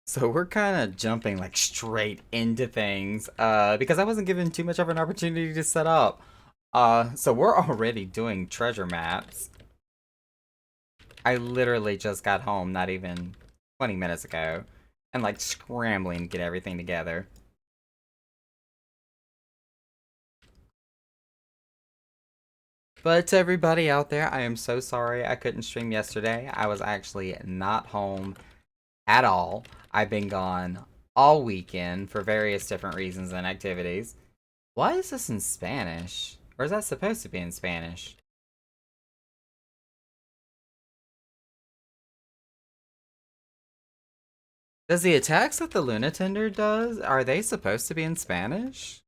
So we're kind of jumping like straight into things because I wasn't given too much of an opportunity to set up. So we're already doing treasure maps. I literally just got home not even 20 minutes ago and like scrambling to get everything together. But to everybody out there, I am so sorry I couldn't stream yesterday. I was actually not home at all. I've been gone all weekend for various different reasons and activities. Why is this in Spanish? Or is that supposed to be in Spanish? Does the attacks that the Lunatender does, are they supposed to be in Spanish?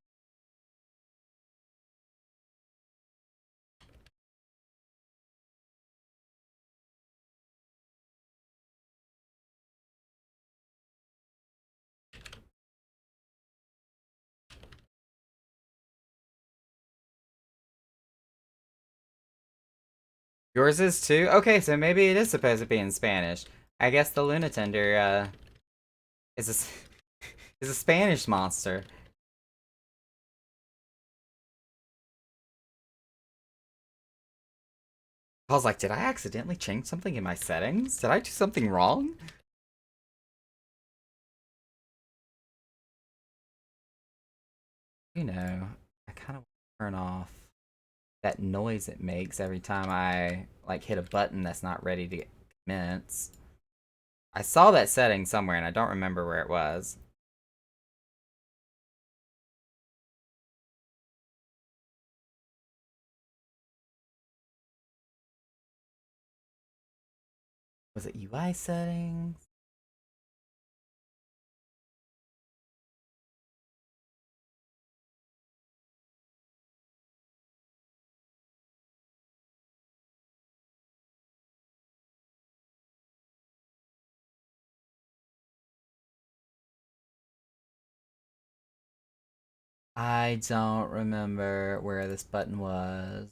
Yours is too? Okay, so maybe it is supposed to be in Spanish. I guess the Lunatender, is a, is a Spanish monster. I was like, did I accidentally change something in my settings? Did I do something wrong? You know, I kind of turn off that noise it makes every time I like hit a button that's not ready to commence. I saw that setting somewhere and I don't remember where it was. Was it UI settings? I don't remember where this button was.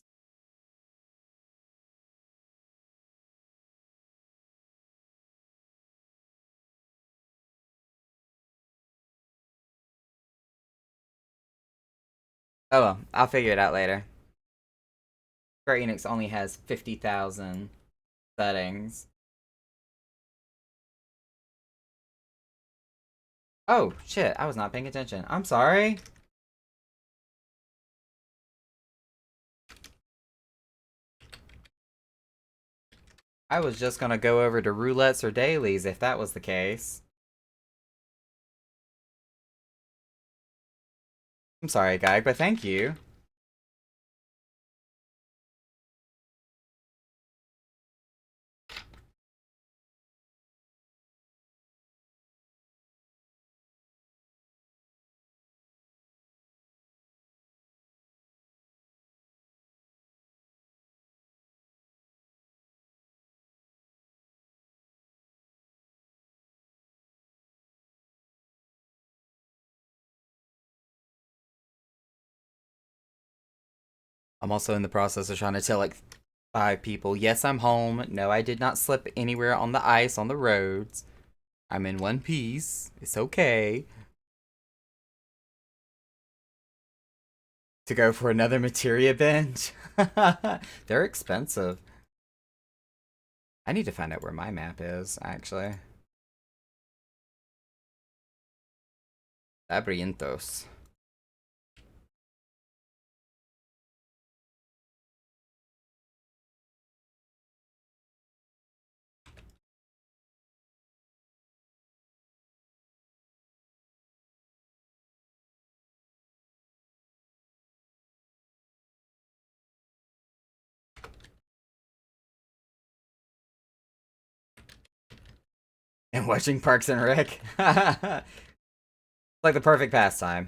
Oh well, I'll figure it out later. Square Enix only has 50,000 settings. Oh, shit, I was not paying attention. I'm sorry. I was just gonna go over to roulettes or dailies if that was the case. I'm sorry, guy, but thank you. I'm also in the process of trying to tell like 5 people, yes, I'm home. No, I did not slip anywhere on the ice on the roads. I'm in one piece. It's okay. To go for another materia binge? They're expensive. I need to find out where my map is, actually. Labrientos. And watching Parks and Rec. Like the perfect pastime.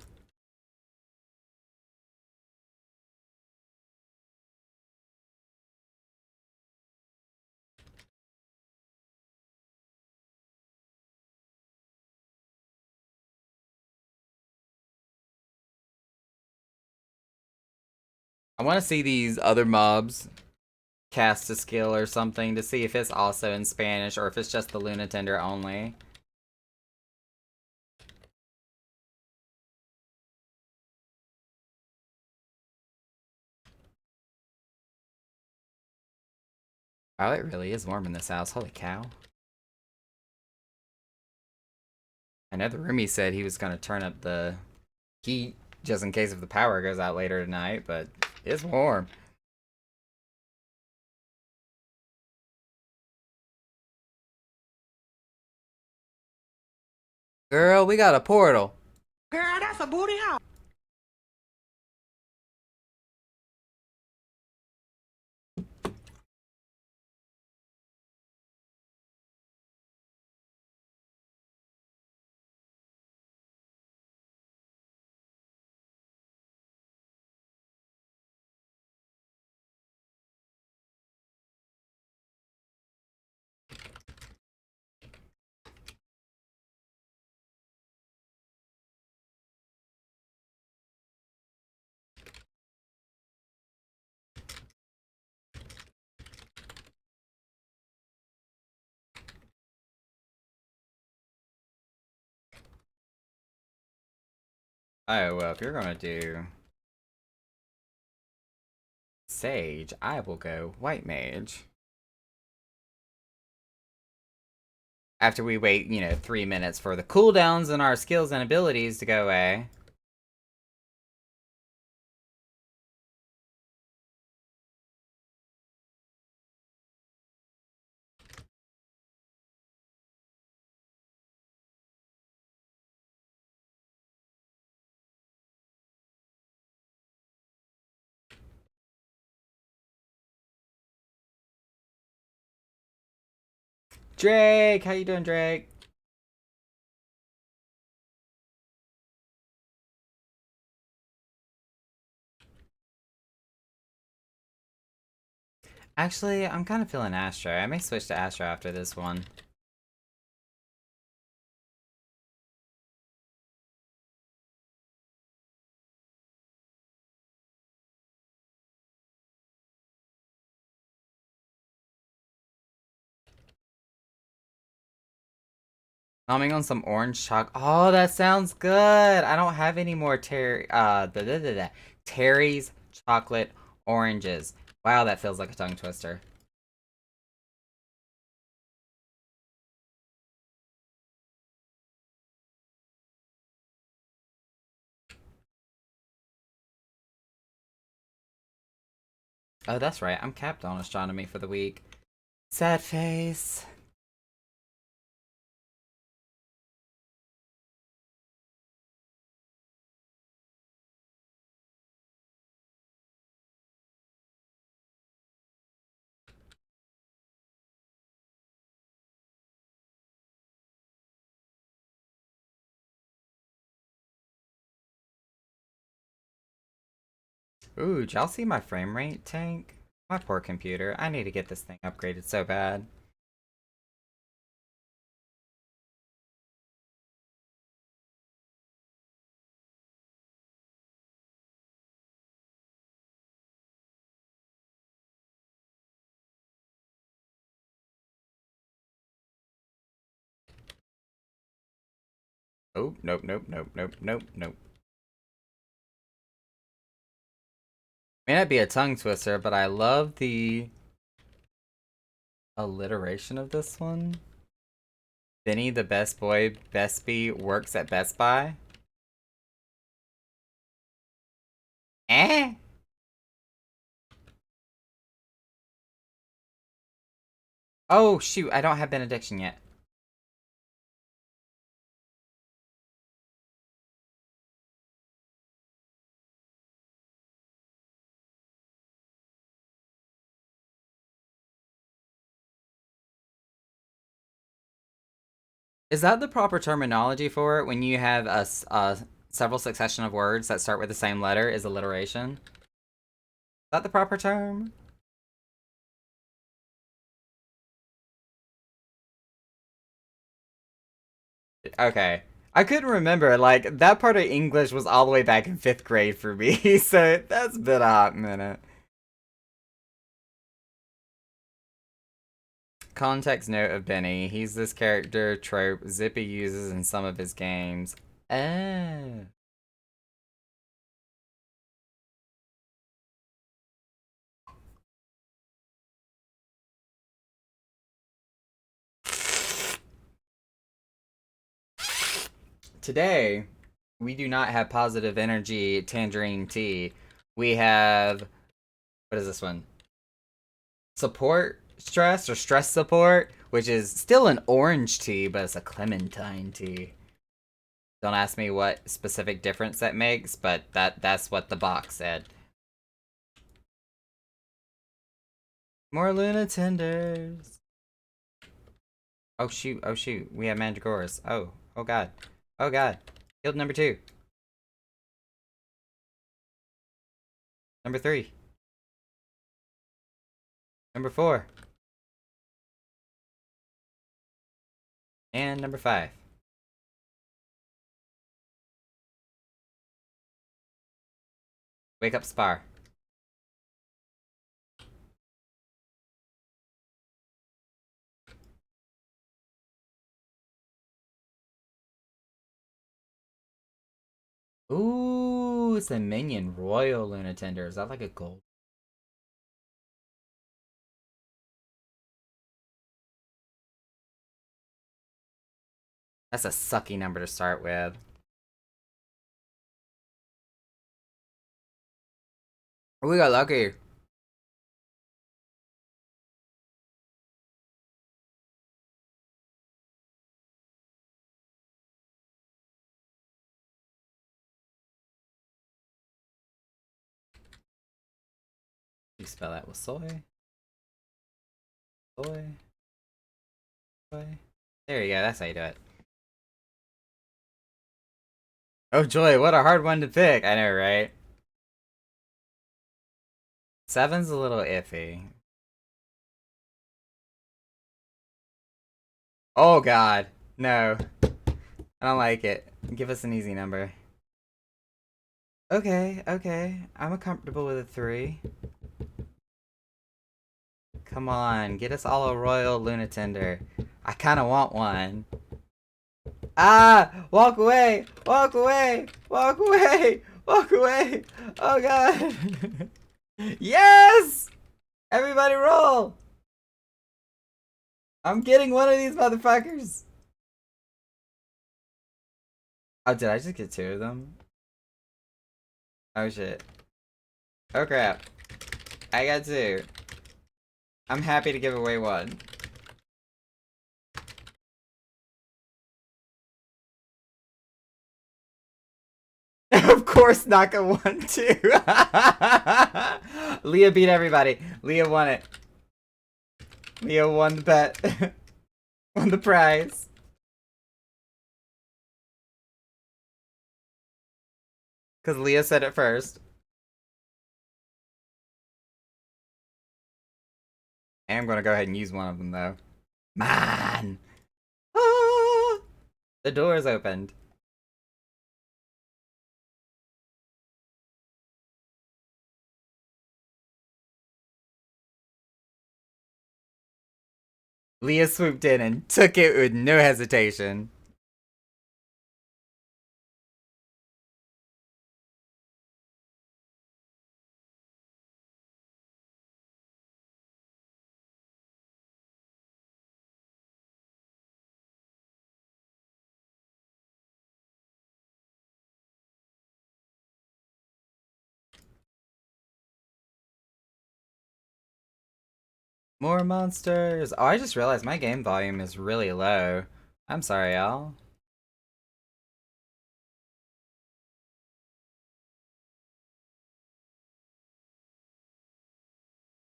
I want to see these other mobs cast a skill or something to see if it's also in Spanish or if it's just the Lunatender only. Oh, it really is warm in this house. Holy cow. I know the roomie said he was going to turn up the heat just in case if the power goes out later tonight, but it's warm. Girl, we got a portal. Girl, that's a booty hole. Oh, well, if you're going to do Sage, I will go White Mage. After we wait, 3 minutes for the cooldowns and our skills and abilities to go away. Drake, how you doing, Drake? Actually, I'm kind of feeling Astro. I may switch to Astro after this one. Numbing on some orange choc. Oh, that sounds good. I don't have any more Terry's chocolate oranges. Wow, that feels like a tongue twister. Oh, that's right. I'm capped on astronomy for the week. Sad face. Ooh, did y'all see my frame rate tank? My poor computer. I need to get this thing upgraded so bad. Oh, nope, nope, nope, nope, nope, nope. May not be a tongue twister, but I love the alliteration of this one. Benny the best boy, Bestby works at Best Buy. Eh? Oh, shoot, I don't have benediction yet. Is that the proper terminology for it when you have several succession of words that start with the same letter is alliteration? Is that the proper term? Okay. I couldn't remember, like, that part of English was all the way back in 5th grade for me, so that's been a hot minute. Context note of Benny. He's this character trope Zippy uses in some of his games. Oh. today we do not have positive energy tangerine tea. We have, what is this one? Support stress or stress support, which is still an orange tea, but it's a clementine tea. Don't ask me what specific difference that makes, but that's what the box said. More Luna tenders. Oh shoot, oh shoot. We have Mandragoras. Oh god. Oh god. Guild number 2. Number 3. Number 4. And number 5. Wake up, Spar. Ooh, it's a minion royal Luna Tender. Is that like a gold? That's a sucky number to start with. We got lucky. You spell that with soy. Soy. Soy. There you go, that's how you do it. Oh joy, what a hard one to pick. I know, right? 7's a little iffy. Oh god. No. I don't like it. Give us an easy number. Okay, okay. I'm comfortable with a 3. Come on, get us all a royal Luna Tender. I kinda want one. Ah! Walk away! Walk away! Walk away! Walk away! Oh god! Yes! Everybody roll! I'm getting one of these motherfuckers! Oh, did I just get 2 of them? Oh shit. Oh crap. I got 2. I'm happy to give away 1. Of course, Naka won too. Leah beat everybody. Leah won it. Leah won the bet. Won the prize. Because Leah said it first. I am going to go ahead and use one of them, though. Man! Ah! The door is opened. Leah swooped in and took it with no hesitation. More monsters. Oh, I just realized my game volume is really low. I'm sorry, y'all.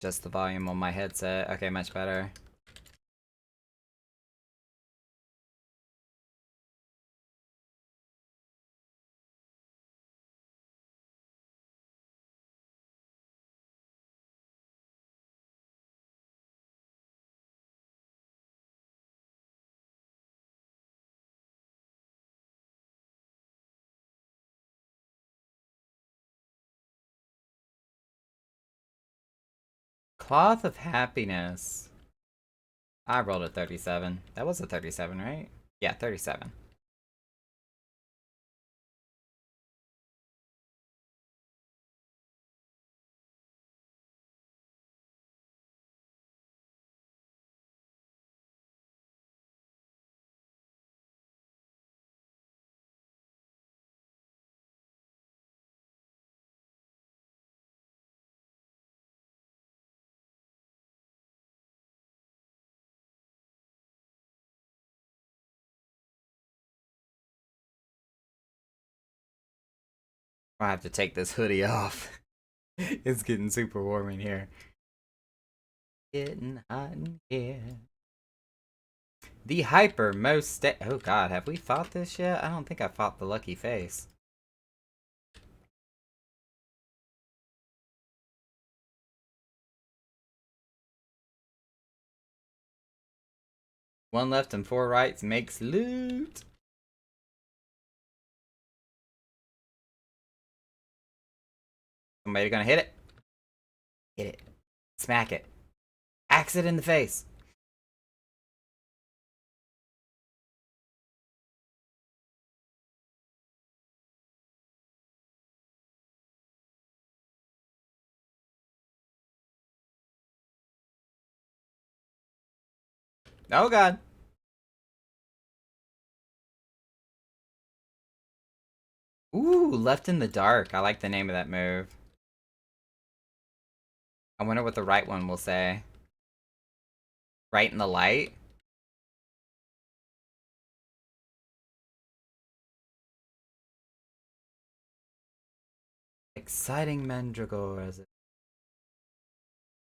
Just the volume on my headset. Okay, much better. Cloth of Happiness. I rolled a 37. That was a 37, right? Yeah, 37. I have to take this hoodie off. It's getting super warm in here. Getting hot in here. The hyper most oh god, have we fought this yet? I don't think I fought the lucky face. One left and 4 rights makes loot. Somebody gonna hit it? Hit it. Smack it. Axe it in the face. Oh god. Ooh, left in the dark. I like the name of that move. I wonder what the right one will say. Right in the light? Exciting mandragores.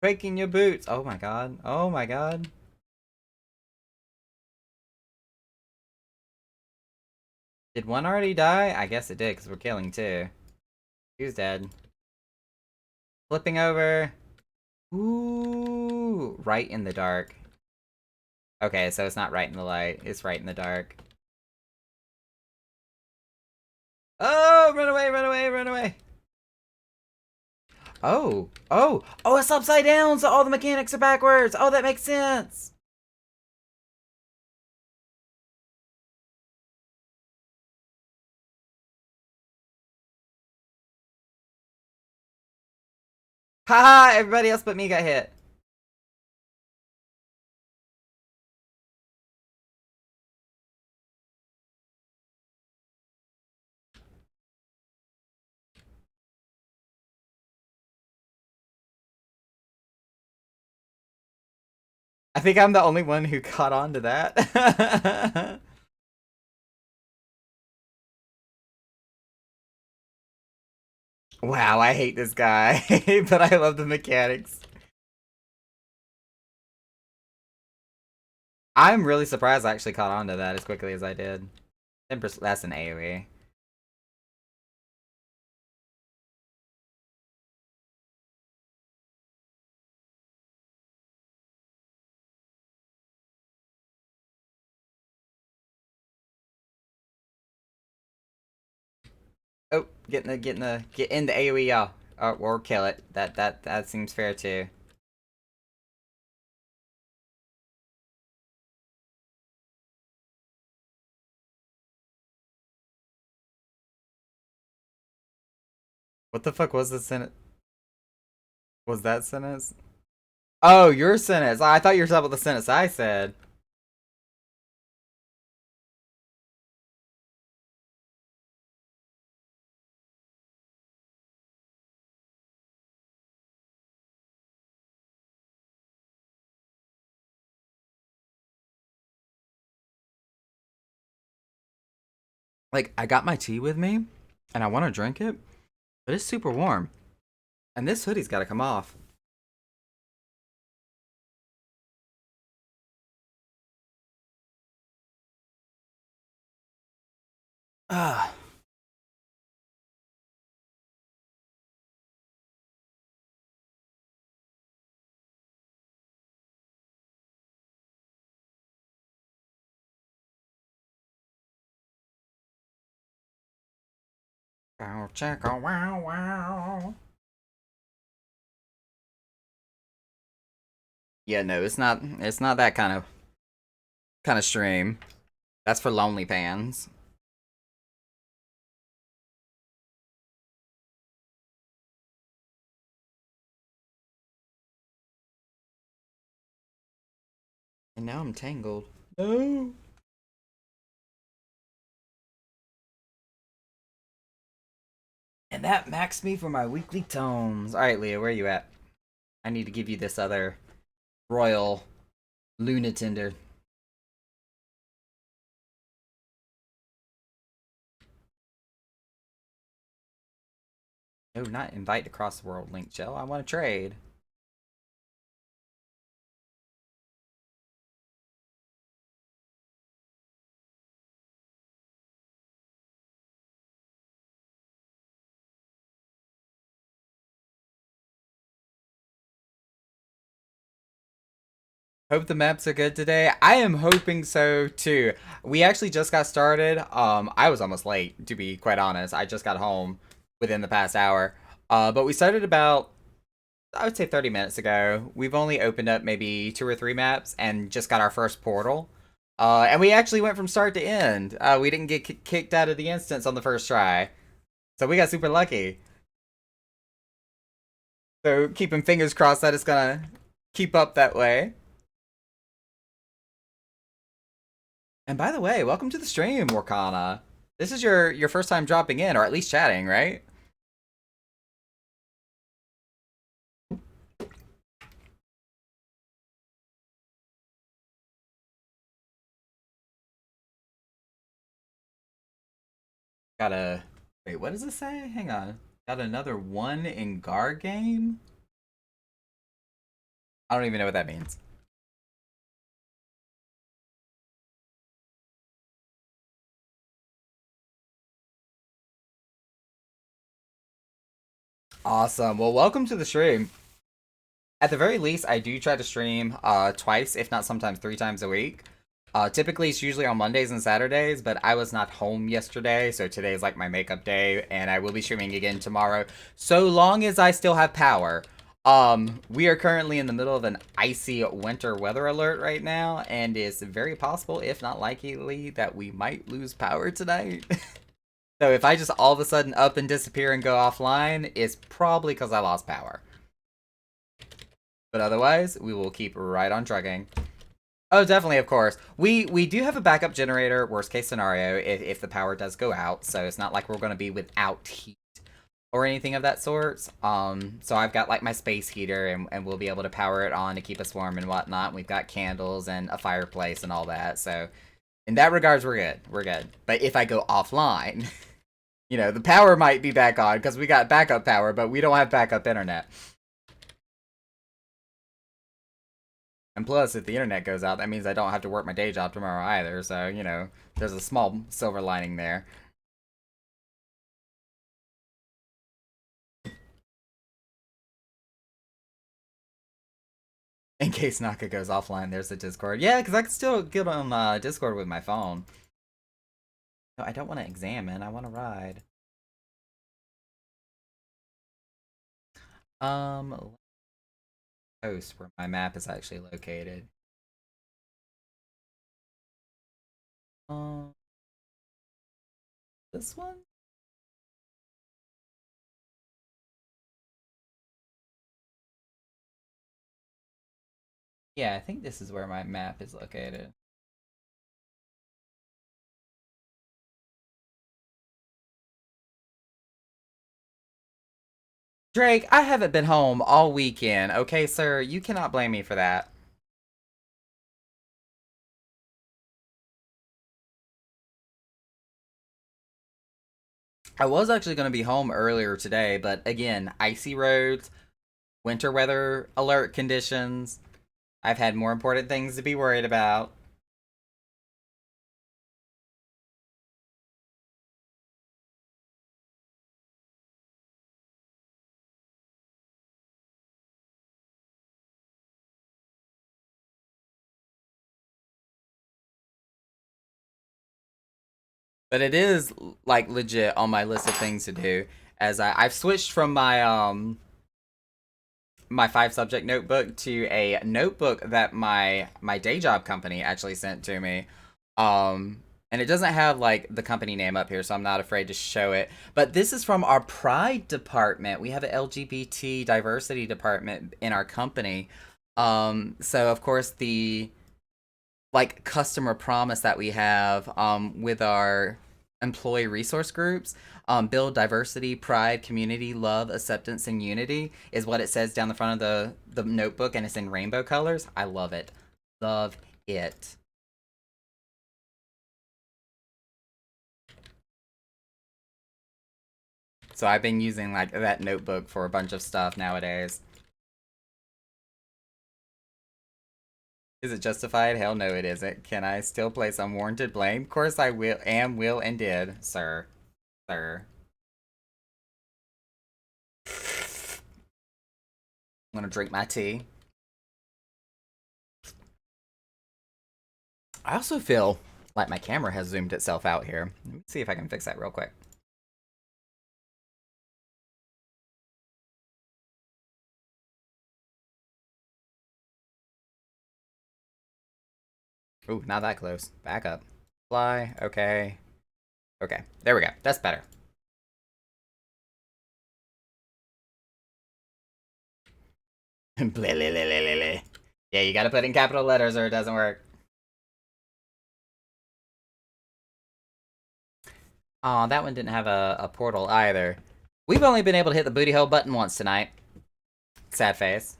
Breaking your boots. Oh my god. Oh my god. Did one already die? I guess it did, because we're killing two. Who's dead? Flipping over. Ooh. Right in the dark. Okay, so it's not right in the light. It's right in the dark. Oh, run away, run away, run away. Oh, oh, oh, it's upside down, so all the mechanics are backwards. Oh, that makes sense. Haha, everybody else but me got hit. I think I'm the only one who caught on to that. Wow, I hate this guy, but I love the mechanics. I'm really surprised I actually caught on to that as quickly as I did. 10%, that's an AoE. Oh, get in the AoE, y'all. Or kill it. That seems fair too. What the fuck was the sentence? Was that sentence? Oh, your sentence. I thought you were talking about the sentence I said. Like, I got my tea with me, and I want to drink it, but it's super warm. And this hoodie's got to come off. Ah. Wow, check a wow wow. Yeah, no, it's not that kind of stream. That's for lonely fans. And now I'm tangled. No. And that maxed me for my weekly tomes. Alright, Leah, where are you at? I need to give you this other royal Lunatinder. No, not invite to cross the world link, Jill. I want to trade. Hope the maps are good today. I am hoping so too. We actually just got started. I was almost late, to be quite honest. I just got home within the past hour. But we started about, I would say 30 minutes ago. We've only opened up maybe 2 or 3 maps and just got our first portal. And we actually went from start to end. We didn't get kicked out of the instance on the first try. So we got super lucky. So keeping fingers crossed that it's gonna keep up that way. And by the way, welcome to the stream, Warkana. This is your first time dropping in, or at least chatting, right? Got a... Wait, what does it say? Hang on. Got another 1 in Gar game? I don't even know what that means. Awesome. Well, welcome to the stream. At the very least, I do try to stream twice, if not sometimes 3 times a week. Typically, it's usually on Mondays and Saturdays, but I was not home yesterday, so today is like my makeup day, and I will be streaming again tomorrow, so long as I still have power. We are currently in the middle of an icy winter weather alert right now, and it's very possible, if not likely, that we might lose power tonight. So if I just all of a sudden up and disappear and go offline, it's probably because I lost power. But otherwise, we will keep right on trucking. Oh, definitely, of course. We do have a backup generator, worst case scenario, if the power does go out. So it's not like we're going to be without heat or anything of that sort. So I've got like my space heater, and we'll be able to power it on to keep us warm and whatnot. We've got candles and a fireplace and all that. So in that regards, we're good. We're good. But if I go offline, you know, the power might be back on because we got backup power, but we don't have backup internet. And plus, if the internet goes out, that means I don't have to work my day job tomorrow either. So, you know, there's a small silver lining there. In case Naka goes offline, there's the Discord. Yeah, because I can still get on Discord with my phone. No, I don't want to examine. I want to ride. Post where my map is actually located. Um, this one? Yeah, I think this is where my map is located. Drake, I haven't been home all weekend, okay, sir? You cannot blame me for that. I was actually going to be home earlier today, but again, icy roads, winter weather alert conditions. I've had more important things to be worried about. But it is like legit on my list of things to do, as I've switched from my 5 subject notebook to a notebook that my day job company actually sent to me. And it doesn't have like the company name up here, so I'm not afraid to show it. But this is from our Pride department. We have an LGBT diversity department in our company. So of course the like customer promise that we have with our employee resource groups, build diversity, pride, community, love, acceptance, and unity is what it says down the front of the notebook, and it's in rainbow colors. I love it. Love it. So I've been using like that notebook for a bunch of stuff nowadays. Is it justified? Hell no, it isn't. Can I still place unwarranted blame? Of course I will, will, and did, sir. Sir. I'm gonna drink my tea. I also feel like my camera has zoomed itself out here. Let me see if I can fix that real quick. Ooh, not that close. Back up. Fly. Okay. Okay. There we go. That's better. Yeah, you gotta put in capital letters or it doesn't work. Oh, that one didn't have a portal either. We've only been able to hit the booty hole button once tonight. Sad face.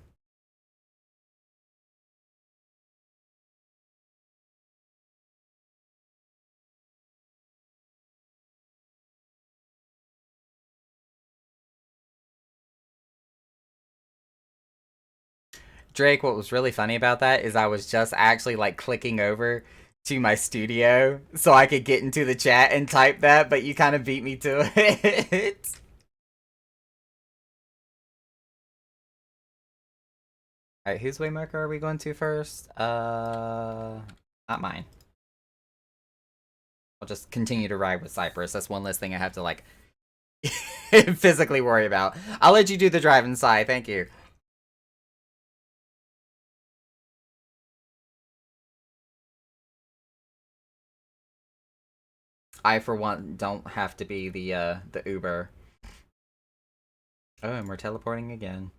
Drake, what was really funny about that is I was just actually like clicking over to my studio so I could get into the chat and type that, but you kind of beat me to it. Alright, whose waymarker are we going to first? Not mine. I'll just continue to ride with Cypress. That's one less thing I have to like physically worry about. I'll let you do the driving side, thank you. I, for one, don't have to be the Uber. Oh, and we're teleporting again.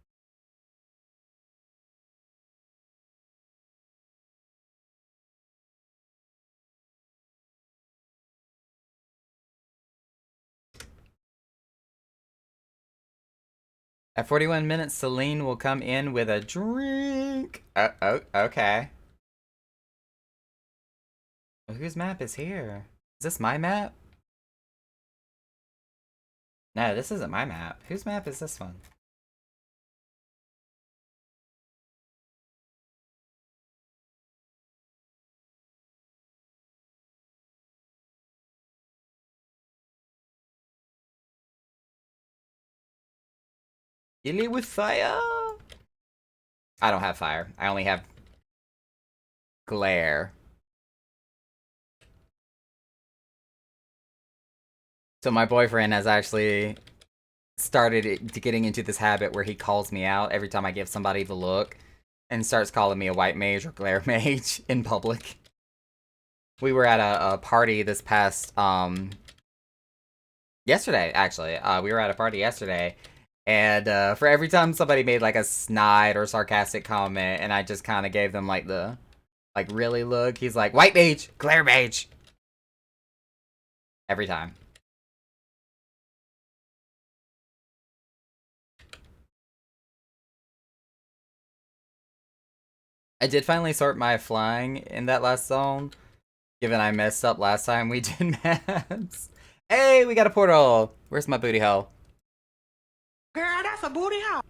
At 41 minutes, Celine will come in with a drink. Oh, okay. Well, whose map is here? Is this my map? No, this isn't my map. Whose map is this one? You lead with fire? I don't have fire. I only have glare. So my boyfriend has actually started getting into this habit where he calls me out every time I give somebody the look and starts calling me a white mage or glare mage in public. We were at a party this past yesterday, actually. We were at a party yesterday, and for every time somebody made like a snide or sarcastic comment, and I just kind of gave them like the really look, he's like, white mage, glare mage. Every time. I did finally sort my flying in that last zone, given I messed up last time we did maps. Hey, we got a portal. Where's my booty hole? Girl, that's a booty hole.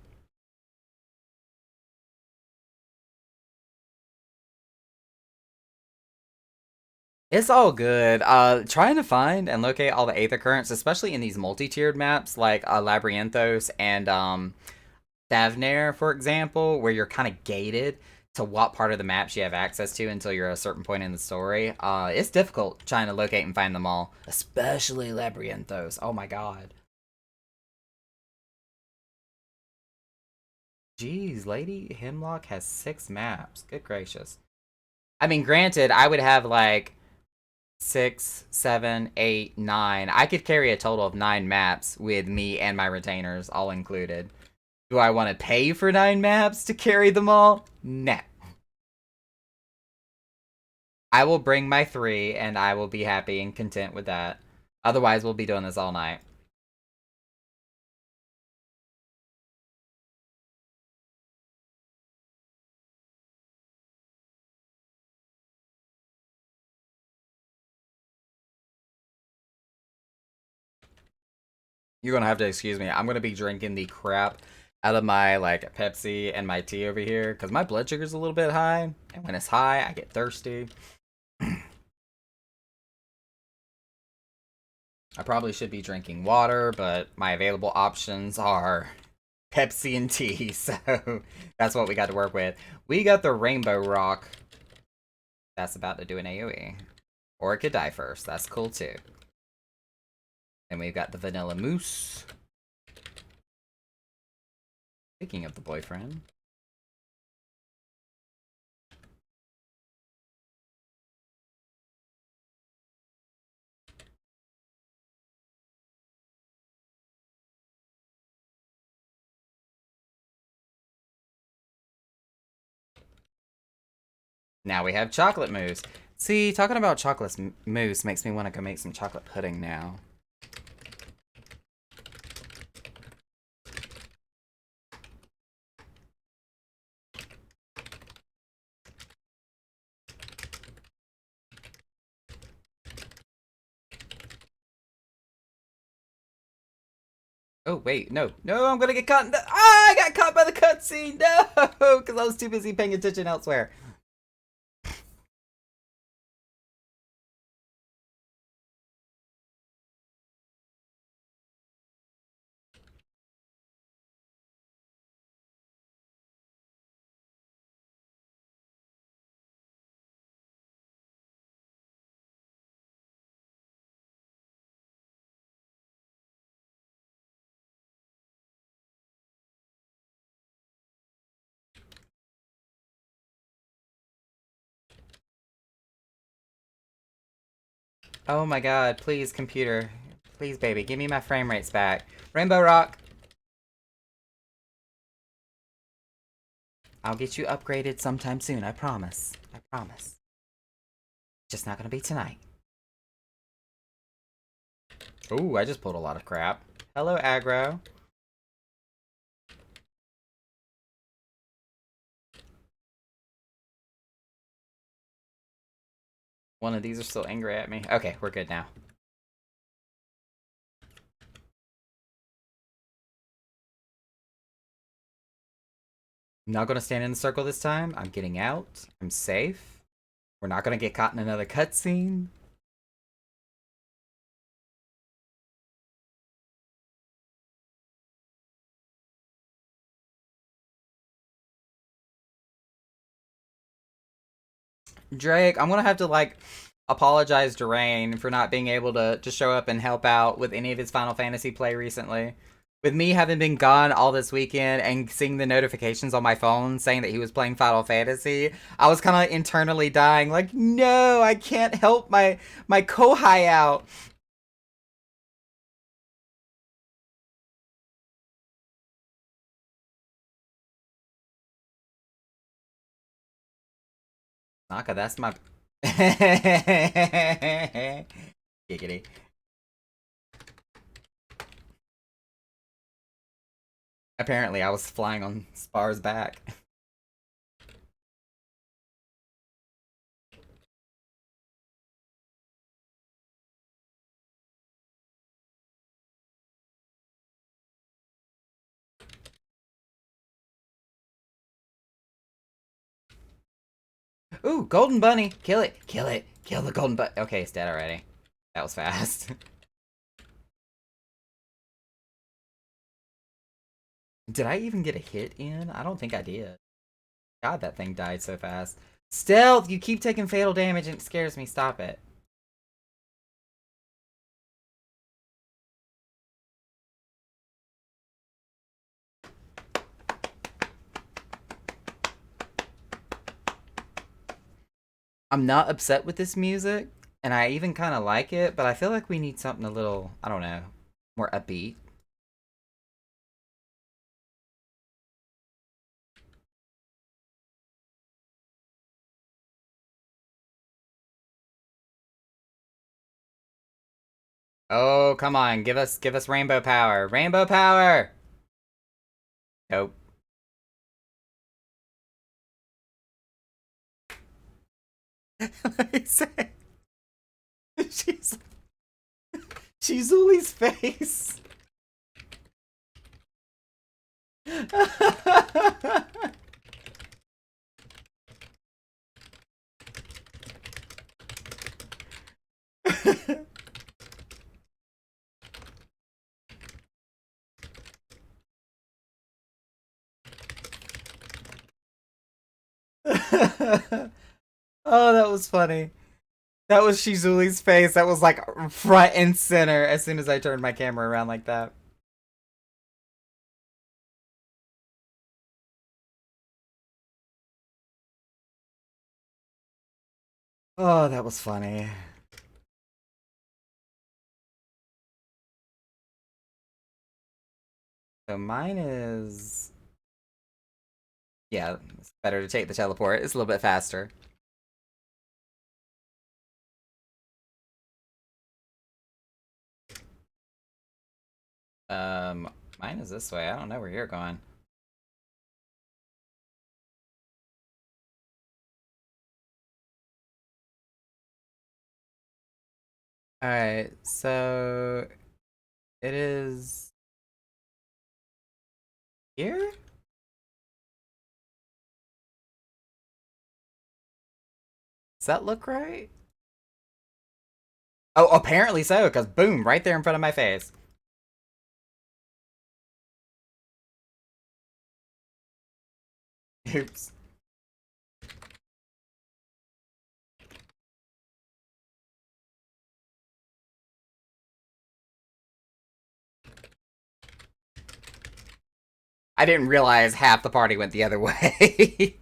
It's all good. Trying to find and locate all the Aether Currents, especially in these multi-tiered maps like Labyrinthos and Thavnair, for example, where you're kind of gated to what part of the maps you have access to until you're at a certain point in the story. It's difficult trying to locate and find them all, especially Labyrinthos. Oh my god. Jeez, Lady Hemlock has 6 maps. Good gracious. I mean, granted, I would have like 6, 7, 8, 9. I could carry a total of 9 maps with me and my retainers all included. Do I want to pay for 9 maps to carry them all? Nah. I will bring my 3 and I will be happy and content with that. Otherwise, we'll be doing this all night. You're gonna have to excuse me. I'm gonna be drinking the crap out of my like Pepsi and my tea over here because my blood sugar's a little bit high, and when it's high, I get thirsty. I probably should be drinking water, but my available options are Pepsi and tea, so that's what we got to work with. We got the Rainbow Rock. That's about to do an AoE. Or it could die first. That's cool too. And we've got the Vanilla Moose. Speaking of the boyfriend. Now we have chocolate mousse. See, talking about chocolate mousse makes me want to go make some chocolate pudding now. Oh, wait, no. No, I'm gonna get caught in the— I got caught by the cutscene! No! Because I was too busy paying attention elsewhere. Oh my god, please, computer. Please, baby, give me my frame rates back. Rainbow Rock! I'll get you upgraded sometime soon, I promise. I promise. Just not gonna be tonight. Ooh, I just pulled a lot of crap. Hello, aggro. One of these are still angry at me. Okay, we're good now. I'm not gonna stand in the circle this time. I'm getting out. I'm safe. We're not gonna get caught in another cutscene. Drake, I'm gonna have to, like, apologize to Rain for not being able to show up and help out with any of his Final Fantasy play recently. With me having been gone all this weekend and seeing the notifications on my phone saying that he was playing Final Fantasy, I was kind of internally dying, like, no, I can't help my Kohai out. Naka, that's my... Giggity. Apparently, I was flying on Spar's back. Ooh, golden bunny! Kill it! Kill it! Kill the golden bunny! Okay, it's dead already. That was fast. Did I even get a hit in? I don't think I did. God, that thing died so fast. Stealth! You keep taking fatal damage and it scares me. Stop it. I'm not upset with this music, and I even kind of like it, but I feel like we need something a little, I don't know, more upbeat. Oh, come on, give us rainbow power. Rainbow power! Nope. Let me say. She's Zuli's face. Oh, that was funny. That was Shizuli's face. That was like front and center as soon as I turned my camera around like that. Oh, that was funny. So mine is... Yeah, it's better to take the teleport. It's a little bit faster. Mine is this way. I don't know where you're going. Alright, so... It is... Here? Does that look right? Oh, apparently so, because boom, right there in front of my face. Oops. I didn't realize half the party went the other way.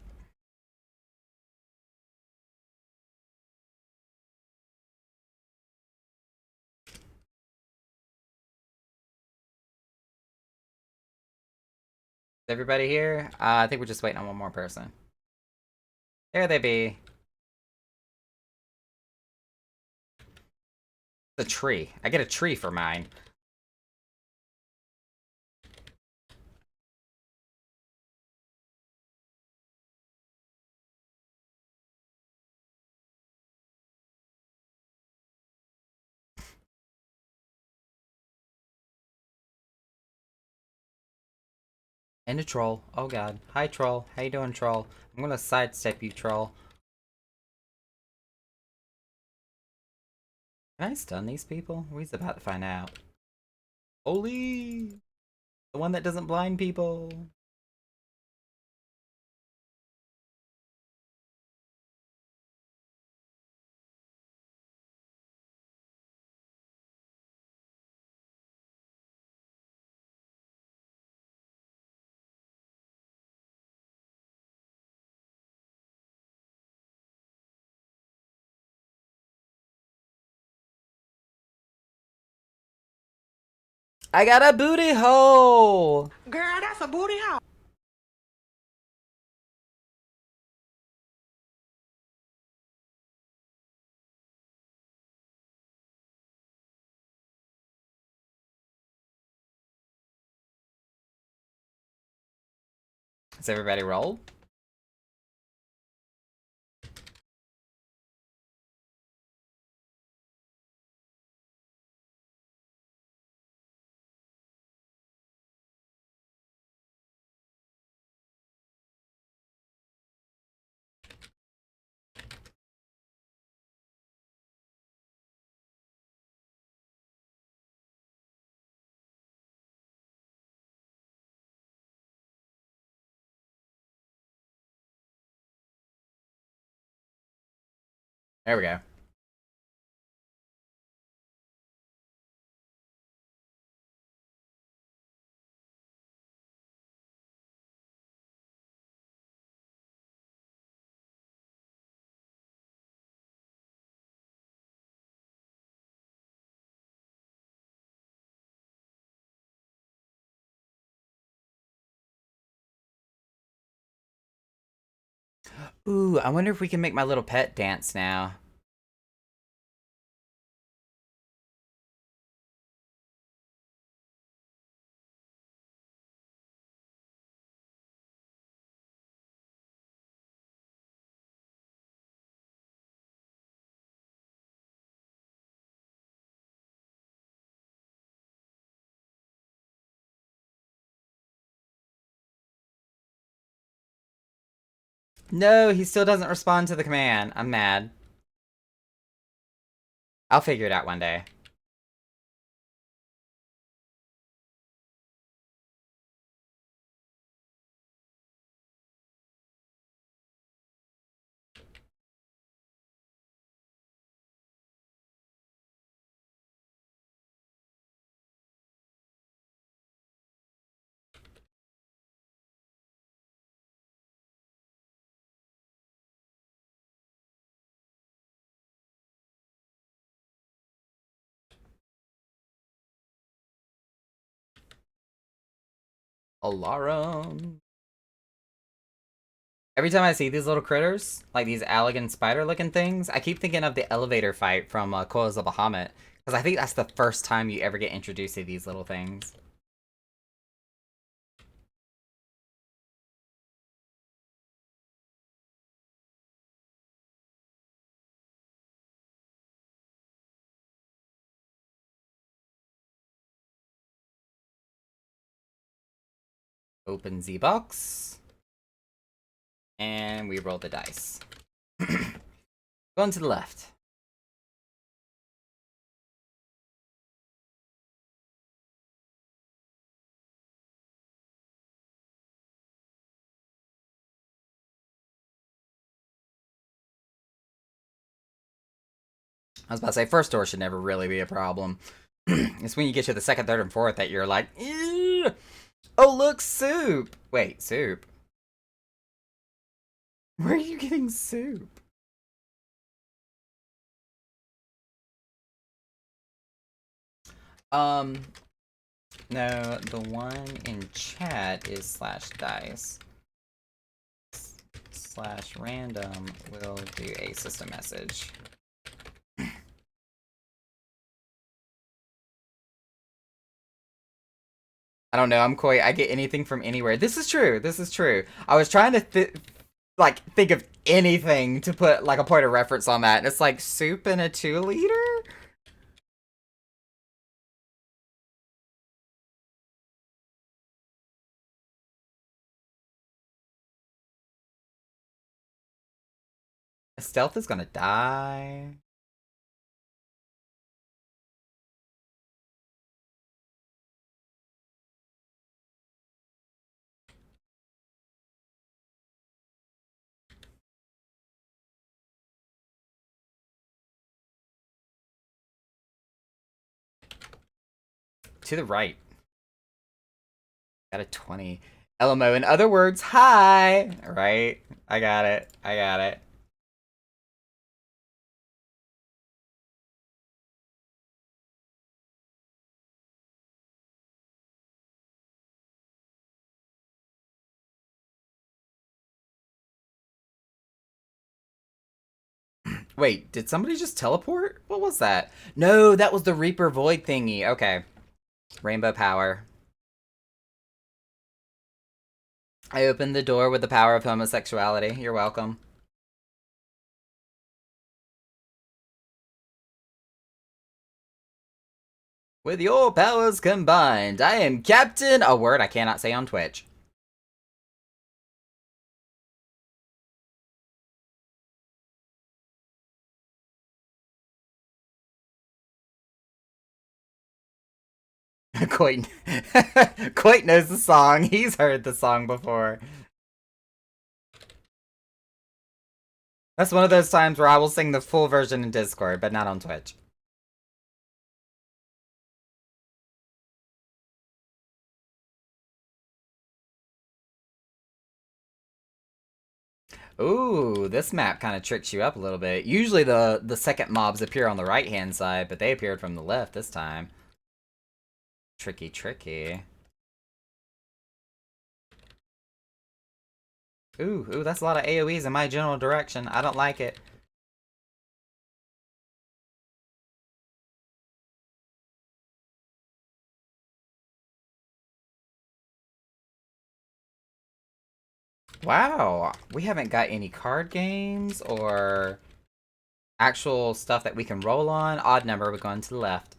Is everybody here? I think we're just waiting on one more person. There they be. The tree. I get a tree for mine. And a troll. Oh god. Hi troll. How you doing, troll? I'm gonna sidestep you, troll. Can I stun these people? We's about to find out. Holy! The one that doesn't blind people. I got a booty hole! Girl, that's a booty hole. Has everybody rolled? There we go. Ooh, I wonder if we can make my little pet dance now. No, he still doesn't respond to the command. I'm mad. I'll figure it out one day. Alarum. Every time I see these little critters, like these elegant spider-looking things, I keep thinking of the elevator fight from Coils of Bahamut. Because I think that's the first time you ever get introduced to these little things. Open Z-Box. And we roll the dice. Going to the left. I was about to say, first door should never really be a problem. It's when you get to the second, third, and fourth that you're like, ew! Oh, look, soup! Wait, soup? Where are you getting soup? No, the one in chat is slash dice. Slash random will do a system message. I don't know, I'm coy. I get anything from anywhere. This is true. This is true. I was trying to think of anything to put like a point of reference on that, and it's like soup in a 2-liter? Stealth is gonna die. To the right. Got a 20. LMO, in other words, hi! Right? I got it. I got it. Wait, did somebody just teleport? What was that? No, that was the Reaper Void thingy. Okay. Rainbow power. I opened the door with the power of homosexuality. You're welcome. With your powers combined, I am Captain, a word I cannot say on Twitch. Coit knows the song. He's heard the song before. That's one of those times where I will sing the full version in Discord, but not on Twitch. Ooh, this map kind of tricks you up a little bit. Usually the second mobs appear on the right-hand side, but they appeared from the left this time. Tricky, tricky. Ooh, that's a lot of AoEs in my general direction. I don't like it. Wow, we haven't got any card games or actual stuff that we can roll on. Odd number, we're going to the left.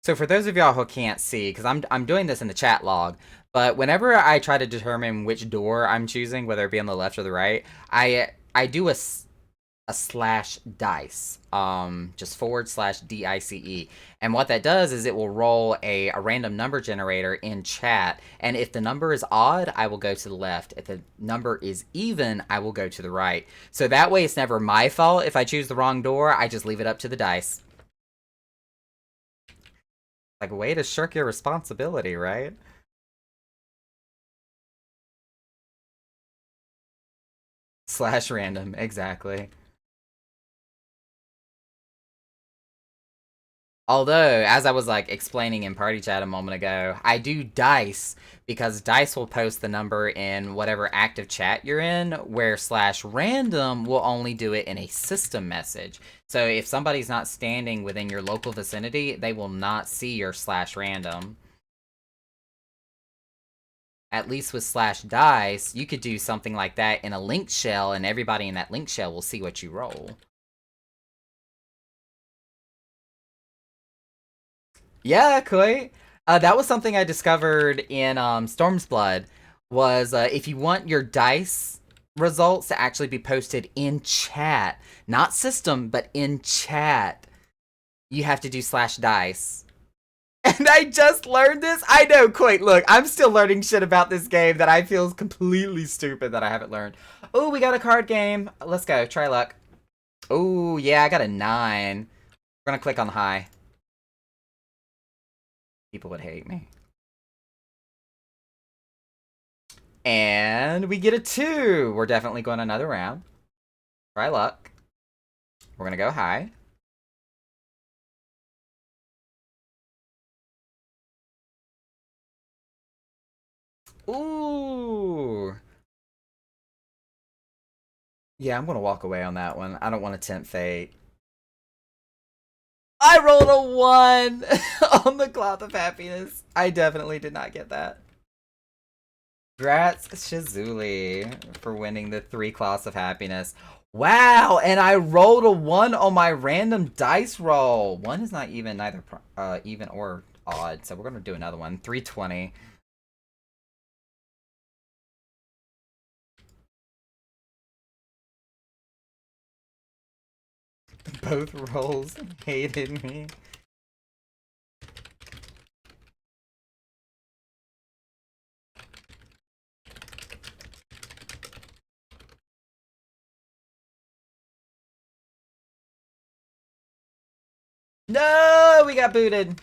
So for those of y'all who can't see, because I'm doing this in the chat log, But whenever I try to determine which door I'm choosing, whether it be on the left or the right, I do a slash dice, just /DICE. And what that does is it will roll a random number generator in chat. And if the number is odd, I will go to the left. If the number is even, I will go to the right. So that way it's never my fault if I choose the wrong door. I just leave it up to the dice. Like a way to shirk your responsibility, right? Slash random, exactly. Although, as I was like explaining in party chat a moment ago, I do dice because dice will post the number in whatever active chat you're in, where slash random will only do it in a system message. So if somebody's not standing within your local vicinity, they will not see your slash random. At least with slash dice, you could do something like that in a linked shell, and everybody in that linked shell will see what you roll. Yeah, Koi. That was something I discovered in Storm's Blood. Was if you want your dice results to actually be posted in chat, not system, but in chat, you have to do slash dice. And I just learned this. I know, Koi. Look, I'm still learning shit about this game that I feel is completely stupid that I haven't learned. Oh, we got a card game. Let's go. Try luck. Oh, yeah, I got a 9. We're gonna click on the high. People would hate me. And we get a 2. We're definitely going another round. Try luck. We're going to go high. Ooh. Yeah, I'm going to walk away on that one. I don't want to tempt fate. I rolled a 1 on the Cloth of Happiness. I definitely did not get that. Congrats, Shizuli, for winning the 3 Cloths of Happiness. Wow, and I rolled a 1 on my random dice roll. 1 is not even neither even or odd, so we're going to do another one. 320. Both rolls hated me. No, we got booted.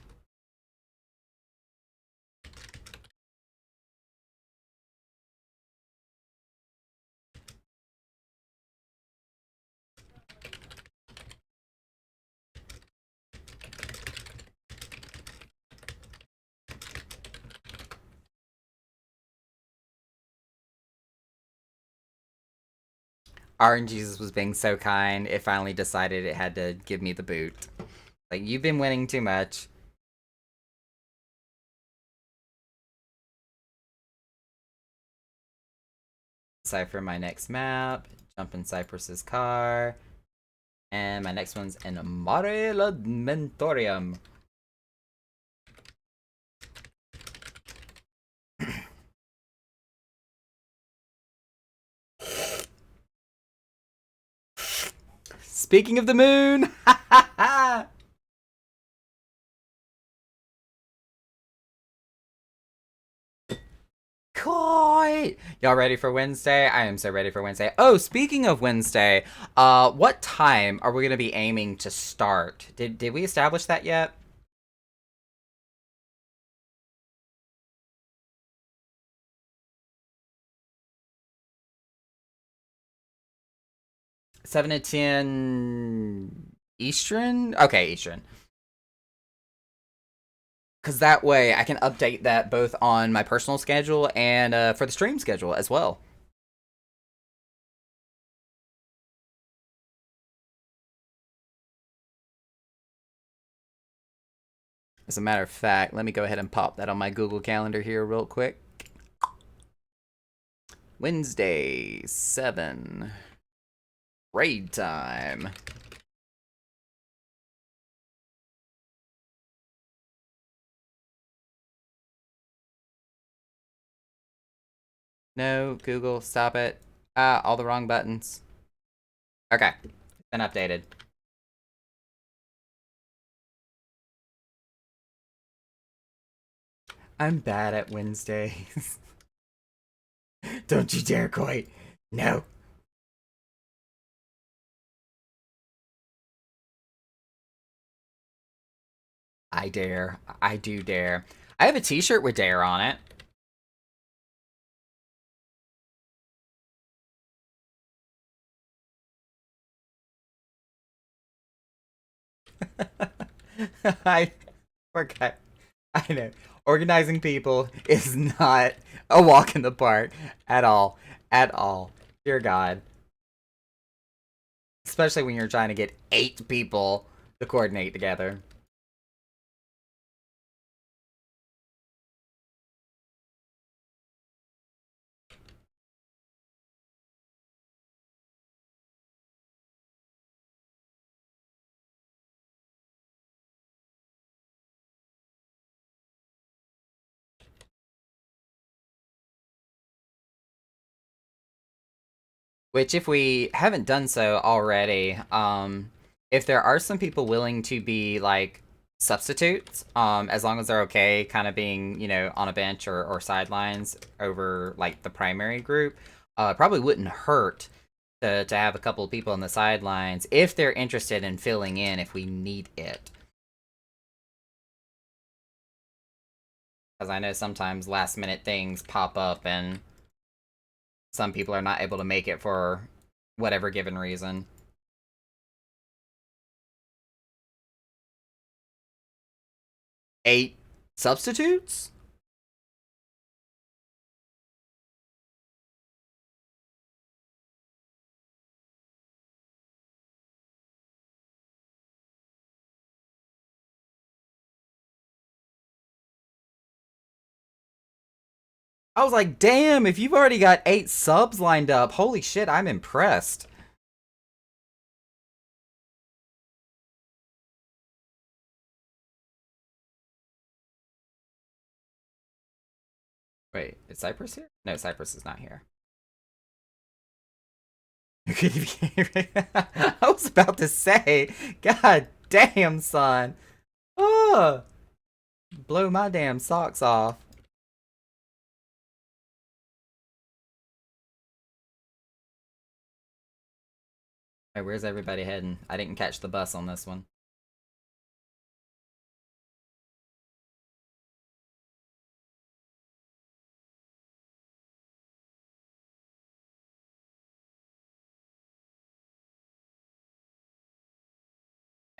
RNGesus was being so kind, it finally decided it had to give me the boot. Like, you've been winning too much. Cypher my next map. Jump in Cypress's car. And my next one's in Mare Lamentorium. Speaking of the moon! Koi! Y'all ready for Wednesday? I am so ready for Wednesday. Oh, speaking of Wednesday, what time are we gonna be aiming to start? Did we establish that yet? 7 to 10 Eastern? Okay, Eastern. Because that way I can update that both on my personal schedule and for the stream schedule as well. As a matter of fact, let me go ahead and pop that on my Google Calendar here real quick. Wednesday, 7. Raid time. No, Google, stop it. Ah, all the wrong buttons. Okay, been updated. I'm bad at Wednesdays. Don't you dare quit. No. I dare. I do dare. I have a t-shirt with dare on it. I forgot. I know. Organizing people is not a walk in the park at all. At all. Dear God. Especially when you're trying to get 8 people to coordinate together. Which, if we haven't done so already, if there are some people willing to be like substitutes, as long as they're okay, kind of being, on a bench or sidelines over like the primary group, probably wouldn't hurt to have a couple of people on the sidelines if they're interested in filling in if we need it. Because I know sometimes last minute things pop up and some people are not able to make it for whatever given reason. 8 substitutes? I was like, damn, if you've already got 8 subs lined up, holy shit, I'm impressed. Wait, is Cypress here? No, Cypress is not here. I was about to say, god damn, son. Oh, blow my damn socks off. Hey, where's everybody heading? I didn't catch the bus on this one.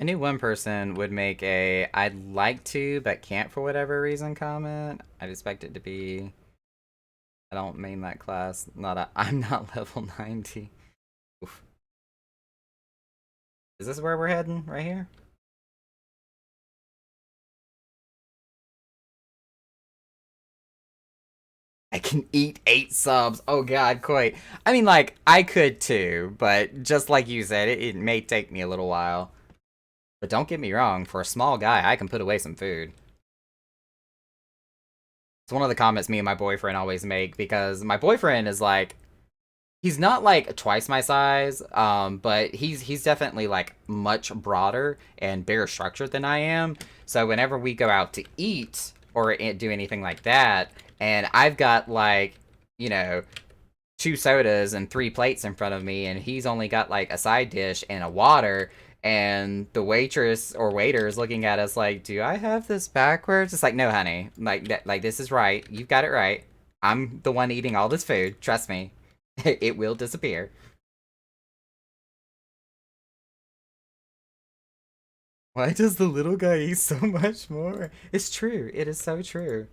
I knew one person would make a I'd like to but can't for whatever reason comment. I'd expect it to be I don't main that class. I'm not level 90. Oof. Is this where we're heading? Right here? I can eat 8 subs. Oh god, quite. I mean, like, I could too, but just like you said, it may take me a little while. But don't get me wrong, for a small guy, I can put away some food. It's one of the comments me and my boyfriend always make, because my boyfriend is like, he's not like twice my size, but he's definitely like much broader and bigger structured than I am. So whenever we go out to eat or do anything like that, and I've got like, you know, 2 sodas and 3 plates in front of me, and he's only got like a side dish and a water. And the waitress or waiter is looking at us like, "Do I have this backwards?" It's like, "No, honey. Like this is right. You've got it right. I'm the one eating all this food. Trust me." It will disappear. Why does the little guy eat so much more? It's true. It is so true.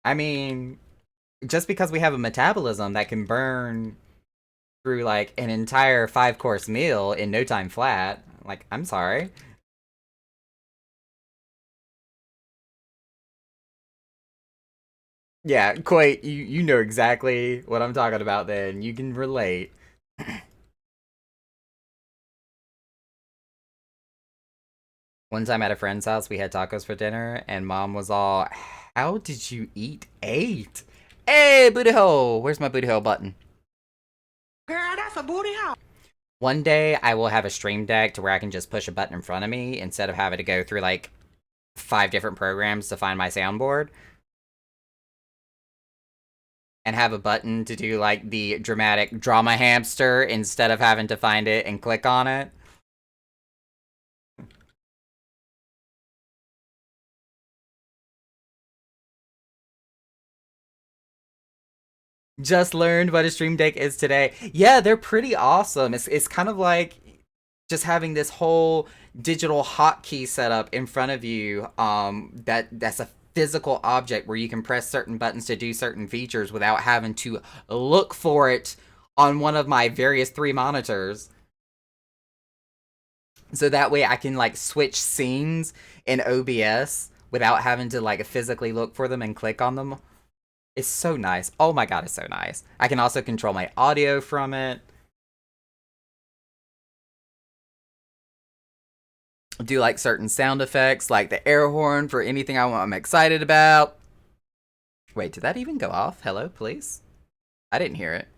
I mean, just because we have a metabolism that can burn through like an entire 5-course meal in no time flat, like, I'm sorry. Yeah, quite. You know exactly what I'm talking about then. You can relate. One time at a friend's house, we had tacos for dinner, and mom was all, How did you eat 8? Hey, booty hole! Where's my booty hole button? Girl, that's a booty hole. One day I will have a stream deck to where I can just push a button in front of me instead of having to go through like 5 different programs to find my soundboard. And have a button to do like the dramatic drama hamster instead of having to find it and click on it. Just learned what a stream deck is today. Yeah, they're pretty awesome. It's kind of like just having this whole digital hotkey setup in front of you. That's a physical object where you can press certain buttons to do certain features without having to look for it on one of my various 3 monitors. So that way I can like switch scenes in OBS without having to like physically look for them and click on them. It's so nice. Oh my god, it's so nice. I can also control my audio from it. Do like certain sound effects, like the air horn for anything I'm excited about. Wait, did that even go off? Hello, please? I didn't hear it.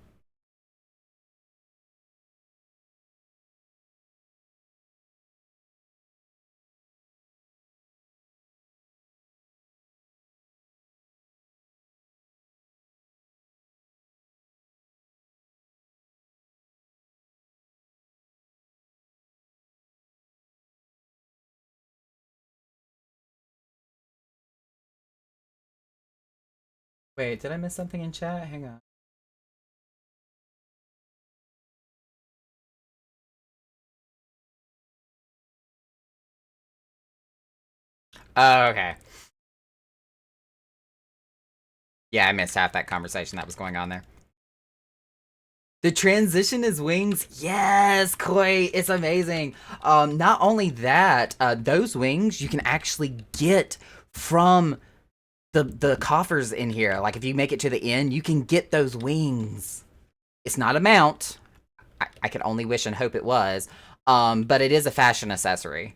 Wait, did I miss something in chat? Hang on. Oh, okay. Yeah, I missed half that conversation that was going on there. The transition is wings. Yes, Koi, it's amazing. Not only that, those wings you can actually get from the coffers in here. Like if you make it to the end, you can get those wings. It's not a mount. I could only wish and hope it was. But it is a fashion accessory.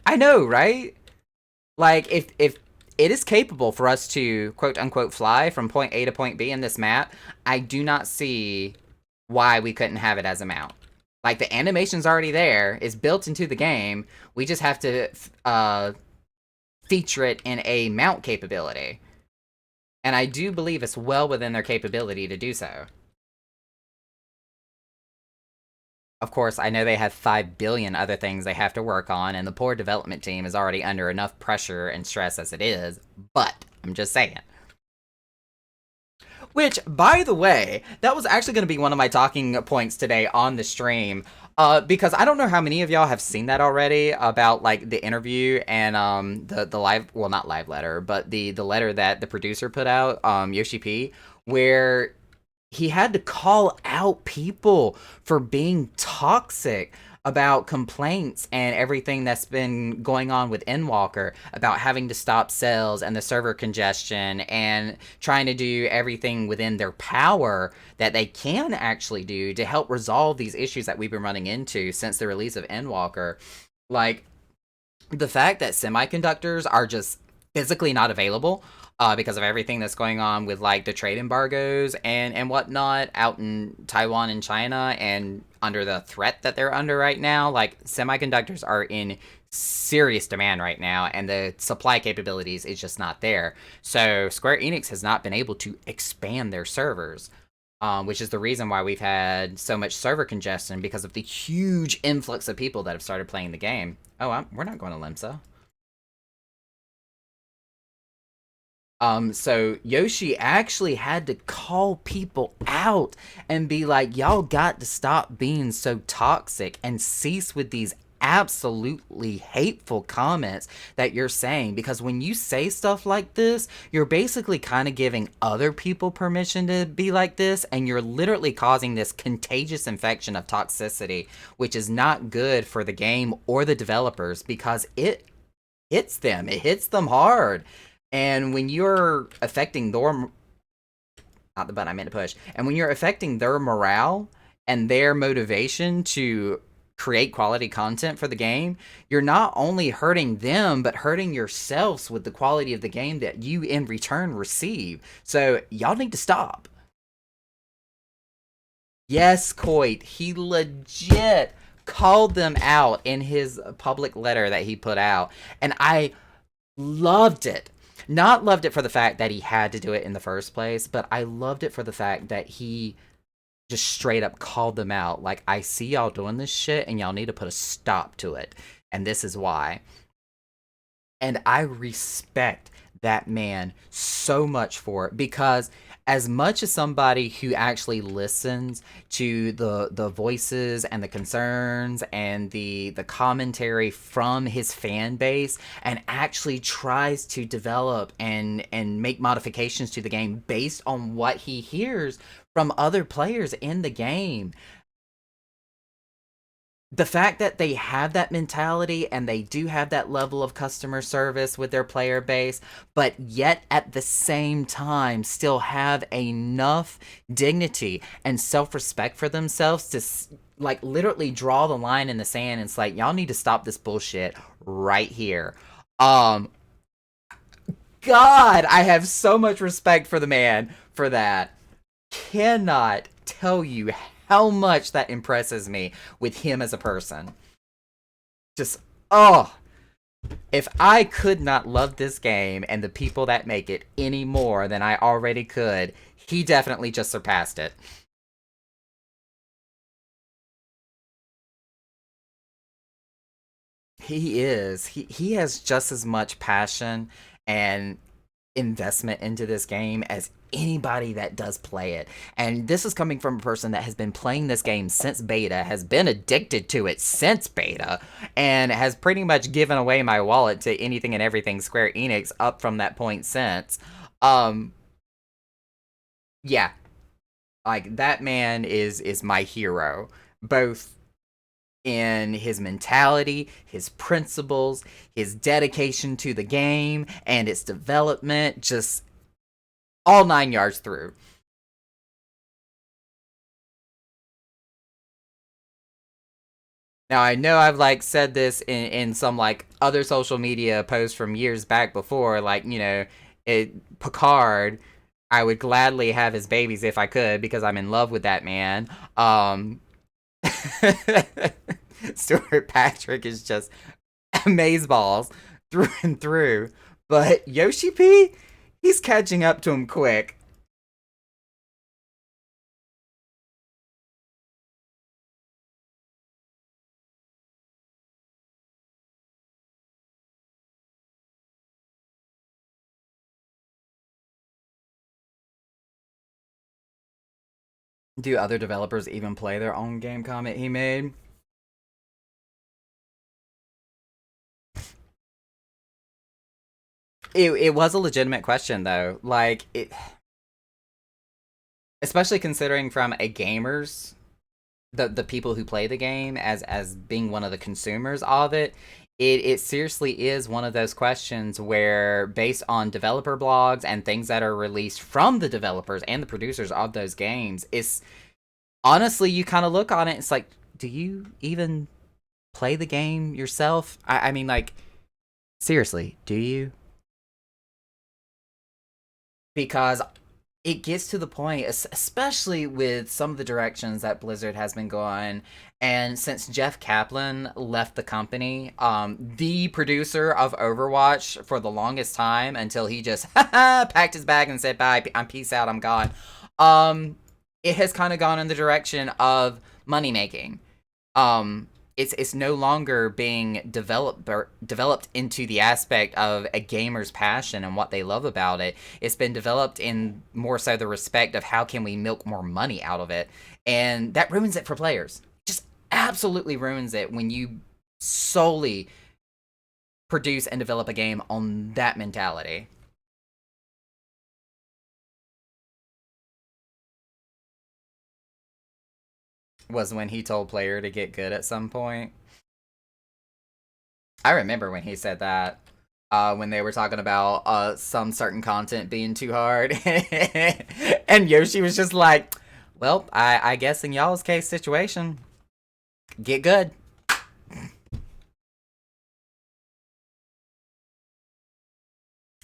I know, right? Like if it is capable for us to quote unquote fly from point A to point B in this map, I do not see why we couldn't have it as a mount. Like the animation's already there, it's built into the game. We just have to feature it in a mount capability. And I do believe it's well within their capability to do so. Of course, I know they have 5 billion other things they have to work on, and the poor development team is already under enough pressure and stress as it is, but I'm just saying. Which, by the way, that was actually going to be one of my talking points today on the stream. Because I don't know how many of y'all have seen that already about like the interview and the live, well, not live letter, but the letter that the producer put out, Yoshi P, where he had to call out people for being toxic about complaints and everything that's been going on with Endwalker about having to stop sales and the server congestion and trying to do everything within their power that they can actually do to help resolve these issues that we've been running into since the release of Endwalker. Like, the fact that semiconductors are just physically not available because of everything that's going on with like the trade embargoes and whatnot out in Taiwan and China, and under the threat that they're under right now, like semiconductors are in serious demand right now, and the supply capabilities is just not there. So Square Enix has not been able to expand their servers. Which is the reason why we've had so much server congestion, because of the huge influx of people that have started playing the game. Oh, we're not going to Limsa. So Yoshi actually had to call people out and be like, y'all got to stop being so toxic and cease with these absolutely hateful comments that you're saying, because when you say stuff like this, you're basically kind of giving other people permission to be like this, and you're literally causing this contagious infection of toxicity, which is not good for the game or the developers, because it hits them. It hits them hard. And when you're affecting their, not the button I meant to push, and when you're affecting their morale and their motivation to create quality content for the game, you're not only hurting them, but hurting yourselves with the quality of the game that you in return receive. So y'all need to stop. Yes, Coit, he legit called them out in his public letter that he put out. And I loved it. Not loved it for the fact that he had to do it in the first place, but I loved it for the fact that he just straight up called them out. Like, I see y'all doing this shit and y'all need to put a stop to it. And this is why. And I respect that man so much for it, because as much as somebody who actually listens to the voices and the concerns and the commentary from his fan base and actually tries to develop and make modifications to the game based on what he hears from other players in the game, the fact that they have that mentality and they do have that level of customer service with their player base, but yet at the same time still have enough dignity and self-respect for themselves to like literally draw the line in the sand. It's like, y'all need to stop this bullshit right here. God, I have so much respect for the man for that. Cannot tell you how much that impresses me with him as a person. Just, oh, if I could not love this game and the people that make it any more than I already could, he definitely just surpassed it. He is. He has just as much passion and investment into this game as anybody that does play it. And this is coming from a person that has been playing this game since beta, has been addicted to it since beta, and has pretty much given away my wallet to anything and everything Square Enix up from that point since. Yeah. Like, that man is my hero. Both in his mentality, his principles, his dedication to the game, and its development, just all 9 yards through. Now, I know I've, like, said this in some, like, other social media posts from years back before, like, you know, Picard, I would gladly have his babies if I could, because I'm in love with that man. Stuart Patrick is just amazeballs through and through. But Yoshi P, he's catching up to him quick. Do other developers even play their own game? Comment he made. It was a legitimate question though. Like, it, especially considering from a gamer's, the people who play the game as being one of the consumers of it, it seriously is one of those questions where, based on developer blogs and things that are released from the developers and the producers of those games, it's honestly, you kind of look on it, it's like, do you even play the game yourself? I mean, like, seriously, do you? Because it gets to the point, especially with some of the directions that Blizzard has been going, and since Jeff Kaplan left the company, the producer of Overwatch, for the longest time, until he just packed his bag and said, bye, I'm peace out, I'm gone, it has kind of gone in the direction of money making. It's no longer being developed into the aspect of a gamer's passion and what they love about it. It's been developed in more so the respect of how can we milk more money out of it, and that ruins it for players. Just absolutely ruins it when you solely produce and develop a game on that mentality. Was when he told player to get good at some point. I remember when he said that. When they were talking about some certain content being too hard. And Yoshi was just like, well, I guess in y'all's case situation, get good.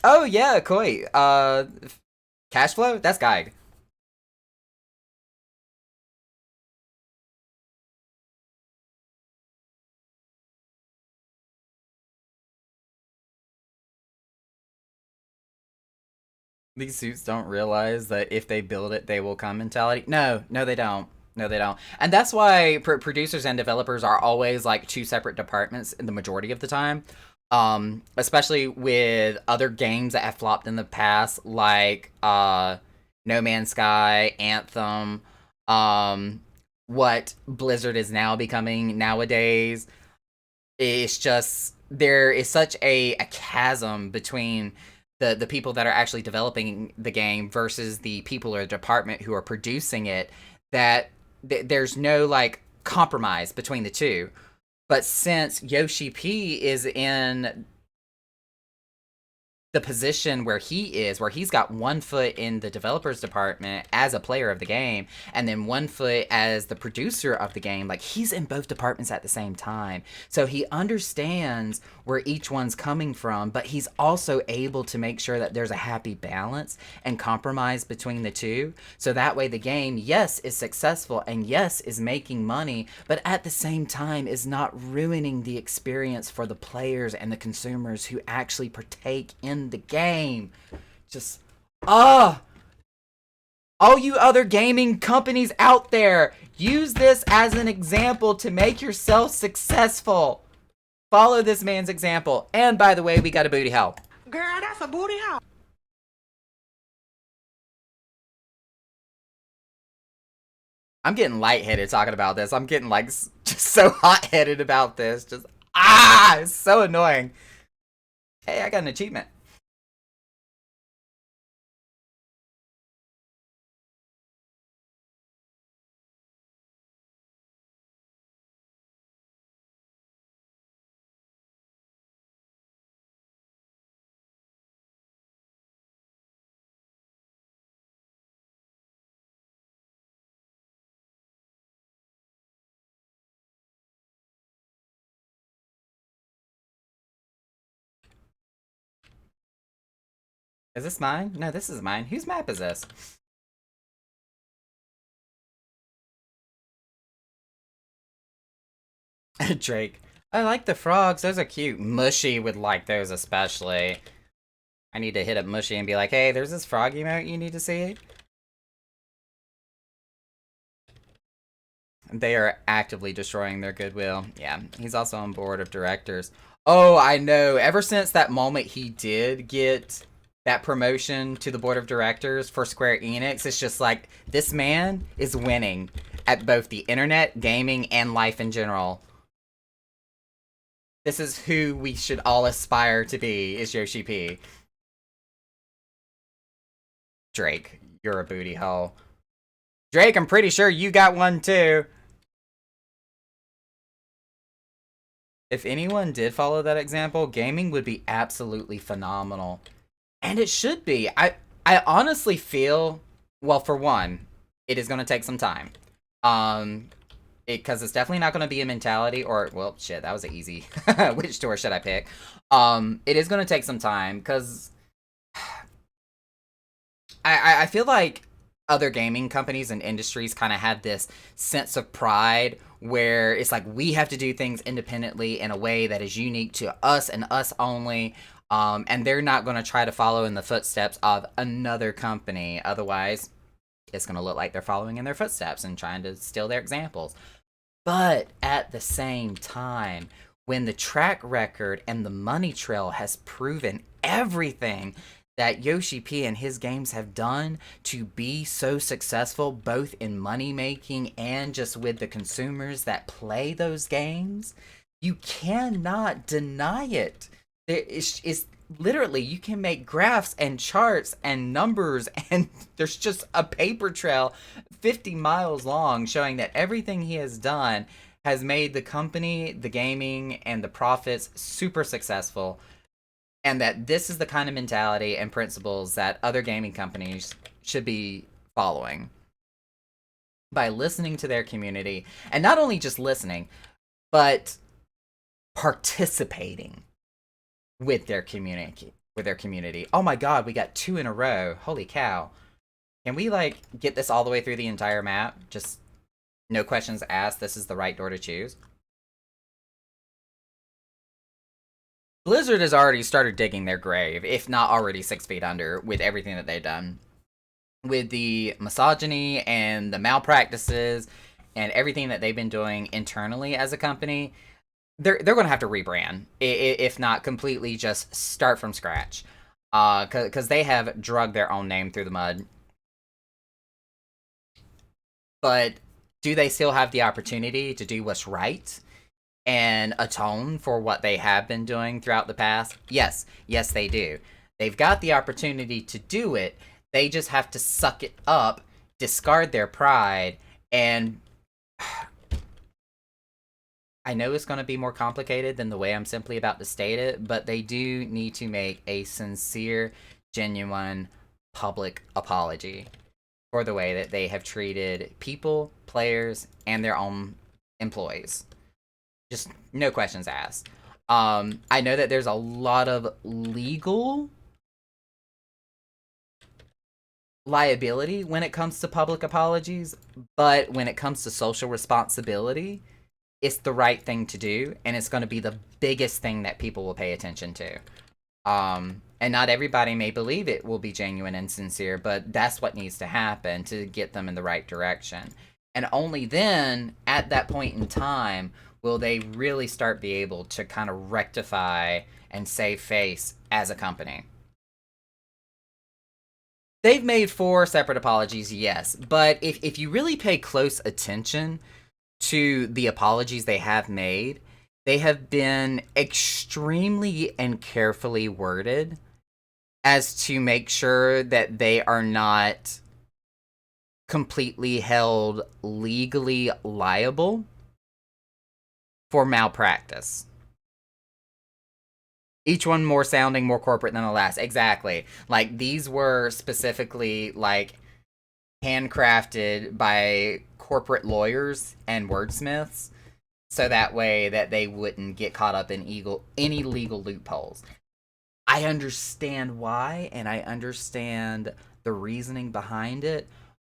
Oh yeah, Koi. Cash flow? That's Guide. These suits don't realize that if they build it, they will come mentality. No, no, they don't. No, they don't. And that's why producers and developers are always like two separate departments in the majority of the time. Especially with other games that have flopped in the past, like No Man's Sky, Anthem, um, what Blizzard is now becoming nowadays. It's just there is such a chasm between the people that are actually developing the game versus the people or department who are producing it that there's no like compromise between the two. But since Yoshi P is in the position where he is, where he's got one foot in the developers department as a player of the game, and then one foot as the producer of the game, like he's in both departments at the same time. So he understands where each one's coming from, but he's also able to make sure that there's a happy balance and compromise between the two. So that way the game, yes, is successful and yes, is making money, but at the same time is not ruining the experience for the players and the consumers who actually partake in the game. Just all you other gaming companies out there, use this as an example to make yourself successful. Follow this man's example. And by the way, we got a booty hole. Girl, that's a booty hole. I'm getting lightheaded talking about this. I'm getting like just so hot-headed about this. Just it's so annoying. Hey, I got an achievement. Is this mine? No, this is mine. Whose map is this? Drake. I like the frogs. Those are cute. Mushy would like those especially. I need to hit up Mushy and be like, hey, there's this frog emote you need to see. They are actively destroying their goodwill. Yeah, he's also on board of directors. Oh, I know. Ever since that moment he did get that promotion to the board of directors for Square Enix, it's just like, this man is winning at both the internet, gaming, and life in general. This is who we should all aspire to be, is Yoshi P. Drake, you're a booty hole. Drake, I'm pretty sure you got one too. If anyone did follow that example, gaming would be absolutely phenomenal. And it should be. I honestly feel, well, for one, it is going to take some time. Because it's definitely not going to be a mentality, or, well, shit, that was an easy. Which door should I pick? It is going to take some time, because I feel like other gaming companies and industries kind of had this sense of pride where it's like we have to do things independently in a way that is unique to us and us only. And they're not going to try to follow in the footsteps of another company. Otherwise, it's going to look like they're following in their footsteps and trying to steal their examples. But at the same time, when the track record and the money trail has proven everything that Yoshi P and his games have done to be so successful, both in money making and just with the consumers that play those games, you cannot deny it. It's literally, you can make graphs and charts and numbers, and there's just a paper trail 50 miles long showing that everything he has done has made the company, the gaming, and the profits super successful. And that this is the kind of mentality and principles that other gaming companies should be following by listening to their community, and not only just listening, but participating with their community. with their community. Oh my god, we got 2 in a row. Holy cow. Can we, like, get this all the way through the entire map? Just no questions asked, this is the right door to choose. Blizzard has already started digging their grave, if not already 6 feet under, with everything that they've done. With the misogyny and the malpractices and everything that they've been doing internally as a company, they're going to have to rebrand, if not completely just start from scratch. Because they have drugged their own name through the mud. But do they still have the opportunity to do what's right and atone for what they have been doing throughout the past? Yes, they do. They've got the opportunity to do it. They just have to suck it up, discard their pride, and I know it's going to be more complicated than the way I'm simply about to state it, but they do need to make a sincere, genuine, public apology for the way that they have treated people, players, and their own employees. Just no questions asked. I know that there's a lot of legal liability when it comes to public apologies, but when it comes to social responsibility, it's the right thing to do, and it's going to be the biggest thing that people will pay attention to. And not everybody may believe it will be genuine and sincere, but that's what needs to happen to get them in the right direction. And only then, at that point in time, will they really start be able to kind of rectify and save face as a company. They've made 4 separate apologies, yes, but if you really pay close attention to the apologies they have made, they have been extremely and carefully worded as to make sure that they are not completely held legally liable for malpractice. Each one more sounding more corporate than the last. Exactly. Like, these were specifically, like, handcrafted by corporate lawyers and wordsmiths, so that way that they wouldn't get caught up in any legal loopholes. I understand why, and I understand the reasoning behind it,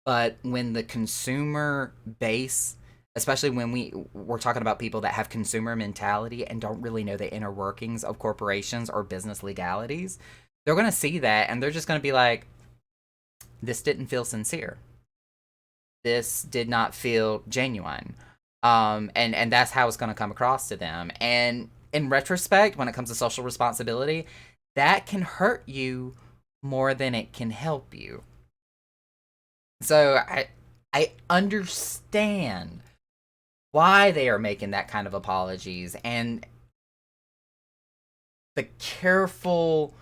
but when the consumer base, especially when we're talking about people that have consumer mentality and don't really know the inner workings of corporations or business legalities, they're going to see that and they're just going to be like, this didn't feel sincere. This did not feel genuine. And that's how it's going to come across to them. And in retrospect, when it comes to social responsibility, that can hurt you more than it can help you. So I understand why they are making that kind of apologies and the careful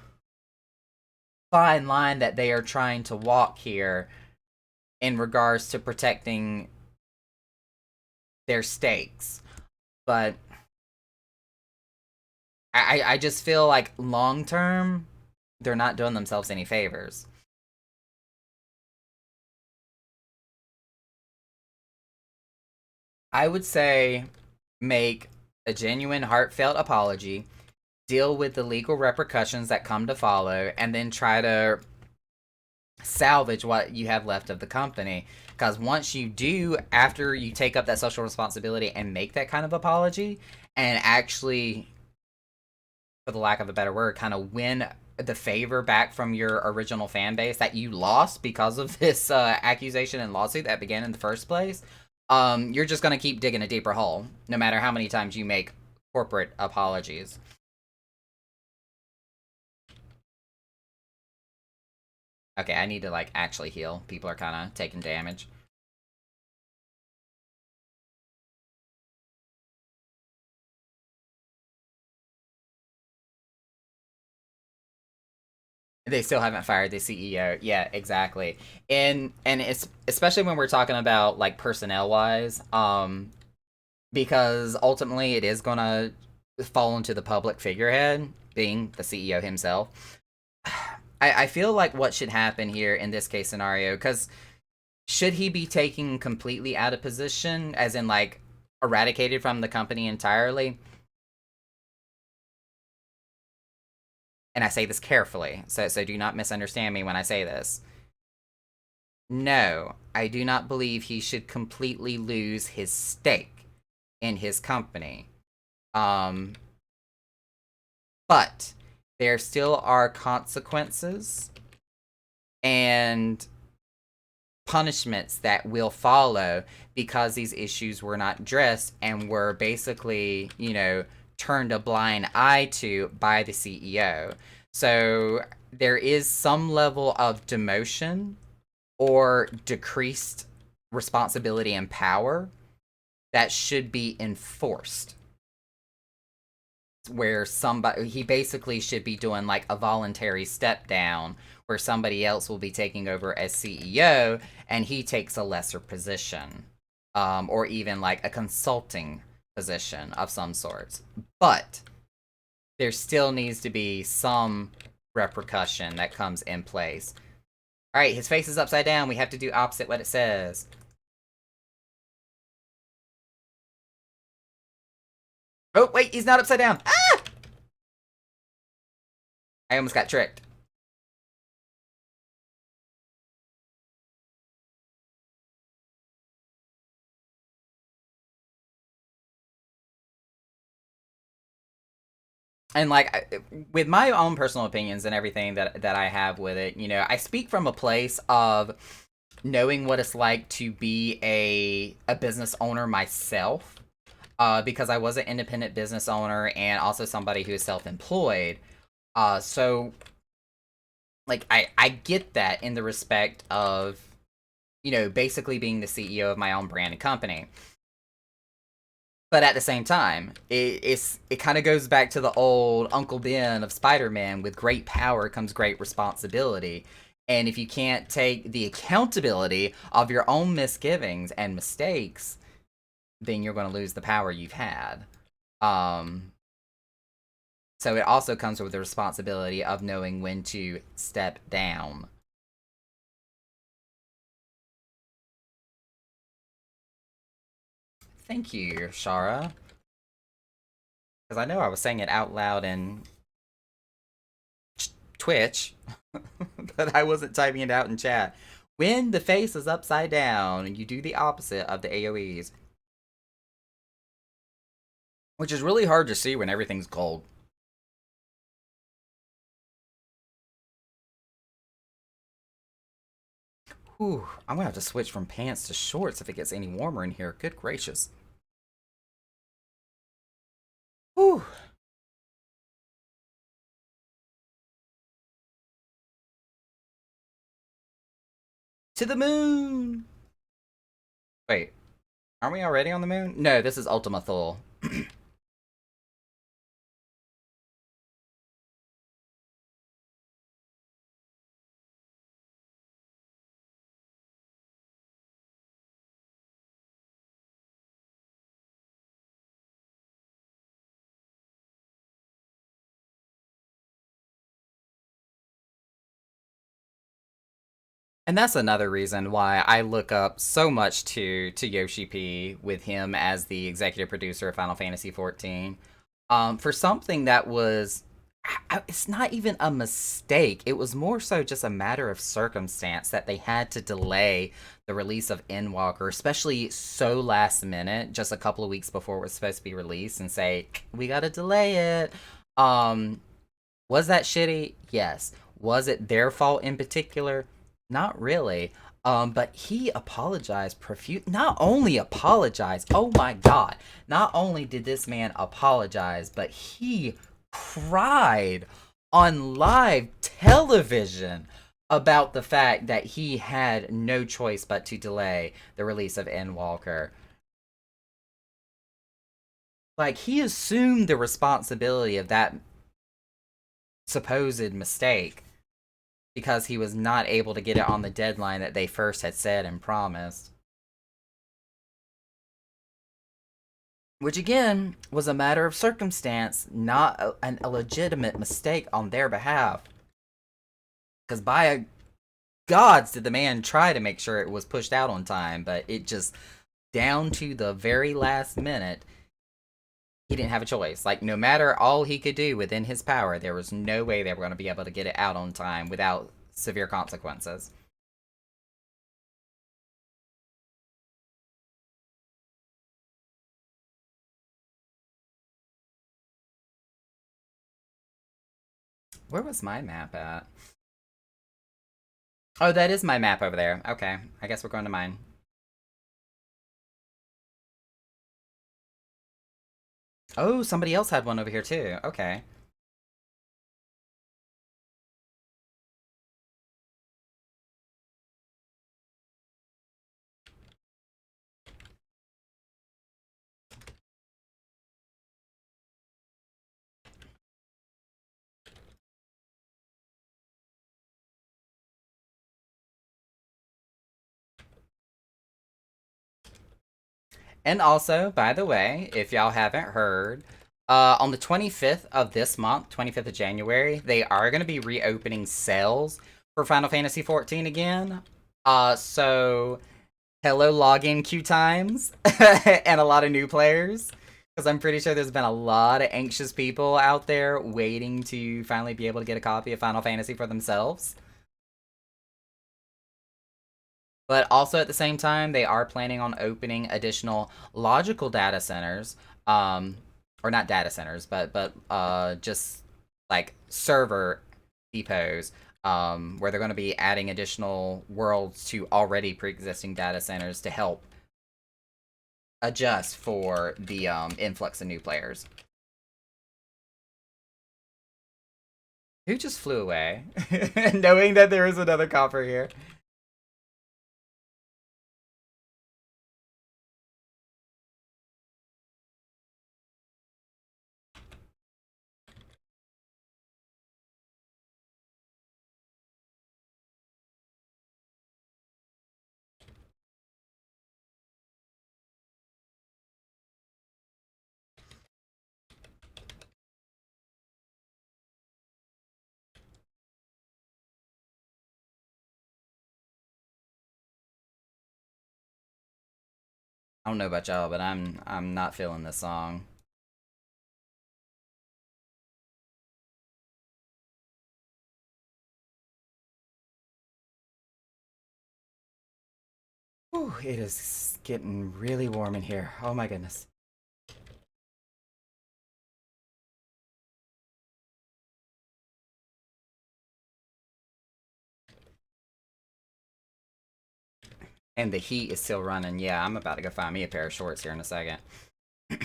fine line that they are trying to walk here in regards to protecting their stakes. But I just feel like long term, they're not doing themselves any favors. I would say make a genuine, heartfelt apology, deal with the legal repercussions that come to follow, and then try to salvage what you have left of the company. Because once you do, after you take up that social responsibility and make that kind of apology, and actually, for the lack of a better word, kind of win the favor back from your original fan base that you lost because of this accusation and lawsuit that began in the first place, you're just going to keep digging a deeper hole, no matter how many times you make corporate apologies. Okay, I need to, like, actually heal. People are kind of taking damage. They still haven't fired the CEO. Yeah, exactly. And it's especially when we're talking about, like, personnel wise, because ultimately it is gonna fall into the public figurehead, being the CEO himself. I feel like what should happen here in this case scenario, because should he be taken completely out of position, as in, like, eradicated from the company entirely? and I say this carefully, so do not misunderstand me when I say this. No, I do not believe he should completely lose his stake in his company. But there still are consequences and punishments that will follow because these issues were not addressed and were basically, turned a blind eye to by the CEO. So there is some level of demotion or decreased responsibility and power that should be enforced. Where he basically should be doing like a voluntary step down where somebody else will be taking over as CEO and he takes a lesser position, or even like a consulting position of some sorts. But there still needs to be some repercussion that comes in place. Alright, his face is upside down. We have to do opposite what it says. Oh, wait, he's not upside down. Ah! I almost got tricked. And like with my own personal opinions and everything that I have with it, I speak from a place of knowing what it's like to be a business owner myself, because I was an independent business owner and also somebody who is self-employed. So like I get that in the respect of basically being the CEO of my own brand and company. But at the same time, it kind of goes back to the old Uncle Ben of Spider-Man. With great power comes great responsibility. And if you can't take the accountability of your own misgivings and mistakes, then you're going to lose the power you've had. So it also comes with the responsibility of knowing when to step down. Thank you, Shara. Because I know I was saying it out loud in Twitch, but I wasn't typing it out in chat. When the face is upside down, you do the opposite of the AoEs. Which is really hard to see when everything's gold. Whew, I'm gonna have to switch from pants to shorts if it gets any warmer in here. Good gracious. Whew. To the moon! Wait, aren't we already on the moon? No, this is Ultima Thule. And that's another reason why I look up so much to Yoshi P with him as the executive producer of Final Fantasy XIV. For something that was, it's not even a mistake. It was more so just a matter of circumstance that they had to delay the release of Endwalker, especially so last minute, just a couple of weeks before it was supposed to be released, and say, we gotta delay it. Was that shitty? Yes. Was it their fault in particular? Not really. But he apologized not only apologized, oh my god. Not only did this man apologize, but he cried on live television about the fact that he had no choice but to delay the release of Endwalker. Like, he assumed the responsibility of that supposed mistake because he was not able to get it on the deadline that they first had said and promised. Which again was a matter of circumstance, not a legitimate mistake on their behalf. Because by gods did the man try to make sure it was pushed out on time, but it just, down to the very last minute, He didn't have a choice. Like, no matter all he could do within his power, there was no way they were going to be able to get it out on time without severe consequences. Where was my map at? Oh, that is my map over there. Okay, I guess we're going to mine. Oh, somebody else had one over here too. Okay. And also, by the way, if y'all haven't heard, on the 25th of this month, 25th of January, they are going to be reopening sales for Final Fantasy XIV again. So hello login queue times and a lot of new players. Because I'm pretty sure there's been a lot of anxious people out there waiting to finally be able to get a copy of Final Fantasy for themselves. But also at the same time, they are planning on opening additional logical data centers, or not data centers, but just like server depots, where they're going to be adding additional worlds to already pre-existing data centers to help adjust for the influx of new players. Who just flew away, knowing that there is another copper here? I don't know about y'all, but I'm not feeling this song. Whew, it is getting really warm in here. Oh my goodness. And the heat is still running. Yeah, I'm about to go find me a pair of shorts here in a second. Did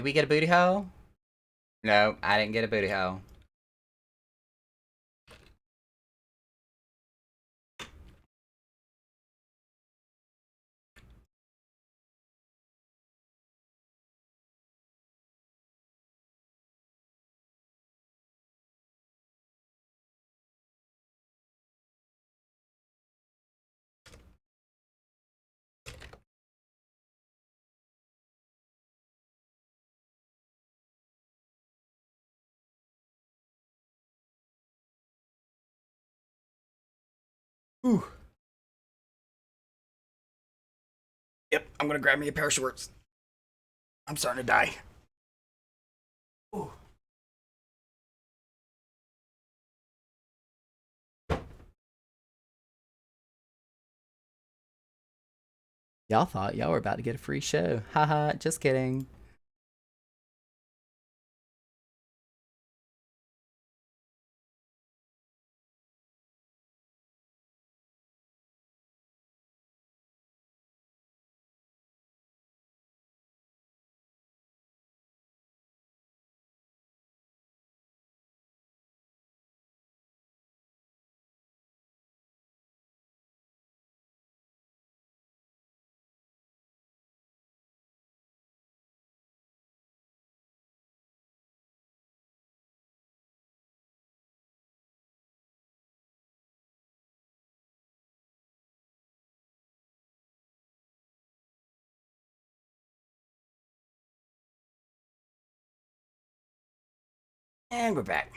we get a booty hole? No, I didn't get a booty hole. Ooh. Yep, I'm gonna grab me a pair of shorts. I'm starting to die. Ooh. Y'all thought y'all were about to get a free show. Haha, just kidding. And we're back.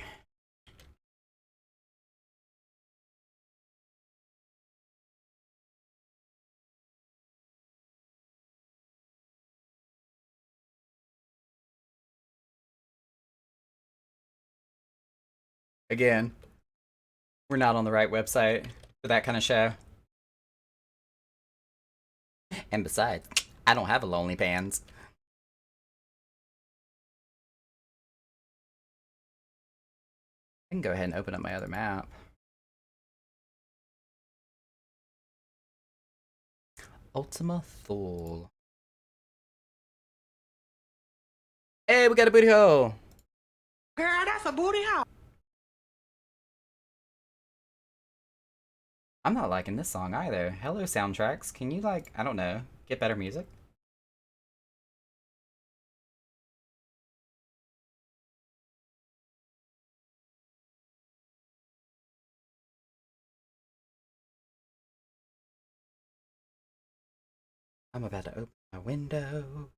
Again, we're not on the right website for that kind of show. And besides, I don't have a Lonely Pants. I can go ahead and open up my other map. Ultima Thule. Hey, we got a booty hole. Girl, that's a booty hole. I'm not liking this song either. Hello, soundtracks. Can you, like, I don't know, get better music? I'm about to open my window.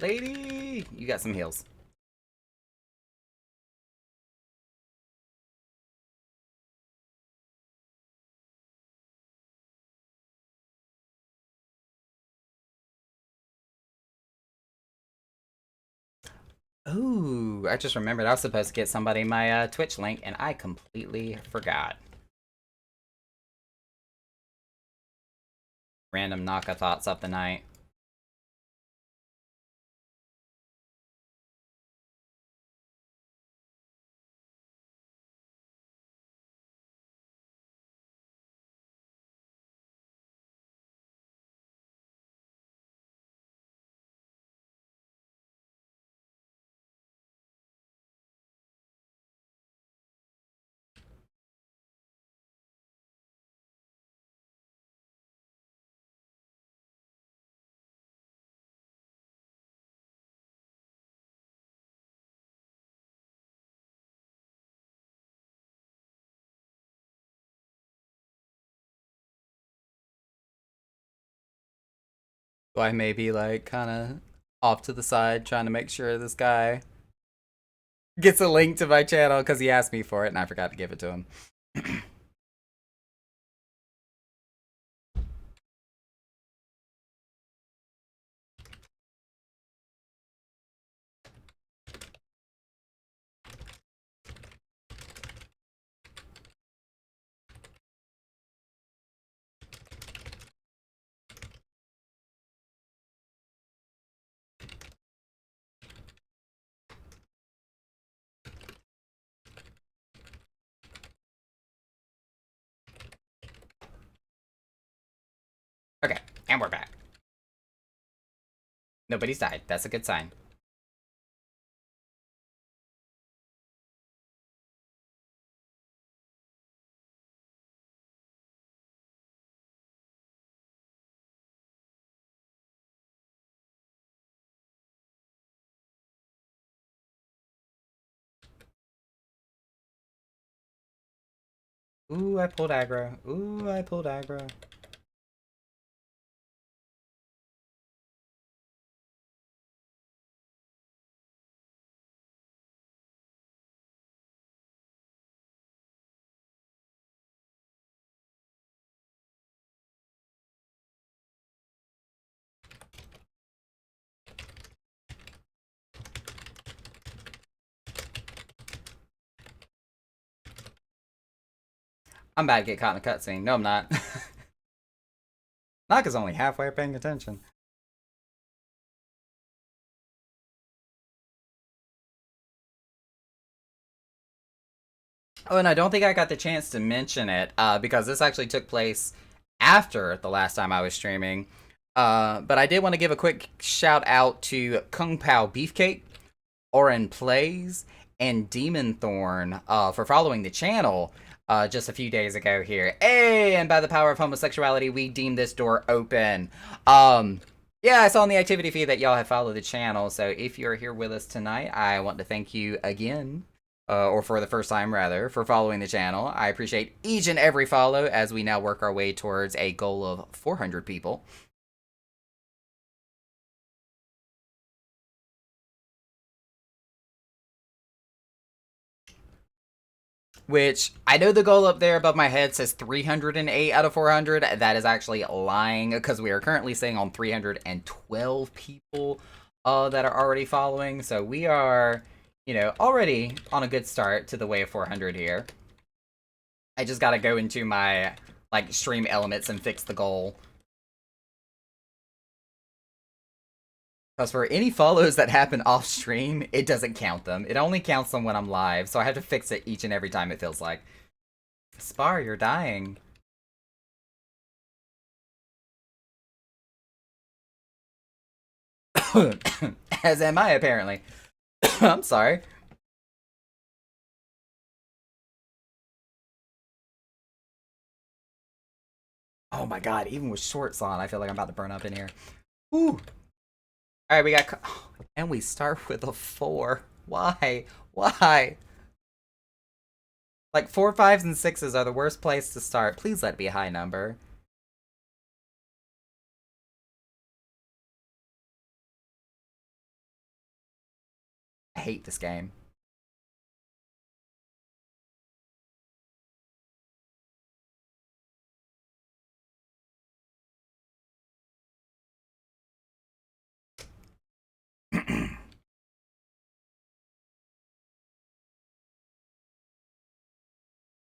Lady, you got some heels. Ooh, I just remembered I was supposed to get somebody my Twitch link, and I completely forgot. Random Naka thoughts of the night. So I may be like kind of off to the side trying to make sure this guy gets a link to my channel because he asked me for it and I forgot to give it to him. Okay, and we're back. Nobody's died. That's a good sign. Ooh, I pulled aggro. Ooh, I pulled aggro. I'm about to get caught in a cutscene. No, I'm not. Naka's only halfway paying attention. Oh, and I don't think I got the chance to mention it because this actually took place after the last time I was streaming. But I did want to give a quick shout out to Kung Pao Beefcake, Oren Plays, and Demon Thorn for following the channel. just a few days ago here. Hey, and by the power of homosexuality, we deem this door open. Yeah, I saw in the activity feed that y'all have followed the channel, so if you're here with us tonight, I want to thank you again, or for the first time rather, for following the channel. I appreciate each and every follow as we now work our way towards a goal of 400 people. Which, I know the goal up there above my head says 308 out of 400. That is actually lying, because we are currently sitting on 312 people that are already following. So we are, you know, already on a good start to the way of 400 here. I just gotta go into my, like, stream elements and fix the goal. Because for any follows that happen off stream, it doesn't count them. It only counts them when I'm live, so I have to fix it each and every time it feels like. Spar, you're dying. As am I, apparently. I'm sorry. Oh my god, even with shorts on, I feel like I'm about to burn up in here. Ooh. Alright, we got... And we start with a 4. Why? Why? Like, 4, 5s, and 6s are the worst place to start. Please let it be a high number. I hate this game.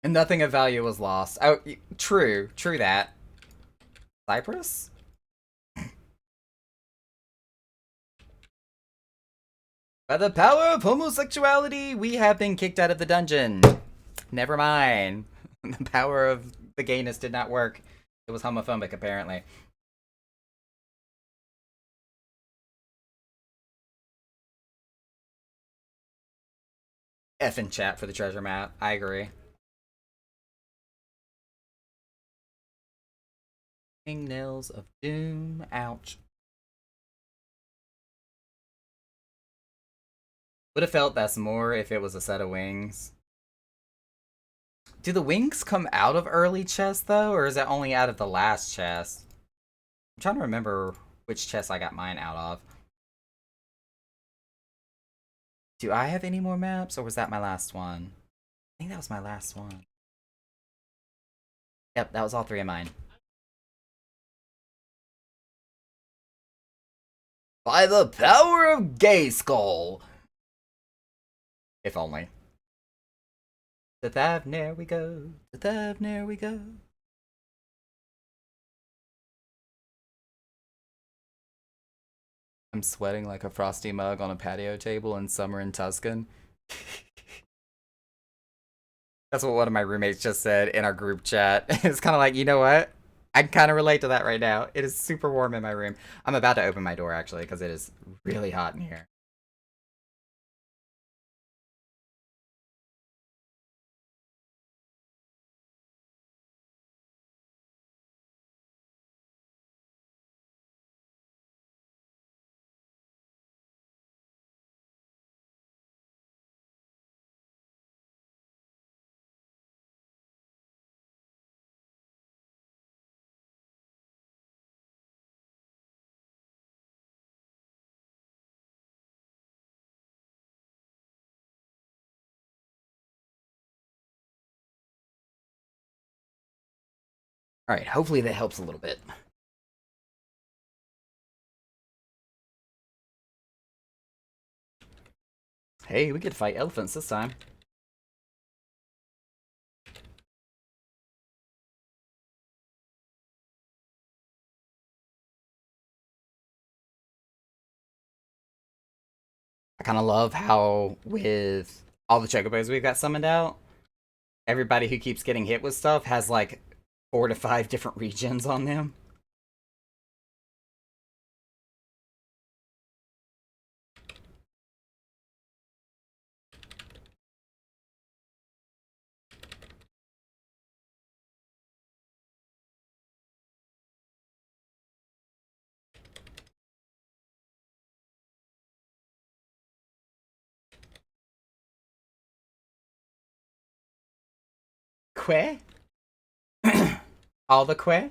And nothing of value was lost. Oh, true. True that. Cyprus? By the power of homosexuality, we have been kicked out of the dungeon. Never mind. The power of the gayness did not work. It was homophobic, apparently. F in chat for the treasure map. I agree. Nails of Doom. Ouch. Would have felt that's more if it was a set of wings. Do the wings come out of early chest, though? Or is that only out of the last chest? I'm trying to remember which chest I got mine out of. Do I have any more maps, or was that my last one? I think that was my last one. Yep, that was all 3 of mine. By the power of Gay Skull! If only. To Thavner we go. To Thavner we go. I'm sweating like a frosty mug on a patio table in summer in Tuscan. That's what one of my roommates just said in our group chat. It's kind of like, you know what? I can kind of relate to that right now. It is super warm in my room. I'm about to open my door, actually, because it is really hot in here. Alright, hopefully that helps a little bit. Hey, we get to fight elephants this time. I kind of love how, with all the chocobos we've got summoned out, everybody who keeps getting hit with stuff has like 4 to 5 different regions on them. que? All the que?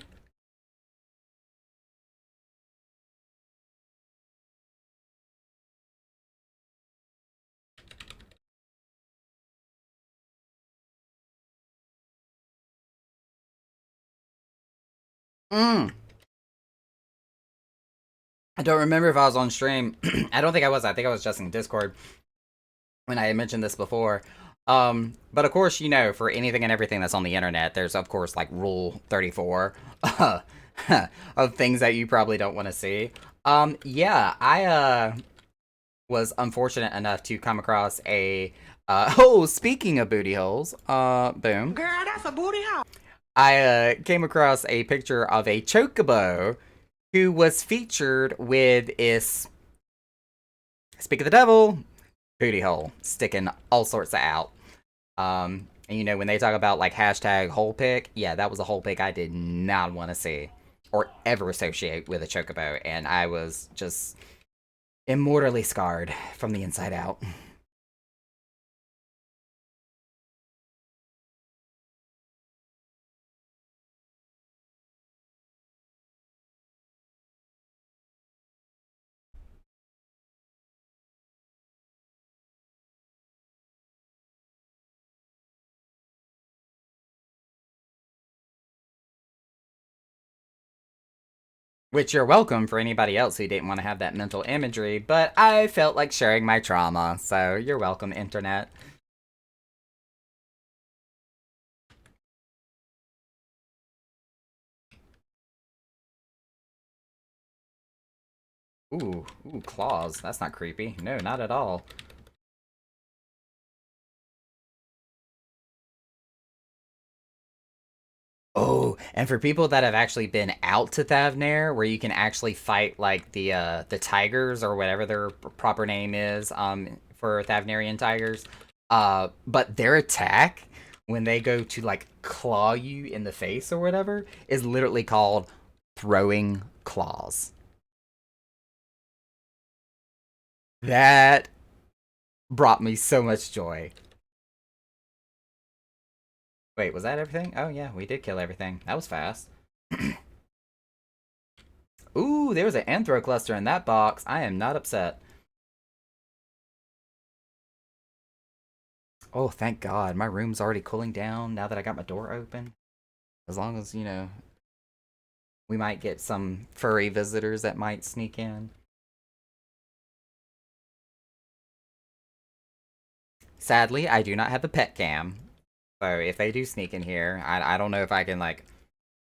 Mm. I don't remember if I was on stream. I don't think I was. I think I was just in Discord when I had mentioned this before. But of course, you know, for anything and everything that's on the internet, there's of course like Rule 34 of things that you probably don't want to see. Yeah, I was unfortunate enough to come across a oh, speaking of booty holes, boom. Girl, that's a booty hole. I came across a picture of a chocobo who was featured with his speak of the devil booty hole sticking all sorts of out. And you know when they talk about like hashtag hole pick, yeah, that was a hole pick I did not want to see or ever associate with a chocobo, and I was just immortally scarred from the inside out. Which you're welcome for anybody else who didn't want to have that mental imagery, but I felt like sharing my trauma, so you're welcome, internet. Ooh, claws. That's not creepy. No, not at all. Oh, and for people that have actually been out to Thavnair, where you can actually fight like the tigers or whatever their proper name is, for Thavnarian tigers, but their attack when they go to like claw you in the face or whatever is literally called throwing claws. That brought me so much joy. Wait, was that everything? Oh yeah, we did kill everything. That was fast. Ooh, there was an anthro cluster in that box. I am not upset. Oh, thank God. My room's already cooling down now that I got my door open. As long as, you know, we might get some furry visitors that might sneak in. Sadly, I do not have a pet cam. So if they do sneak in here, I don't know if I can, like,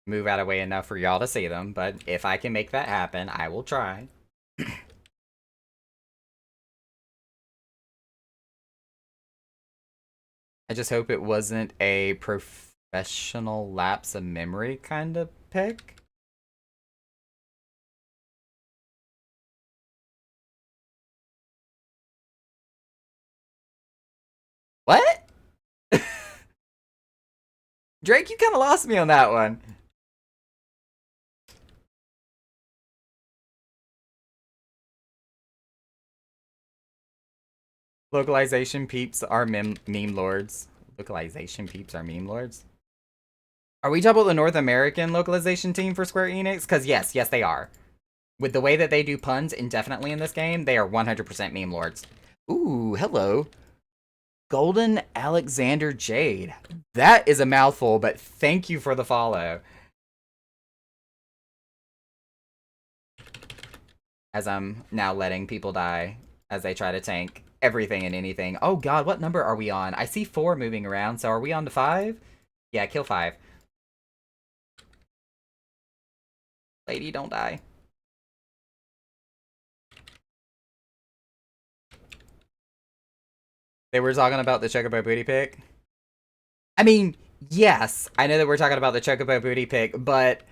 move out of the way enough for y'all to see them. But if I can make that happen, I will try. I just hope it wasn't a professional lapse of memory kind of pick. What? Drake, you kind of lost me on that one. Localization peeps are meme lords. Localization peeps are meme lords. Are we talking about the North American localization team for Square Enix? Because yes, they are. With the way that they do puns indefinitely in this game, they are 100% meme lords. Ooh, hello. Golden Alexander Jade. That is a mouthful, but thank you for the follow. As I'm now letting people die as they try to tank everything and anything. Oh god, what number are we on? I see 4 moving around, so are we on to 5? Yeah, kill 5. Lady, don't die. They were talking about the Chocobo booty pick. I mean, yes, I know that we're talking about the Chocobo booty pick, but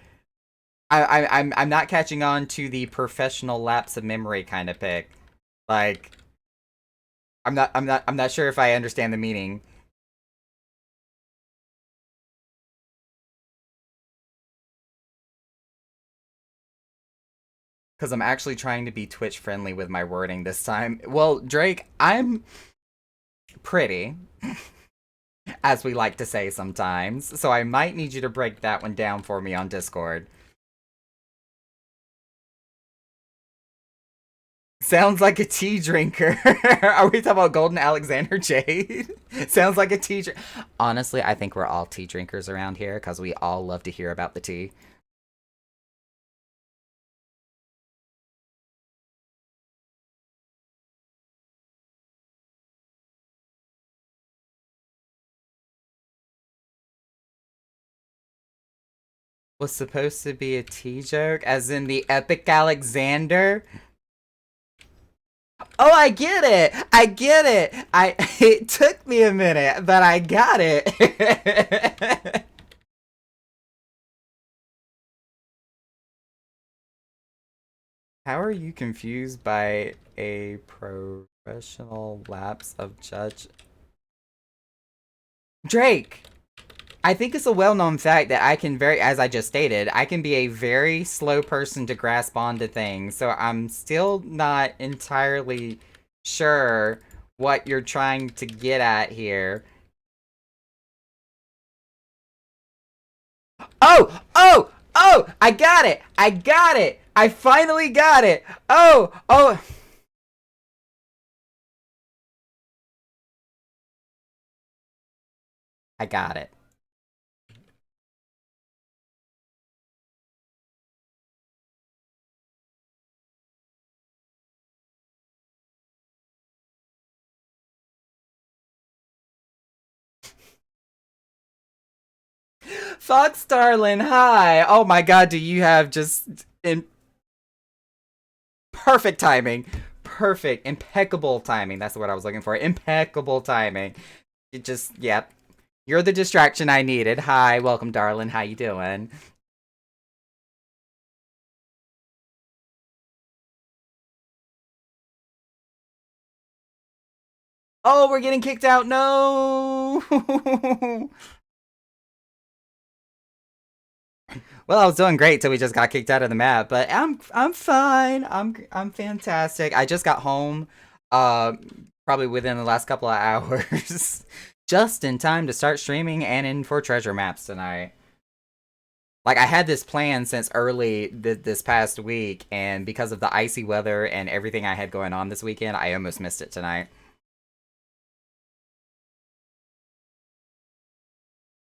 I'm not catching on to the professional lapse of memory kind of pick. Like, I'm not sure if I understand the meaning. Because I'm actually trying to be Twitch friendly with my wording this time. Well, Drake, I'm pretty. as we like to say sometimes. So I might need you to break that one down for me on Discord. Sounds like a tea drinker. Are we talking about Golden Alexander Jade? Sounds like a tea drinker. Honestly, I think we're all tea drinkers around here because we all love to hear about the tea. Was supposed to be a tea joke, as in the Epic Alexander. Oh, I get it. I get it. It took me a minute, but I got it. How are you confused by a professional lapse of judge? Drake! I think it's a well-known fact that I can as I just stated, I can be a very slow person to grasp onto things. So I'm still not entirely sure what you're trying to get at here. Oh! Oh! Oh! I got it! I got it! I finally got it! Oh! Oh! I got it. Fox Darlin, hi! Oh my god, do you have just in perfect timing? Perfect, impeccable timing. That's what I was looking for. Impeccable timing. It just, yep. You're the distraction I needed. Hi, welcome, darling. How you doing? Oh, we're getting kicked out. No. Well, I was doing great till we just got kicked out of the map, but I'm fine. I'm fantastic. I just got home, uh, probably within the last couple of hours, just in time to start streaming and in for treasure maps tonight. Like I had this plan since early this past week, and because of the icy weather and everything I had going on this weekend, I almost missed it tonight.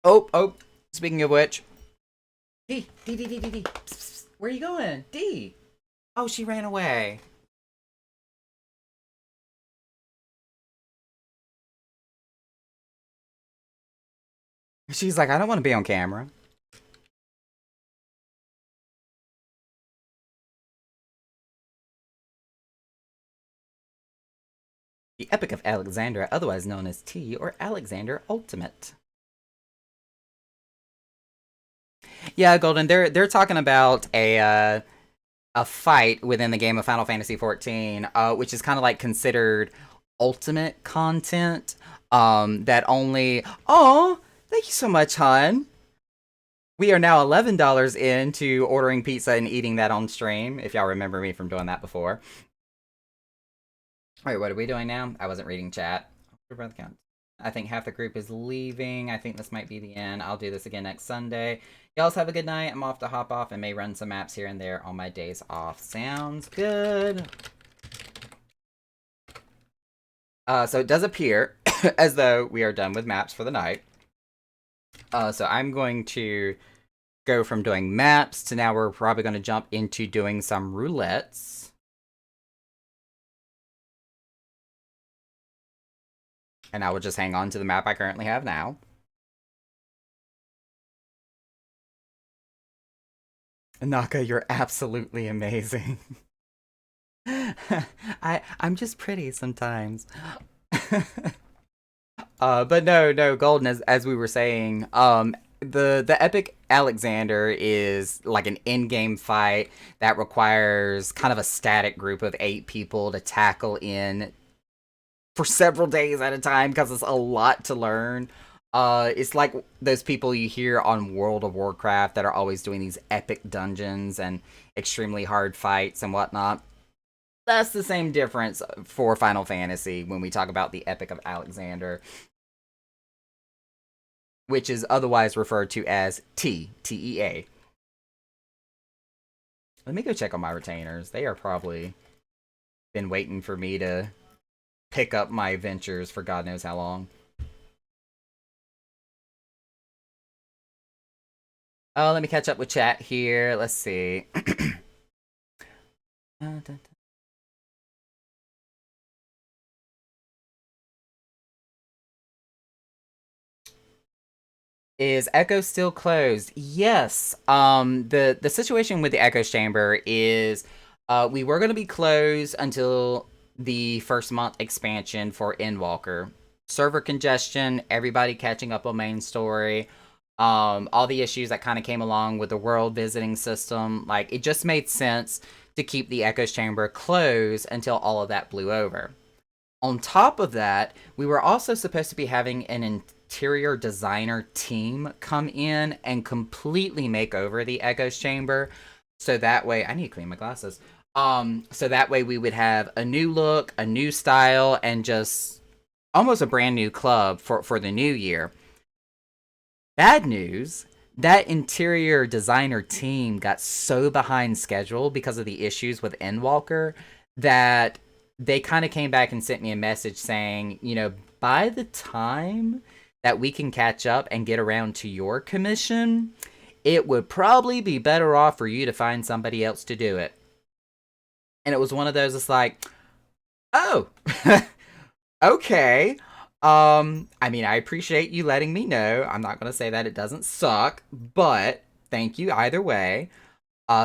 Oh, oh. Speaking of which, D. Psst, psst, where are you going, D? Oh, she ran away. She's like, I don't want to be on camera. The Epic of Alexandra, otherwise known as T or Alexander Ultimate. Yeah, Golden. They're talking about a fight within the game of Final Fantasy XIV, which is kind of like considered ultimate content. That only. Oh, thank you so much, hon. We are now $11 into ordering pizza and eating that on stream. If y'all remember me from doing that before. Wait, what are we doing now? I wasn't reading chat. I think half the group is leaving. I think this might be the end. I'll do this again next Sunday. Y'all have a good night. I'm off to hop off and may run some maps here and there on my days off. Sounds good. So it does appear as though we are done with maps for the night. So I'm going to go from doing maps to now we're probably going to jump into doing some roulettes. And I will just hang on to the map I currently have now. Naka, you're absolutely amazing. I'm just pretty sometimes. But no, Golden, as we were saying, the Epic Alexander is like an in-game fight that requires kind of a static group of 8 people to tackle in for several days at a time because it's a lot to learn. It's like those people you hear on World of Warcraft that are always doing these epic dungeons and extremely hard fights and whatnot. That's the same difference for Final Fantasy when we talk about the Epic of Alexander. which is otherwise referred to as TEA. Let me go check on my retainers. They are probably been waiting for me to pick up my ventures for God knows how long. Oh, let me catch up with chat here. Let's see. Is Echo still closed? Yes. The situation with the Echo Chamber is we were going to be closed until the first month expansion for Endwalker. Server congestion, everybody catching up on main story, all the issues that kind of came along with the world visiting system. Like, it just made sense to keep the Echoes Chamber closed until all of that blew over. On top of that, we were also supposed to be having an interior designer team come in and completely make over the Echoes Chamber. So that way, I need to clean my glasses. So that way we would have a new look, a new style, and just almost a brand new club for the new year. Bad news, that interior designer team got so behind schedule because of the issues with Endwalker that they kind of came back and sent me a message saying, you know, by the time that we can catch up and get around to your commission, it would probably be better off for you to find somebody else to do it. And it was one of those, it's like, oh, okay. I mean, I appreciate you letting me know. I'm not going to say that it doesn't suck, but thank you either way.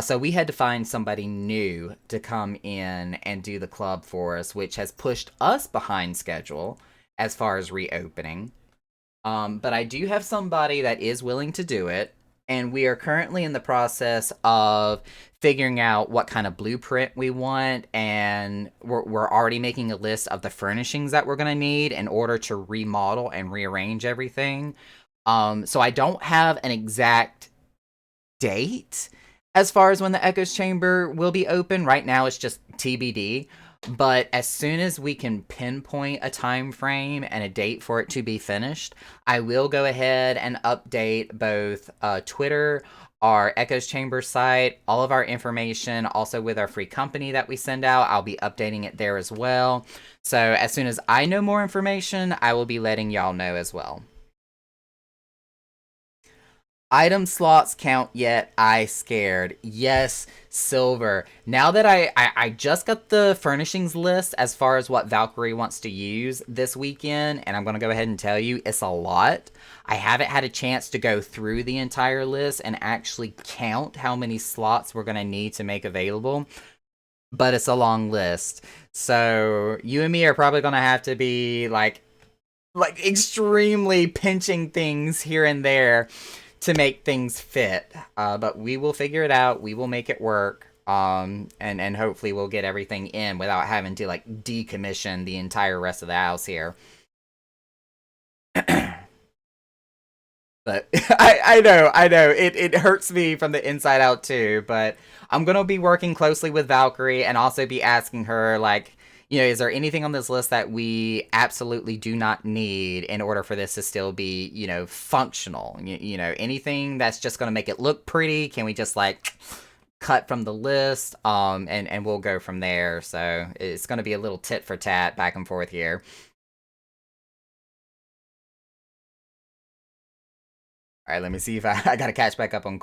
So we had to find somebody new to come in and do the club for us, which has pushed us behind schedule as far as reopening. But I do have somebody that is willing to do it, and we are currently in the process of figuring out what kind of blueprint we want, and we're already making a list of the furnishings that we're going to need in order to remodel and rearrange everything. So I don't have an exact date as far as when the Echoes Chamber will be open. Right now it's just TBD. But as soon as we can pinpoint a time frame and a date for it to be finished, I will go ahead and update both Twitter, our Echoes Chamber site, all of our information, also with our free company that we send out. I'll be updating it there as well. So as soon as I know more information, I will be letting y'all know as well. Item slots count yet? I scared. Yes, silver. Now that I just got the furnishings list as far as what Valkyrie wants to use this weekend, and I'm going to go ahead and tell you it's a lot. I haven't had a chance to go through the entire list and actually count how many slots we're going to need to make available, but it's a long list. So you and me are probably going to have to be like extremely pinching things here and there to make things fit. But we will figure it out. We will make it work. And hopefully we'll get everything in without having to like decommission the entire rest of the house here. But I know. It hurts me from the inside out too, but I'm gonna be working closely with Valkyrie and also be asking her, like, you know, is there anything on this list that we absolutely do not need in order for this to still be, you know, functional? You know, anything that's just gonna make it look pretty, can we just like cut from the list? And we'll go from there. So it's gonna be a little tit for tat back and forth here. All right, let me see if I gotta catch back up on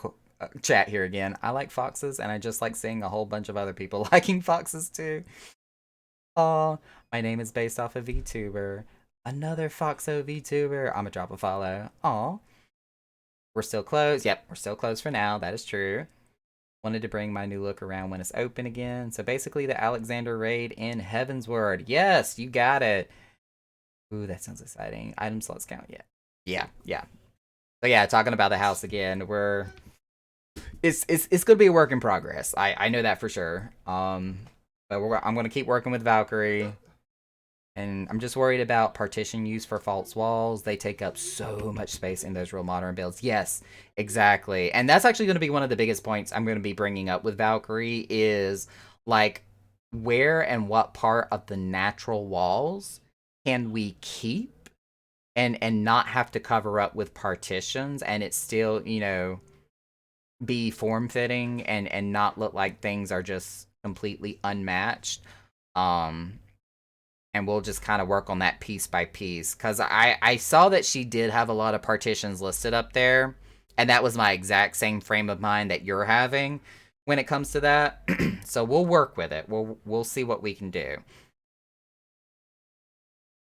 chat here again. I like foxes, and I just like seeing a whole bunch of other people liking foxes too. Oh, my name is based off of VTuber. Another Foxo VTuber. I'm gonna drop a follow. Aw. We're still closed. Yep, we're still closed for now. That is true. Wanted to bring my new look around when it's open again. So basically the Alexander raid in Heavensward. Yes, you got it. Ooh, that sounds exciting. Item slots count yet. Yeah. So yeah, talking about the house again, it's gonna be a work in progress. I know that for sure. But I'm gonna keep working with Valkyrie, and I'm just worried about partition use for false walls. They take up so much space in those real modern builds. Yes, exactly, and that's actually gonna be one of the biggest points I'm gonna be bringing up with Valkyrie is like where and what part of the natural walls can we keep and not have to cover up with partitions and it still, be form fitting and not look like things are just completely unmatched. Um and we'll just kind of work on that piece by piece cuz I saw that she did have a lot of partitions listed up there and that was my exact same frame of mind that you're having when it comes to that. So we'll work with it. We'll see what we can do.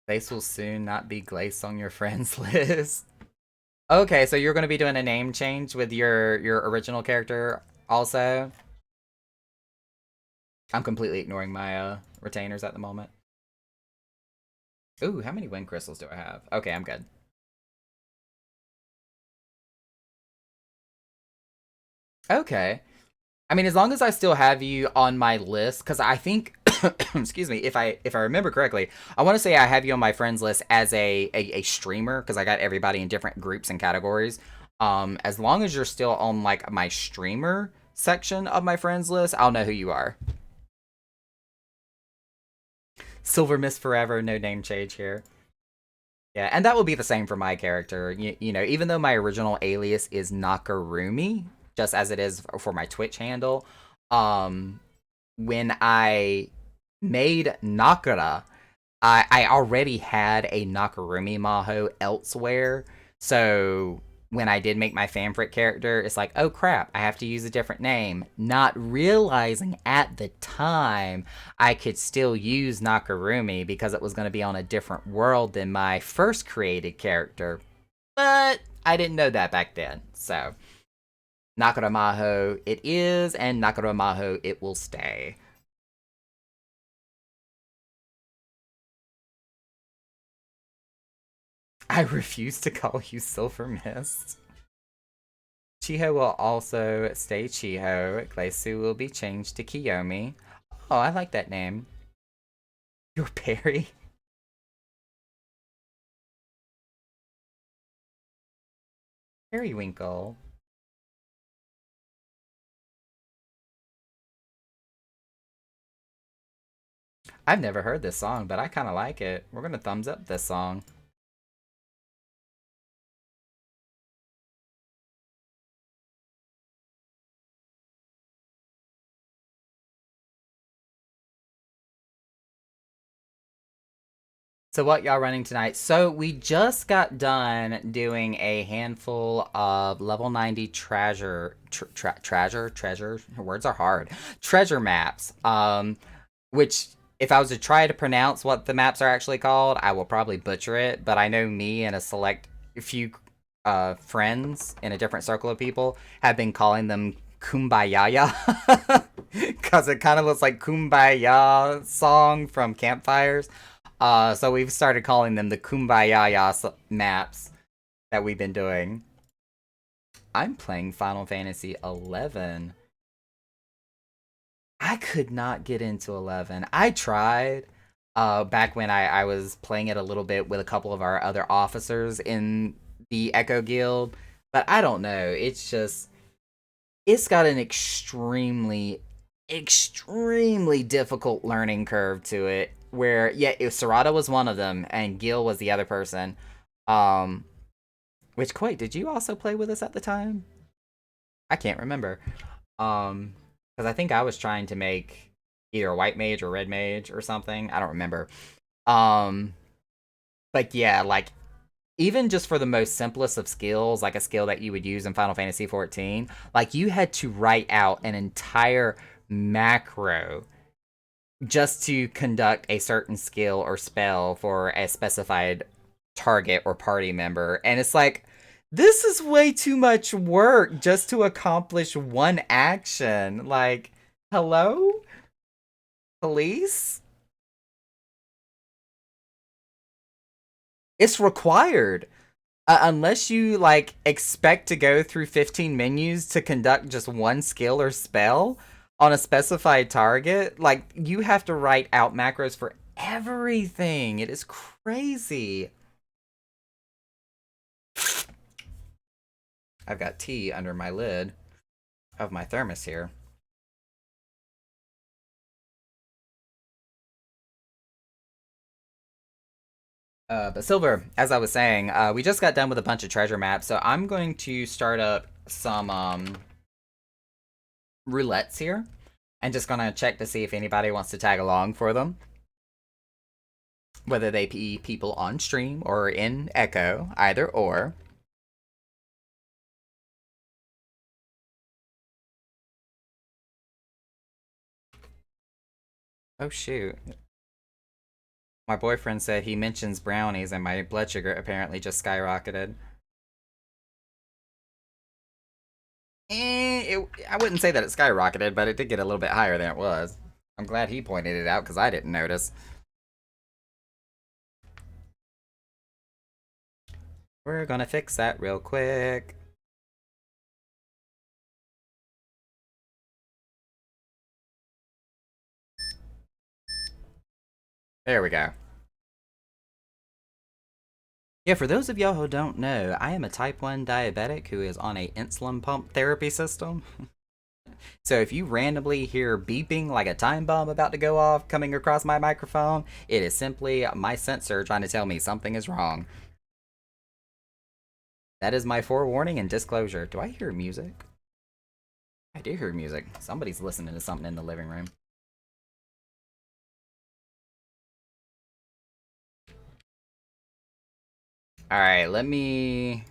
Glace will soon not be Glace on your friends list. Okay, so you're going to be doing a name change with your original character also. I'm completely ignoring my retainers at the moment. Ooh, how many wind crystals do I have? Okay, I'm good. Okay. I mean, as long as I still have you on my list, because I think, excuse me, if I remember correctly, I want to say I have you on my friends list as a streamer, because I got everybody in different groups and categories. As long as you're still on like my streamer section of my friends list, I'll know who you are. Silver Mist Forever, no name change here. Yeah, and that will be the same for my character. Even though my original alias is Nakarumi, just as it is for my Twitch handle, um, when I made Nakara, I already had a Nakarumi Maho elsewhere. So when I did make my fanfic character, it's like, oh crap, I have to use a different name. Not realizing at the time I could still use Nakarumi because it was going to be on a different world than my first created character. But I didn't know that back then. So Nakara Maho it is, and Nakara Maho it will stay. I refuse to call you Silver Mist. Chiho will also stay Chiho. Gleisu will be changed to Kiyomi. Oh, I like that name. You're Perry. Periwinkle. I've never heard this song, but I kind of like it. We're gonna thumbs up this song. So what y'all running tonight? So we just got done doing a handful of level 90 treasure. Words are hard. Treasure maps. Which if I was to try to pronounce what the maps are actually called, I will probably butcher it. But I know me and a select few friends in a different circle of people have been calling them Kumbaya because it kind of looks like Kumbaya song from Campfires. So we've started calling them the Kumbaya maps that we've been doing. I'm playing Final Fantasy 11. I could not get into 11. I tried back when I was playing it a little bit with a couple of our other officers in the Echo Guild, but I don't know. It's got an extremely difficult learning curve to it. Where Sarada was one of them, and Gil was the other person. Um, which Quite, did you also play with us at the time? I can't remember. Because I think I was trying to make either a white mage or red mage or something. I don't remember. Um, but yeah, like even just for the most simplest of skills, like a skill that you would use in Final Fantasy 14, like you had to write out an entire macro just to conduct a certain skill or spell for a specified target or party member. And it's like, this is way too much work just to accomplish one action. Like, hello? Police? It's required. Unless you like expect to go through 15 menus to conduct just one skill or spell on a specified target, like you have to write out macros for everything. It is crazy. I've got tea under my lid of my thermos here. But Silver, as I was saying, we just got done with a bunch of treasure maps, so I'm going to start up some roulettes here, and just gonna check to see if anybody wants to tag along for them. Whether they be people on stream or in Echo, either or. Oh shoot. My boyfriend said he mentions brownies and my blood sugar apparently just skyrocketed. I wouldn't say that it skyrocketed, but it did get a little bit higher than it was. I'm glad he pointed it out because I didn't notice. We're gonna fix that real quick. There we go. Yeah, for those of y'all who don't know, I am a type 1 diabetic who is on a insulin pump therapy system. So if you randomly hear beeping like a time bomb about to go off coming across my microphone, it is simply my sensor trying to tell me something is wrong. That is my forewarning and disclosure. Do I hear music? I do hear music. Somebody's listening to something in the living room. Alright, let me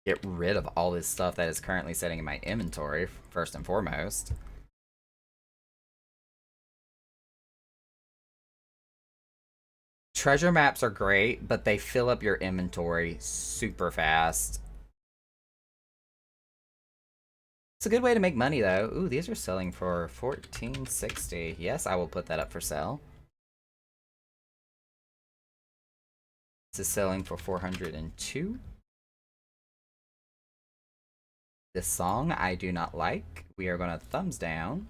get rid of all this stuff that is currently sitting in my inventory, first and foremost. Treasure maps are great, but they fill up your inventory super fast. It's a good way to make money, though. Ooh, these are selling for $14.60. Yes, I will put that up for sale. This is selling for $402. This song I do not like. We are going to thumbs down.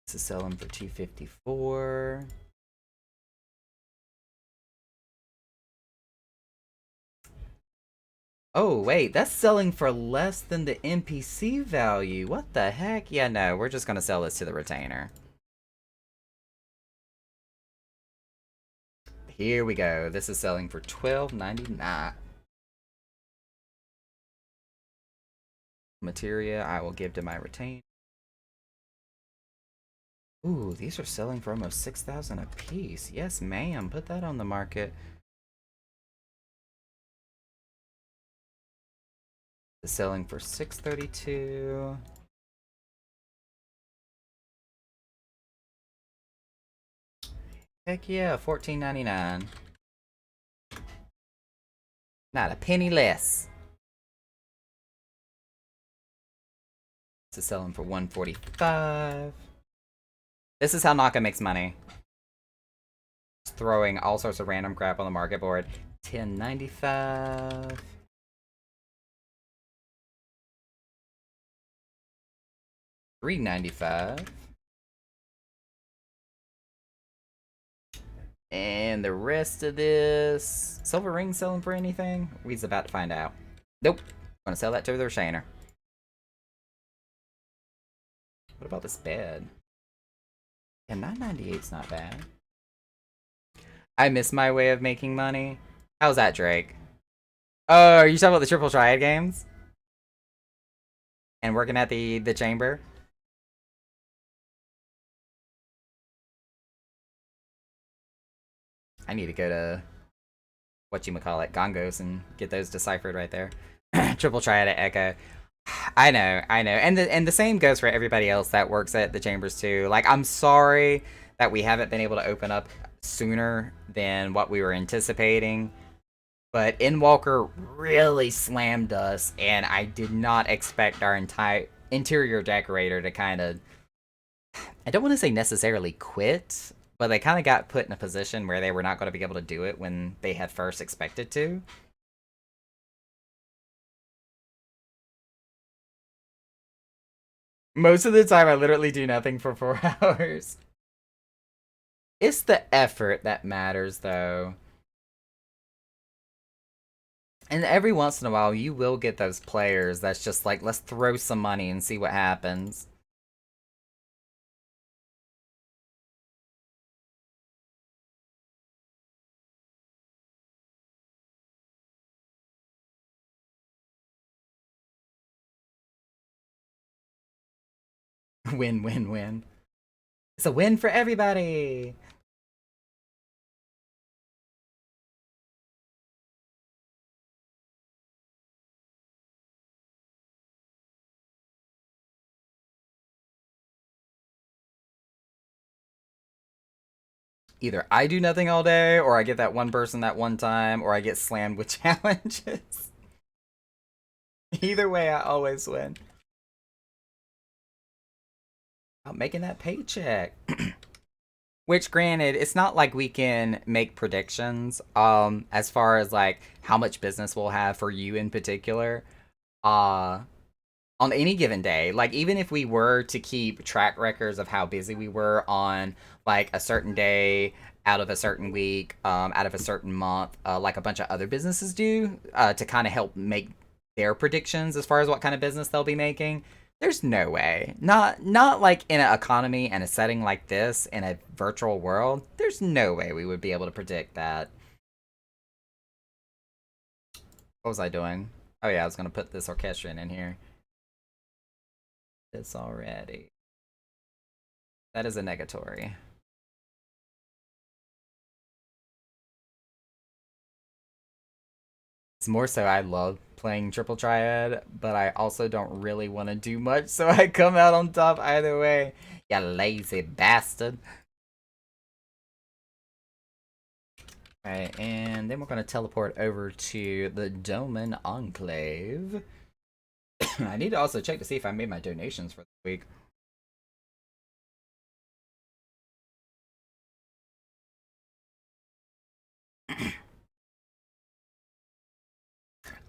This is selling for $254. Oh, wait, that's selling for less than the NPC value. What the heck? Yeah, no, we're just gonna sell this to the retainer. Here we go. This is selling for $12.99. Materia I will give to my retainer. Ooh, these are selling for almost 6,000 a piece. Yes, ma'am. Put that on the market. It's selling for $632. Heck yeah, $14.99. Not a penny less. This is selling for $145. This is how Naka makes money. Just throwing all sorts of random crap on the market board. $10.95. $3.95. And the rest of this... Silver ring selling for anything? We's about to find out. Nope. Gonna sell that to the retainer. What about this bed? Yeah, $9.98's not bad. I miss my way of making money. How's that, Drake? Oh, are you talking about the Triple Triad games? And working at the chamber? I need to go to whatchamacallit, Gongos, and get those deciphered right there. Triple Triad at Echo. I know. And the same goes for everybody else that works at the chambers too. Like, I'm sorry that we haven't been able to open up sooner than what we were anticipating. But Endwalker really slammed us, and I did not expect our entire interior decorator to kind of... I don't want to say necessarily quit, but they kind of got put in a position where they were not going to be able to do it when they had first expected to. Most of the time, I literally do nothing for 4 hours. It's the effort that matters, though. And every once in a while, you will get those players that's just like, let's throw some money and see what happens. Win, win, win. It's a win for everybody. Either I do nothing all day, or I get that one person that one time, or I get slammed with challenges. Either way, I always win. I'm making that paycheck. Which, granted, it's not like we can make predictions as far as like how much business we'll have for you in particular uh on any given day. Like, even if we were to keep track records of how busy we were on like a certain day out of a certain week, out of a certain month, like a bunch of other businesses do, to kind of help make their predictions as far as what kind of business they'll be making. There's no way. Not like in an economy and a setting like this in a virtual world. There's no way we would be able to predict that. What was I doing? Oh yeah, I was gonna put this orchestrion in here. This already. That is a negatory. It's more so I love playing Triple Triad, but I also don't really want to do much, so I come out on top either way. You lazy bastard. Alright, and then we're going to teleport over to the Doman Enclave. I need to also check to see if I made my donations for this week.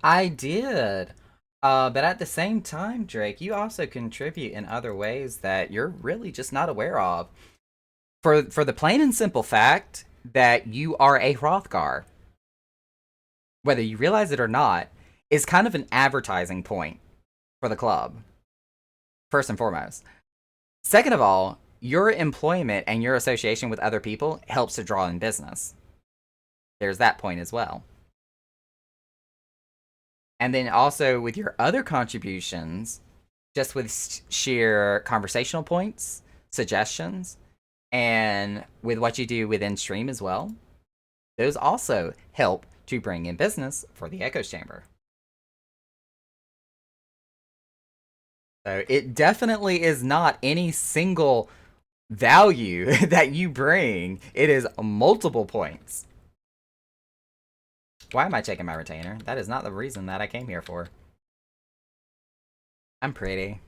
I did. But at the same time, Drake, you also contribute in other ways that you're really just not aware of. For the plain and simple fact that you are a Hrothgar, whether you realize it or not, is kind of an advertising point for the club. First and foremost. Second of all, your employment and your association with other people helps to draw in business. There's that point as well. And then also with your other contributions, just with sheer conversational points, suggestions, and with what you do within stream as well, those also help to bring in business for the Echoes Chamber. So it definitely is not any single value that you bring. It is multiple points. Why am I checking my retainer? That is not the reason that I came here for. I'm pretty.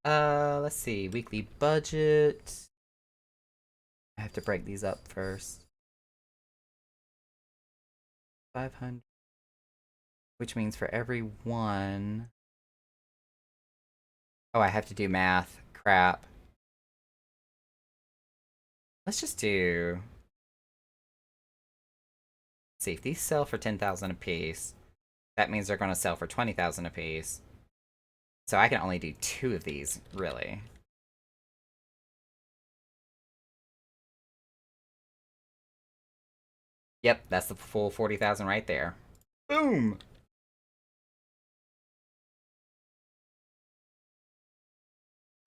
Let's see. Weekly budget. I have to break these up first. 500. Which means for every one... Oh, I have to do math. Crap. Let's just do... Let's see, if these sell for 10,000 apiece, that means they're going to sell for 20,000 apiece. So I can only do 2 of these, really. Yep, that's the full 40,000 right there. Boom!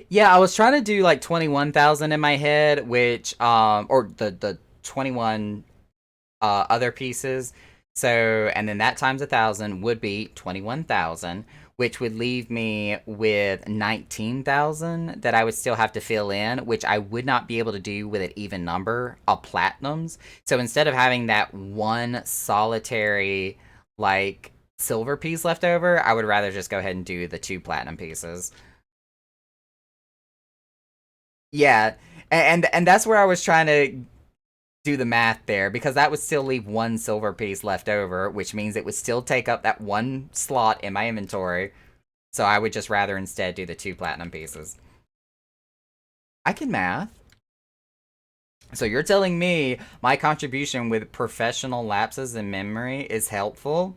Yeah, I was trying to do like 21,000 in my head, which or the 21 other pieces. So, and then that times 1,000 would be 21,000, which would leave me with 19,000 that I would still have to fill in, which I would not be able to do with an even number of platinums. So instead of having that one solitary like silver piece left over, I would rather just go ahead and do the 2 platinum pieces. Yeah, and that's where I was trying to do the math there, because that would still leave 1 silver piece left over, which means it would still take up that 1 slot in my inventory. So I would just rather instead do the 2 platinum pieces. I can math. So you're telling me my contribution with professional lapses in memory is helpful?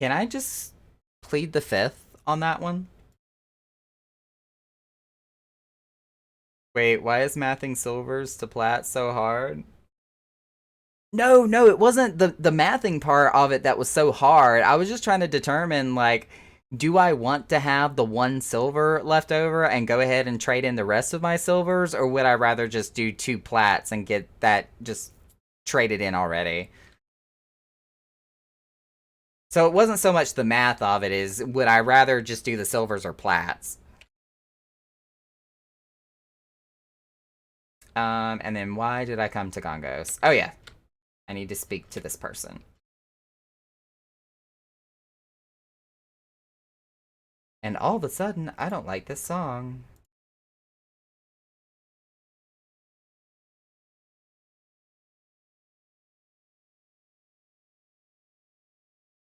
Can I just plead the 5th on that one? Wait, why is mathing silvers to plat so hard? No, it wasn't the mathing part of it that was so hard. I was just trying to determine, like, do I want to have the one silver left over and go ahead and trade in the rest of my silvers, or would I rather just do two plats and get that just traded in already? So it wasn't so much the math of it, is would I rather just do the silvers or plats? And then why did I come to Gongos? Oh yeah, I need to speak to this person. And all of a sudden, I don't like this song.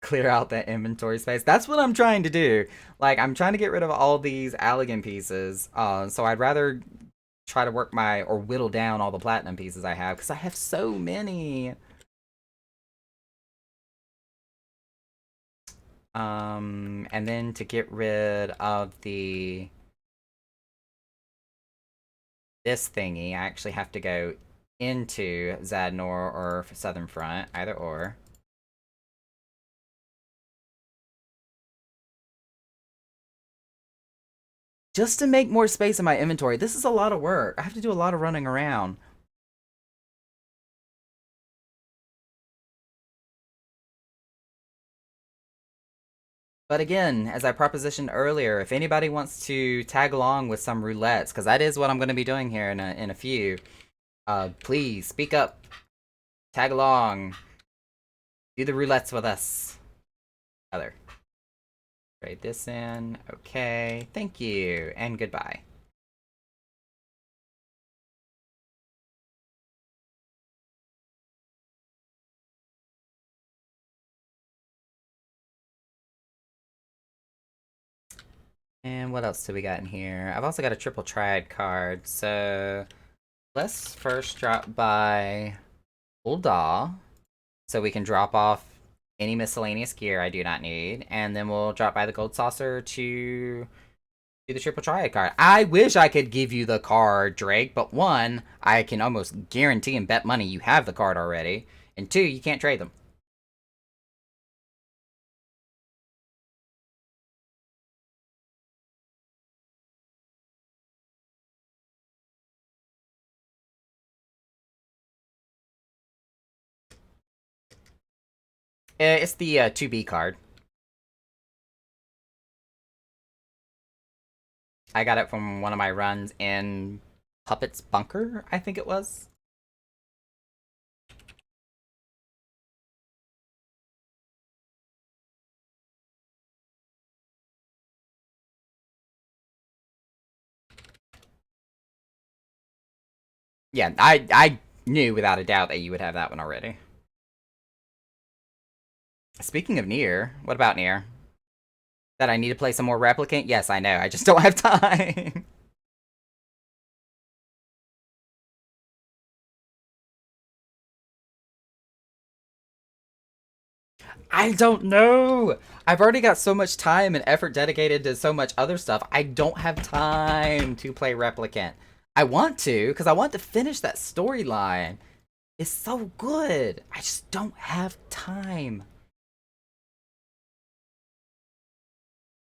Clear out that inventory space. That's what I'm trying to do. Like, I'm trying to get rid of all these Allegan pieces. So I'd rather try to work my, or whittle down all the platinum pieces I have, because I have so many. And then to get rid of this thingy, I actually have to go into Zadnor or Southern Front, either or. Just to make more space in my inventory. This is a lot of work. I have to do a lot of running around. But again, as I propositioned earlier, if anybody wants to tag along with some roulettes, because that is what I'm going to be doing here in a few, please speak up, tag along, do the roulettes with us. Other. Trade this in. Okay, thank you, and goodbye. And what else do we got in here? I've also got a triple triad card, so let's first drop by Ul'dah, so we can drop off any miscellaneous gear I do not need, and then we'll drop by the Gold Saucer to do the triple triad card. I wish I could give you the card, Drake, but one, I can almost guarantee and bet money you have the card already, and two, you can't trade them. It's the 2B card. I got it from one of my runs in Puppet's Bunker, I think it was. Yeah, I knew without a doubt that you would have that one already. Speaking of Nier, what about Nier? That I need to play some more Replicant? Yes, I know. I just don't have time. I don't know. I've already got so much time and effort dedicated to so much other stuff. I don't have time to play Replicant. I want to, because I want to finish that storyline. It's so good. I just don't have time.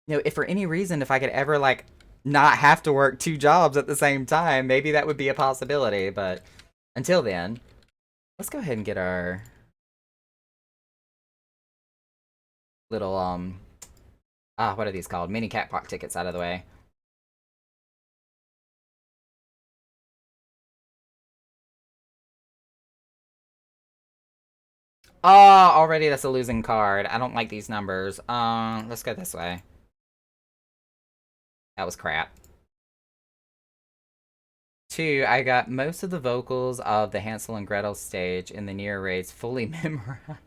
You know, if for any reason, if I could ever, like, not have to work two jobs at the same time, maybe that would be a possibility, but until then, let's go ahead and get our little, what are these called? Mini Catpock tickets out of the way. Oh, already that's a losing card. I don't like these numbers. Let's go this way. That was crap. Two, I got most of the vocals of the Hansel and Gretel stage in the Nier raids fully memorized.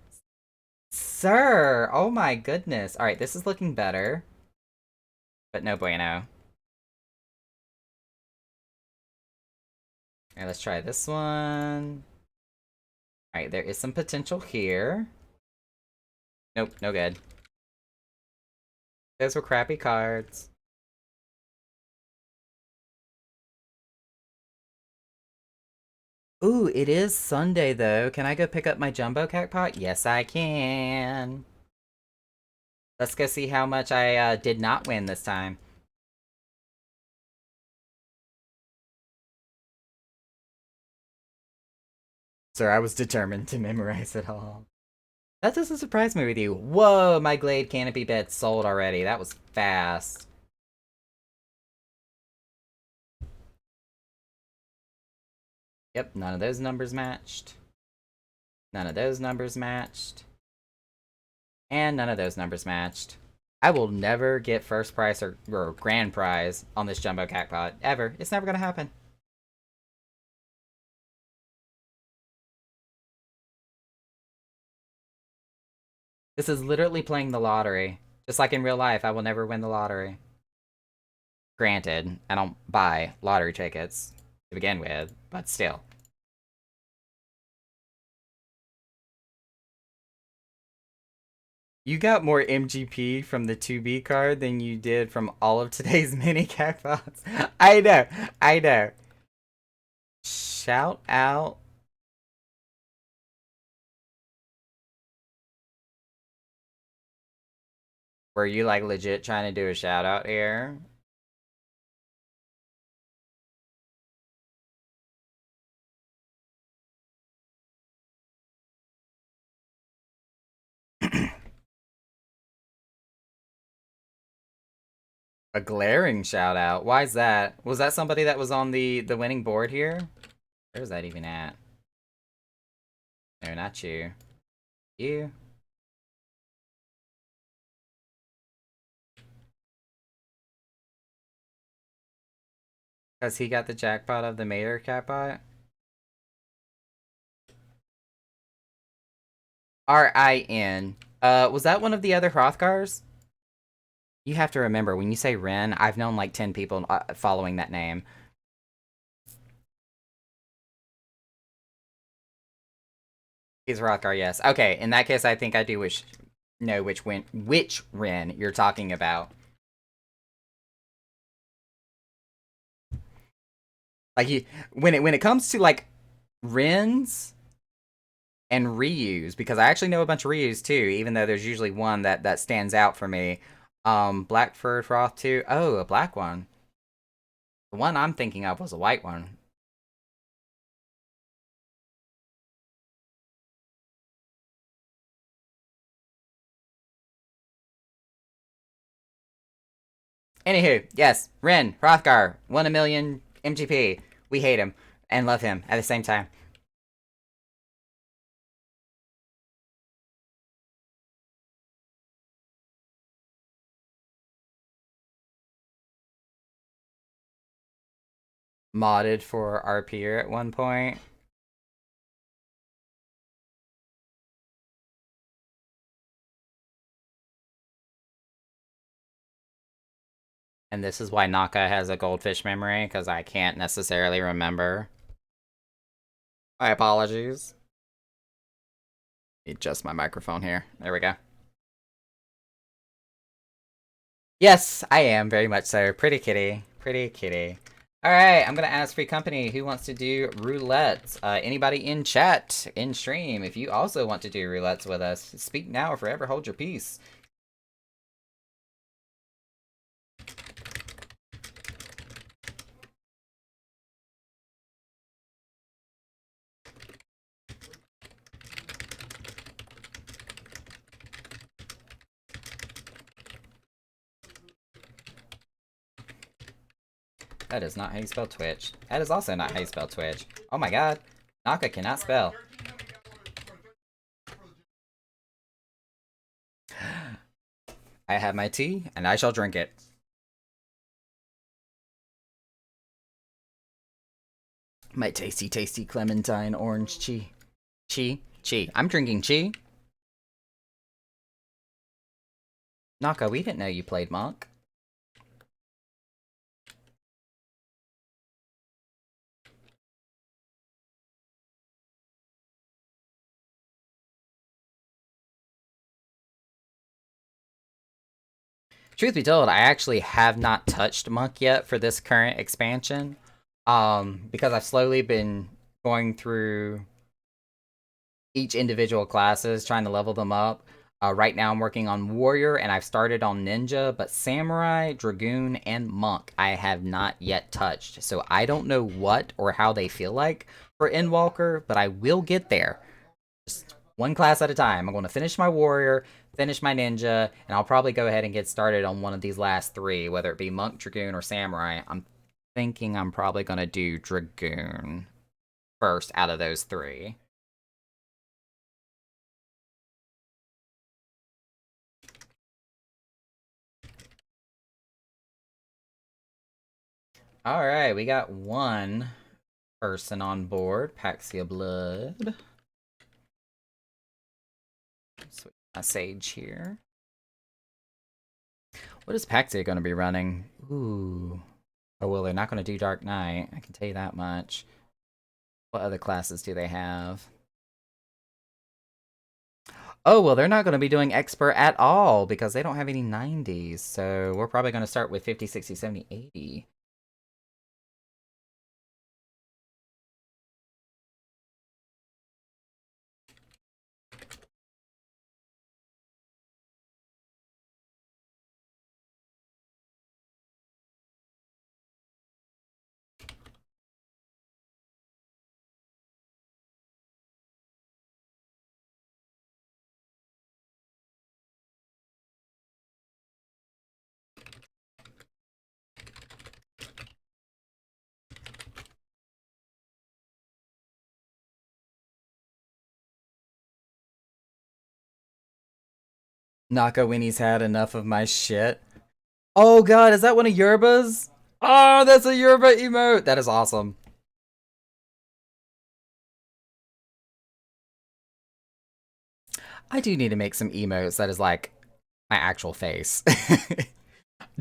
Sir! Oh my goodness. Alright, this is looking better. But no bueno. Alright, let's try this one. Alright, there is some potential here. Nope, no good. Those were crappy cards. Ooh, it is Sunday though. Can I go pick up my jumbo cacpot? Yes, I can. Let's go see how much I did not win this time. Sir, I was determined to memorize it all. That doesn't surprise me with you. Whoa, my Glade canopy bed sold already. That was fast. Yep, none of those numbers matched. None of those numbers matched. And none of those numbers matched. I will never get first prize or grand prize on this jumbo cacpot. Ever. It's never gonna happen. This is literally playing the lottery. Just like in real life, I will never win the lottery. Granted, I don't buy lottery tickets to begin with, but still. You got more MGP from the 2B card than you did from all of today's mini cacpots. I know, I know. Shout out. Were you like legit trying to do a shout out here? A glaring shout out. Why is that? Was that somebody that was on the winning board here? Where's that even at? No, not you. You. Because he got the jackpot of the Mater Catbot? R-I-N. Was that one of the other Hrothgars? You have to remember, when you say Ren, I've known like 10 people following that name. He's Hrothgar, yes. Okay, in that case, I think I do know which Ren you're talking about. Like when it comes to like Rens and Ryus, because I actually know a bunch of Ryus too, even though there's usually one that stands out for me. Black Furred Froth too. Oh, a black one. The one I'm thinking of was a white one. Anywho, yes, Ren, Hrothgar, 1 million MGP. We hate him and love him at the same time. Modded for RPer at one point. And this is why Naka has a goldfish memory, because I can't necessarily remember. My apologies. Adjust my microphone here. There we go. Yes, I am, very much so. Pretty kitty. Pretty kitty. Alright, I'm gonna ask Free Company who wants to do roulettes. Anybody in chat, in stream, if you also want to do roulettes with us, speak now or forever hold your peace. That is not how you spell Twitch. That is also not how you spell Twitch. Oh my god. Naka cannot spell. I have my tea, and I shall drink it. My tasty, tasty clementine orange chi. Chi. I'm drinking chi. Naka, we didn't know you played Monk. Truth be told, I actually have not touched Monk yet for this current expansion. Because I've slowly been going through each individual classes, trying to level them up. Right now I'm working on Warrior, and I've started on Ninja, but Samurai, Dragoon, and Monk I have not yet touched. So I don't know what or how they feel like for Endwalker, but I will get there. Just one class at a time. I'm going to finish my Warrior, finish my Ninja, and I'll probably go ahead and get started on one of these last three, whether it be Monk, Dragoon, or Samurai. I'm thinking I'm probably going to do Dragoon first out of those three. Alright, we got one person on board. Paxia Blood. Switch my Sage here. What is Paxia going to be running? Ooh. Oh, well, they're not going to do Dark Knight. I can tell you that much. What other classes do they have? Oh, well, they're not going to be doing Expert at all because they don't have any 90s. So we're probably going to start with 50, 60, 70, 80. Naka Winnie's had enough of my shit. Oh god, is that one of Yerba's? Oh, that's a Yerba emote! That is awesome. I do need to make some emotes that is like my actual face.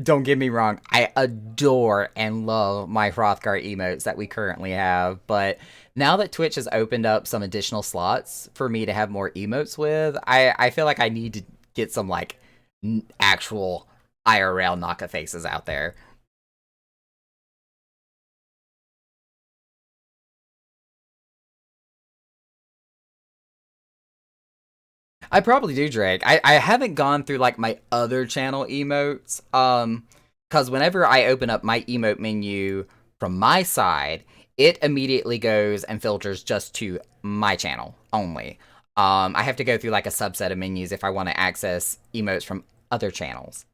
Don't get me wrong, I adore and love my Hrothgar emotes that we currently have, but now that Twitch has opened up some additional slots for me to have more emotes with, I feel like I need to get some like actual IRL Naka faces out there. I probably do, Drake. I haven't gone through like my other channel emotes. Because whenever I open up my emote menu from my side, it immediately goes and filters just to my channel only. I have to go through like a subset of menus if I want to access emotes from other channels.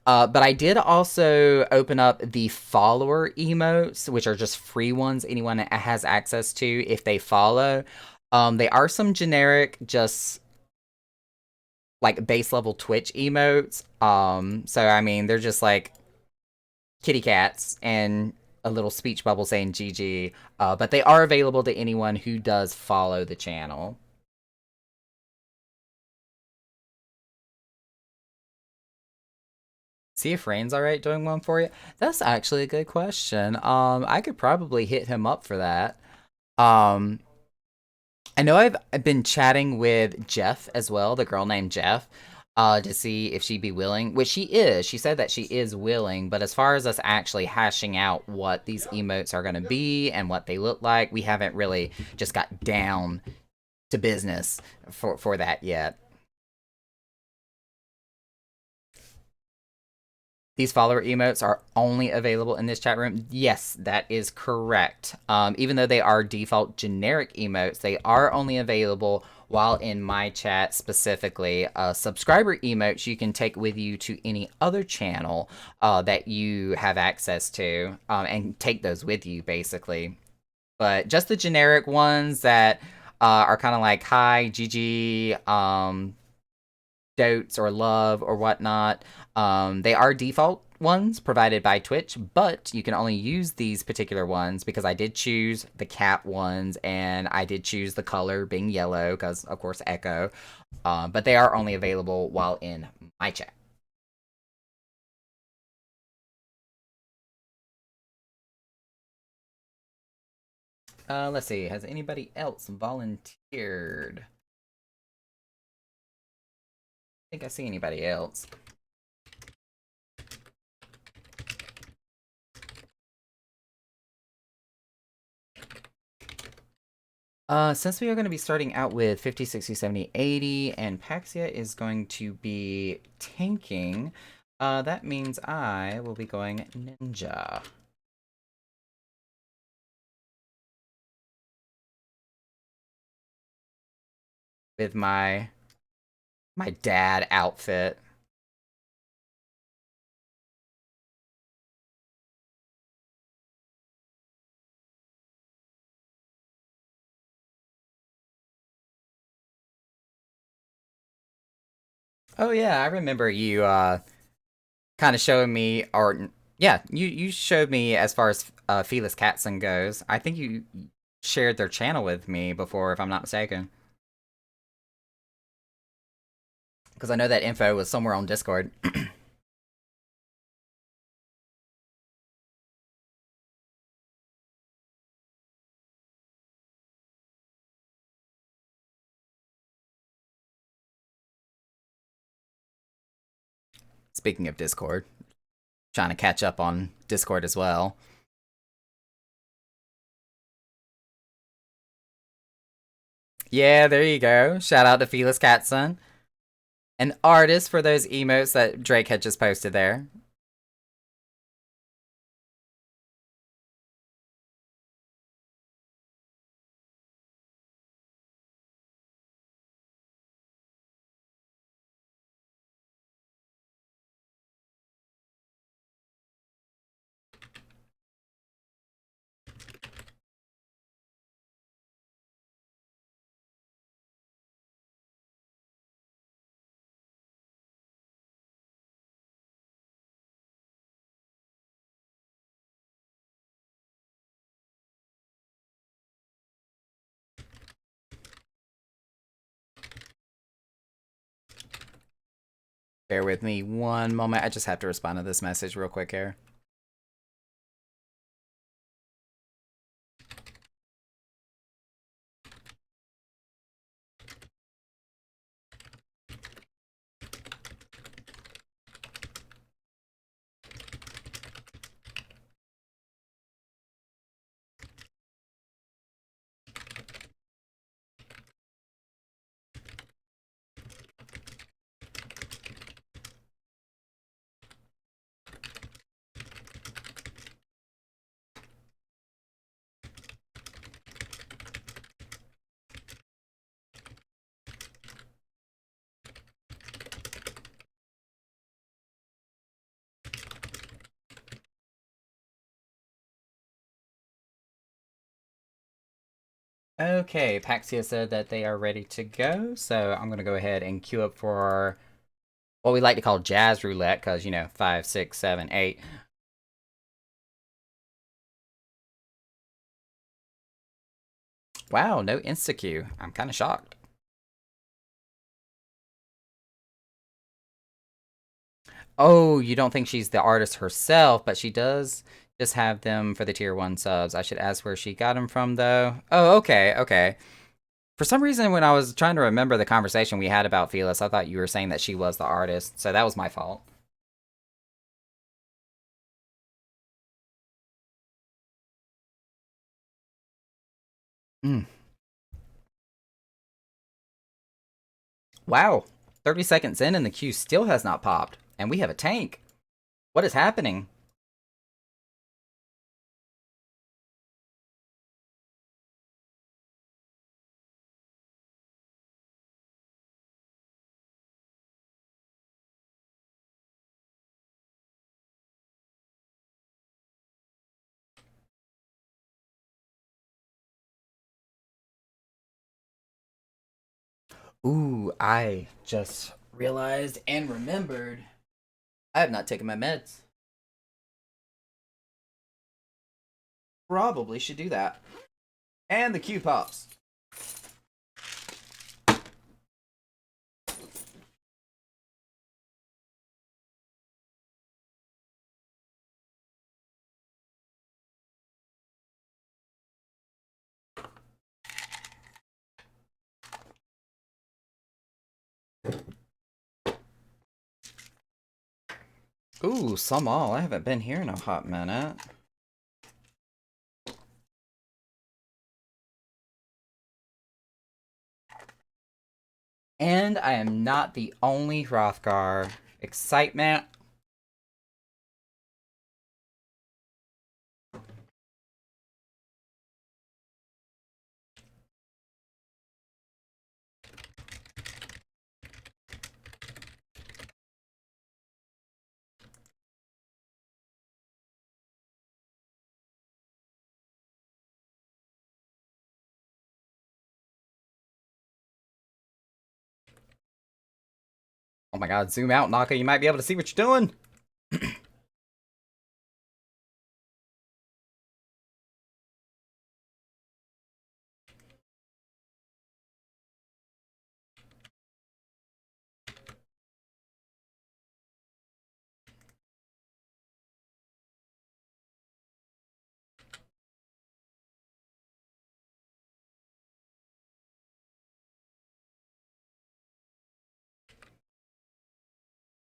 But I did also open up the follower emotes, which are just free ones anyone has access to if they follow. They are some generic, just like base level Twitch emotes. So I mean, they're just like kitty cats and a little speech bubble saying GG. But they are available to anyone who does follow the channel. See if Rain's alright doing one for you. That's actually a good question. I could probably hit him up for that. Um, I know I've been chatting with Jeff as well, the girl named Jeff, to see if she'd be willing, which she is. She said that she is willing, but as far as us actually hashing out what these emotes are going to be and what they look like, we haven't really just got down to business for that yet. These follower emotes are only available in this chat room. Yes, that is correct. Even though they are default generic emotes, they are only available while in my chat specifically. Subscriber emotes you can take with you to any other channel that you have access to and take those with you basically. But just the generic ones that are kind of like hi, GG, dotes or love or whatnot. They are default ones provided by Twitch, but you can only use these particular ones because I did choose the cat ones and I did choose the color being yellow because, of course, Echo. But they are only available while in my chat. Let's see. Has anybody else volunteered? I think I see anybody else. Since we are going to be starting out with 50, 60, 70, 80, and Paxia is going to be tanking, that means I will be going ninja. With my dad outfit. Oh yeah, I remember you kind of showing me, or yeah, you showed me as far as Felis Katzen goes. I think you shared their channel with me before, if I'm not mistaken, because I know that info was somewhere on Discord. Speaking of Discord, trying to catch up on Discord as well. Yeah, there you go. Shout out to Felis Katzen, an artist for those emotes that Drake had just posted there. Bear with me one moment. I just have to respond to this message real quick here. Okay, Paxia said that they are ready to go, so I'm gonna go ahead and queue up for what we like to call jazz roulette, because, you know, 5, 6, 7, 8. Wow, no insta queue. I'm kind of shocked. Oh, you don't think she's the artist herself, but she does just have them for the tier 1 subs. I should ask where she got them from, though. Oh, okay, okay. For some reason, when I was trying to remember the conversation we had about Felis, I thought you were saying that she was the artist, so that was my fault. Mm. Wow, 30 seconds in and the queue still has not popped, and we have a tank. What is happening? Ooh, I just realized and remembered I have not taken my meds. Probably should do that. And the queue pops. Ooh, some all. I haven't been here in a hot minute. And I am not the only Hrothgar. Excitement. Oh my god, zoom out, Naka. You might be able to see what you're doing.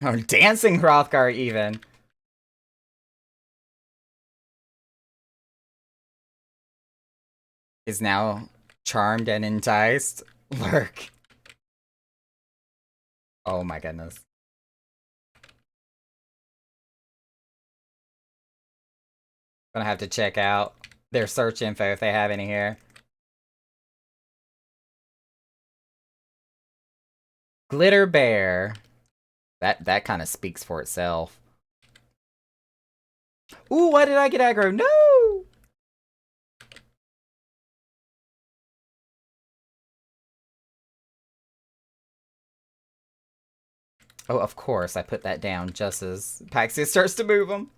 Oh, dancing Hrothgar, even. Is now charmed and enticed. Lurk. Oh my goodness. Gonna have to check out their search info if they have any here. Glitter Bear. That kind of speaks for itself. Ooh, why did I get aggro? No! Oh, of course, I put that down just as Paxia starts to move him.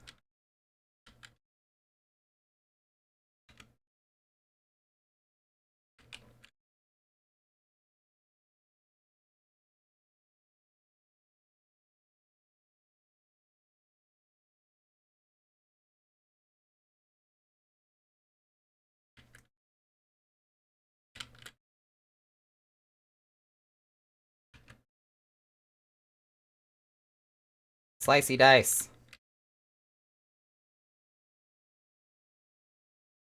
Slicey dice.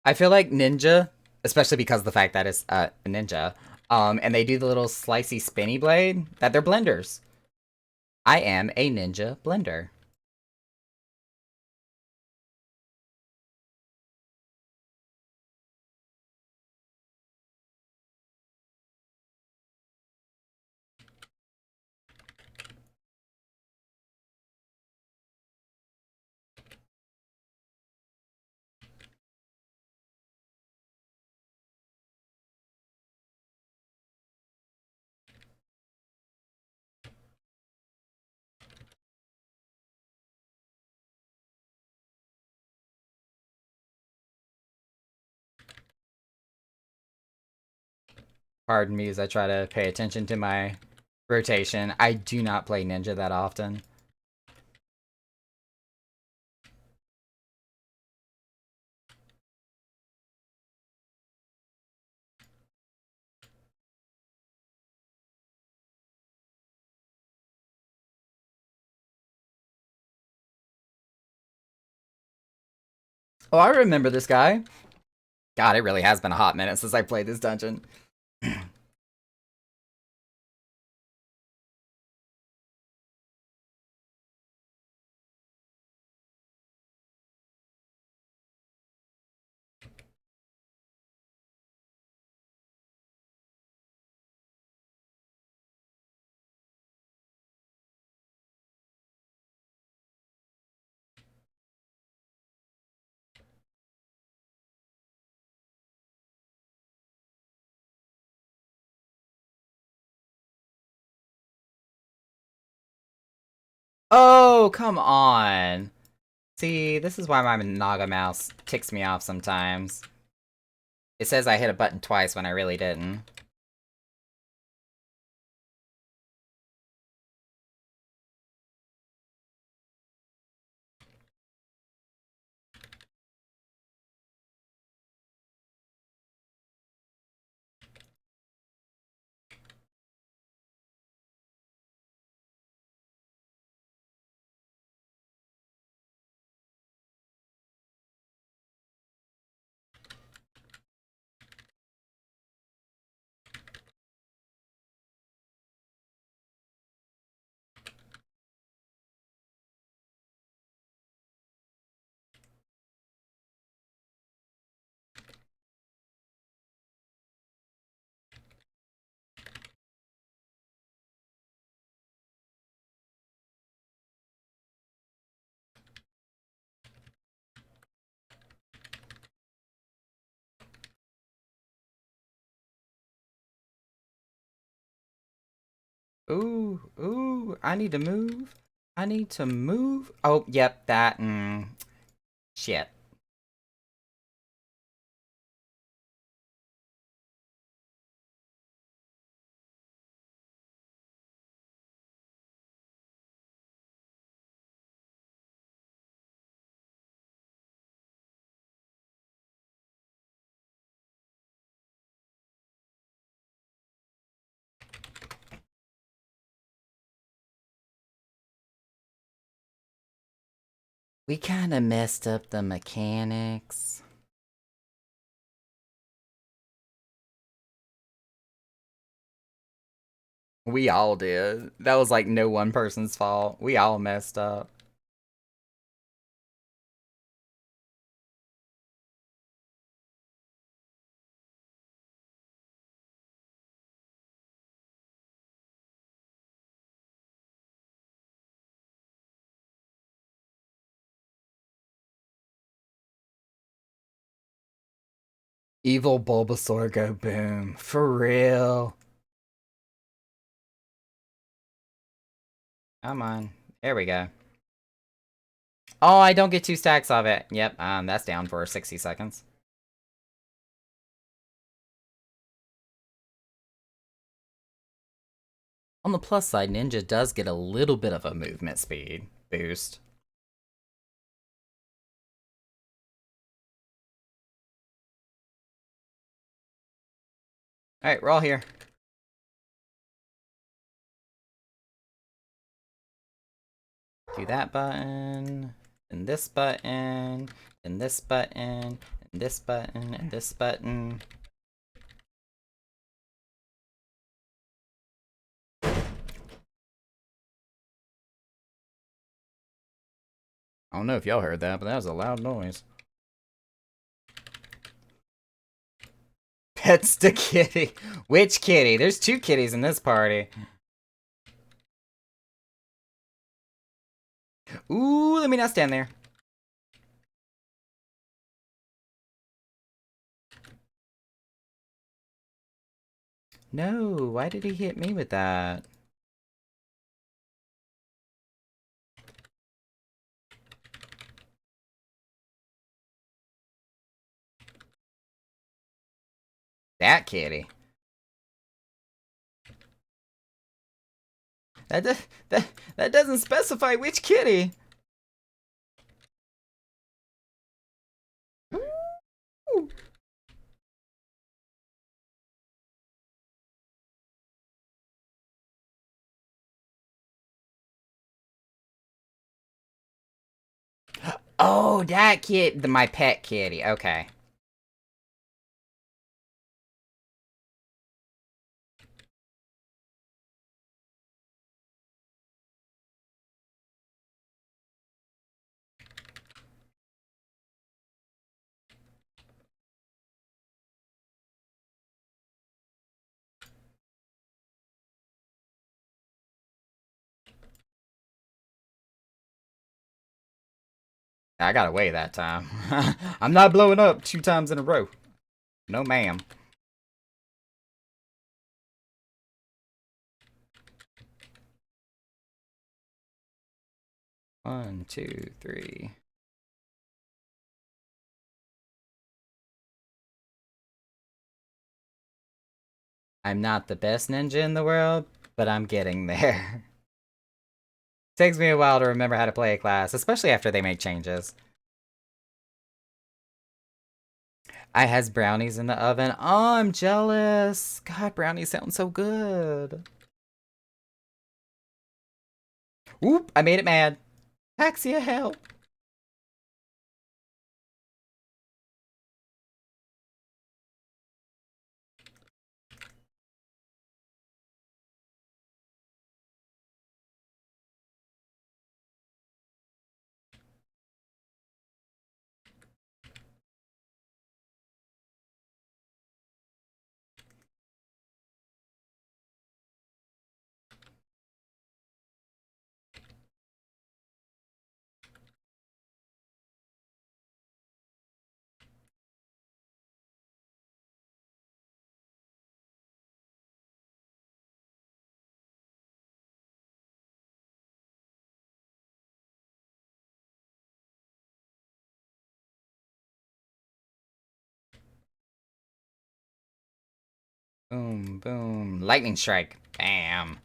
I feel like Ninja, especially because of the fact that it's a ninja, and they do the little slicey spinny blade, that they're blenders. I am a ninja blender. Pardon me as I try to pay attention to my rotation. I do not play ninja that often. Oh, I remember this guy. God, it really has been a hot minute since I played this dungeon. Oh, come on. See, this is why my Naga mouse ticks me off sometimes. It says I hit a button twice when I really didn't. Ooh, ooh, I need to move. I need to move. Oh, yep, that. Shit. We kind of messed up the mechanics. We all did. That was like no one person's fault. We all messed up. Evil Bulbasaur go boom. For real. Come on. There we go. Oh, I don't get 2 stacks of it. Yep, that's down for 60 seconds. On the plus side, Ninja does get a little bit of a movement speed boost. Alright, we're all here. Do that button, and this button, and this button, and this button, and this button. I don't know if y'all heard that, but that was a loud noise. Pets the kitty. Which kitty? There's 2 kitties in this party. Ooh, let me not stand there. No, why did he hit me with that? That kitty. That doesn't specify which kitty. Ooh. Oh, that kid, my pet kitty. Okay. I got away that time. I'm not blowing up 2 times in a row. No, ma'am. One, two, three. I'm not the best ninja in the world, but I'm getting there. Takes me a while to remember how to play a class, especially after they make changes. I has brownies in the oven. Oh, I'm jealous. God, brownies sound so good. Oop, I made it mad. Axia, help. Boom, boom. Lightning strike. Bam.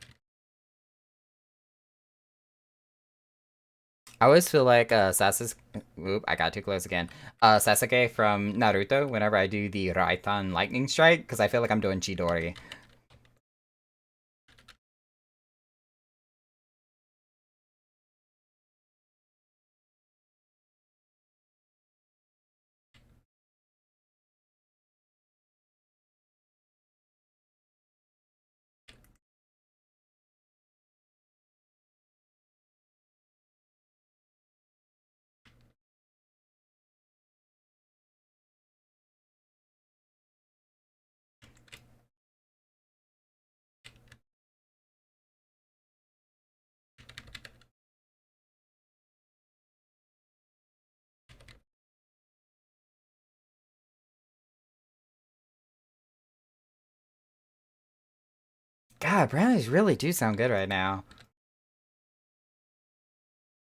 I always feel like Oop, I got too close again. Sasuke from Naruto whenever I do the Raitan lightning strike, because I feel like I'm doing Chidori. God, brownies really do sound good right now.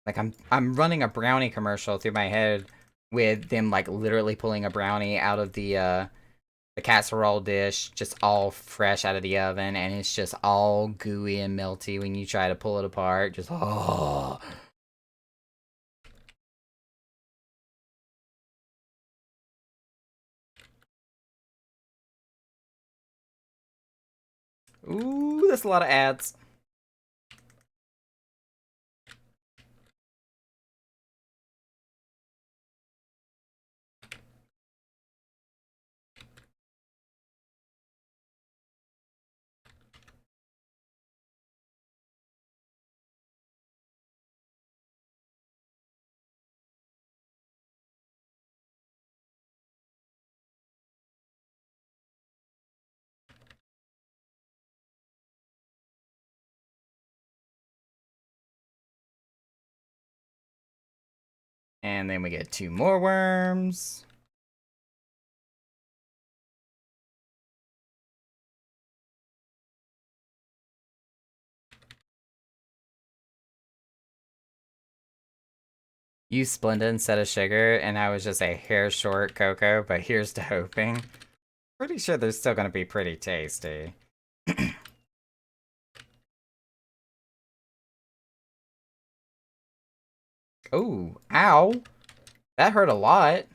Like I'm running a brownie commercial through my head with them like literally pulling a brownie out of the casserole dish, just all fresh out of the oven, and it's just all gooey and melty when you try to pull it apart. Just oh. Ooh, that's a lot of ads. And then we get 2 more worms. Use Splenda instead of sugar, and I was just a hair short cocoa, but here's to hoping. Pretty sure they're still gonna be pretty tasty. Ooh, ow! That hurt a lot.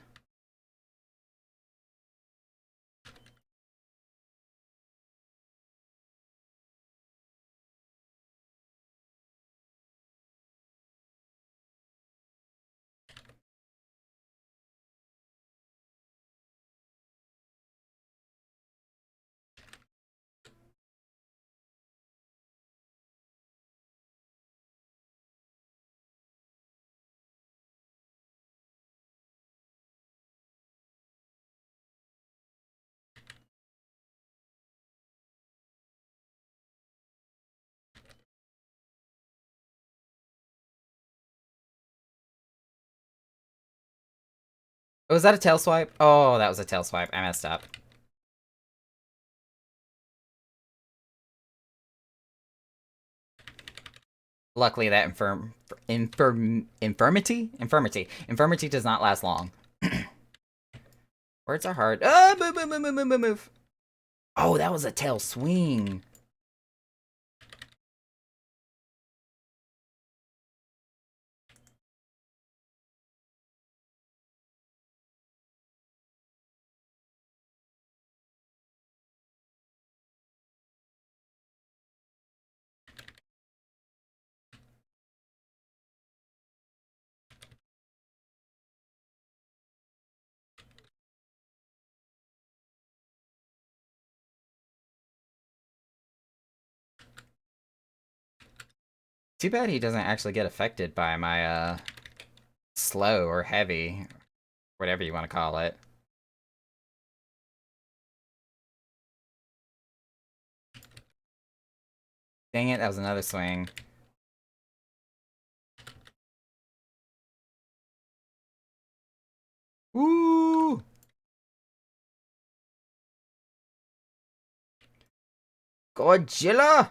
Was that a tail swipe? Oh, that was a tail swipe. I messed up. Luckily, that infirmity does not last long. Words are hard. Ah, move, move, move, move, move, move. Oh, that was a tail swing. Too bad he doesn't actually get affected by my slow or heavy, whatever you want to call it. Dang it, that was another swing. Ooh! Godzilla!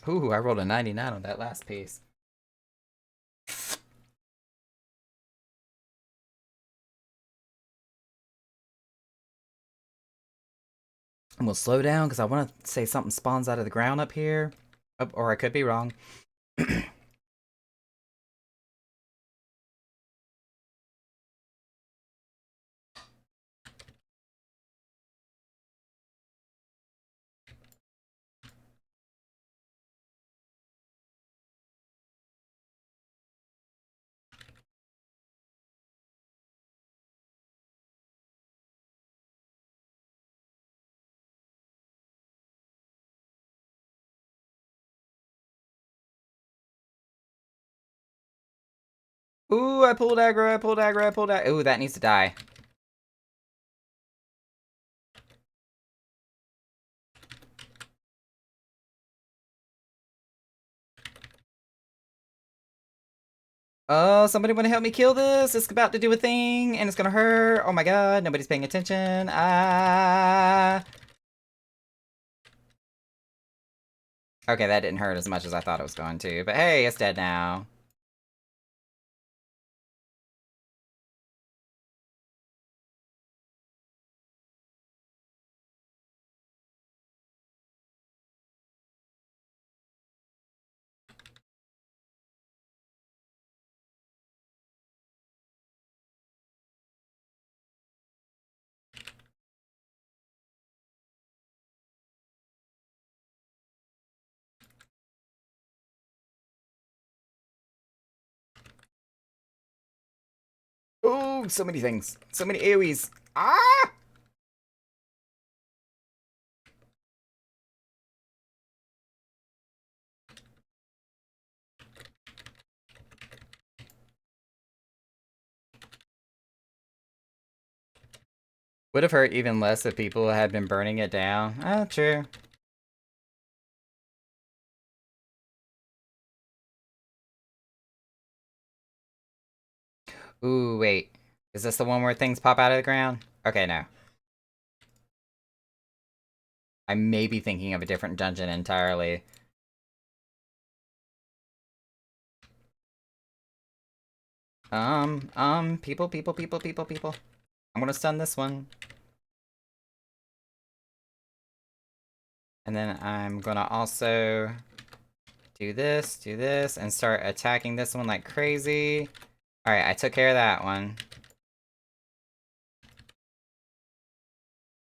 Ooh, I rolled a 99 on that last piece. And we'll slow down because I want to say something spawns out of the ground up here. Oh, or I could be wrong. Ooh, I pulled aggro, I pulled aggro, I pulled aggro. Ooh, that needs to die. Oh, somebody want to help me kill this? It's about to do a thing, and it's gonna hurt. Oh my god, nobody's paying attention. Ah. Okay, that didn't hurt as much as I thought it was going to, but hey, it's dead now. Oh, so many things. So many AoEs. Ah! Would have hurt even less if people had been burning it down. Oh, true. Ooh, wait. Is this the one where things pop out of the ground? Okay, no. I may be thinking of a different dungeon entirely. People. I'm gonna stun this one. And then I'm gonna also do this, and start attacking this one like crazy. Alright, I took care of that one.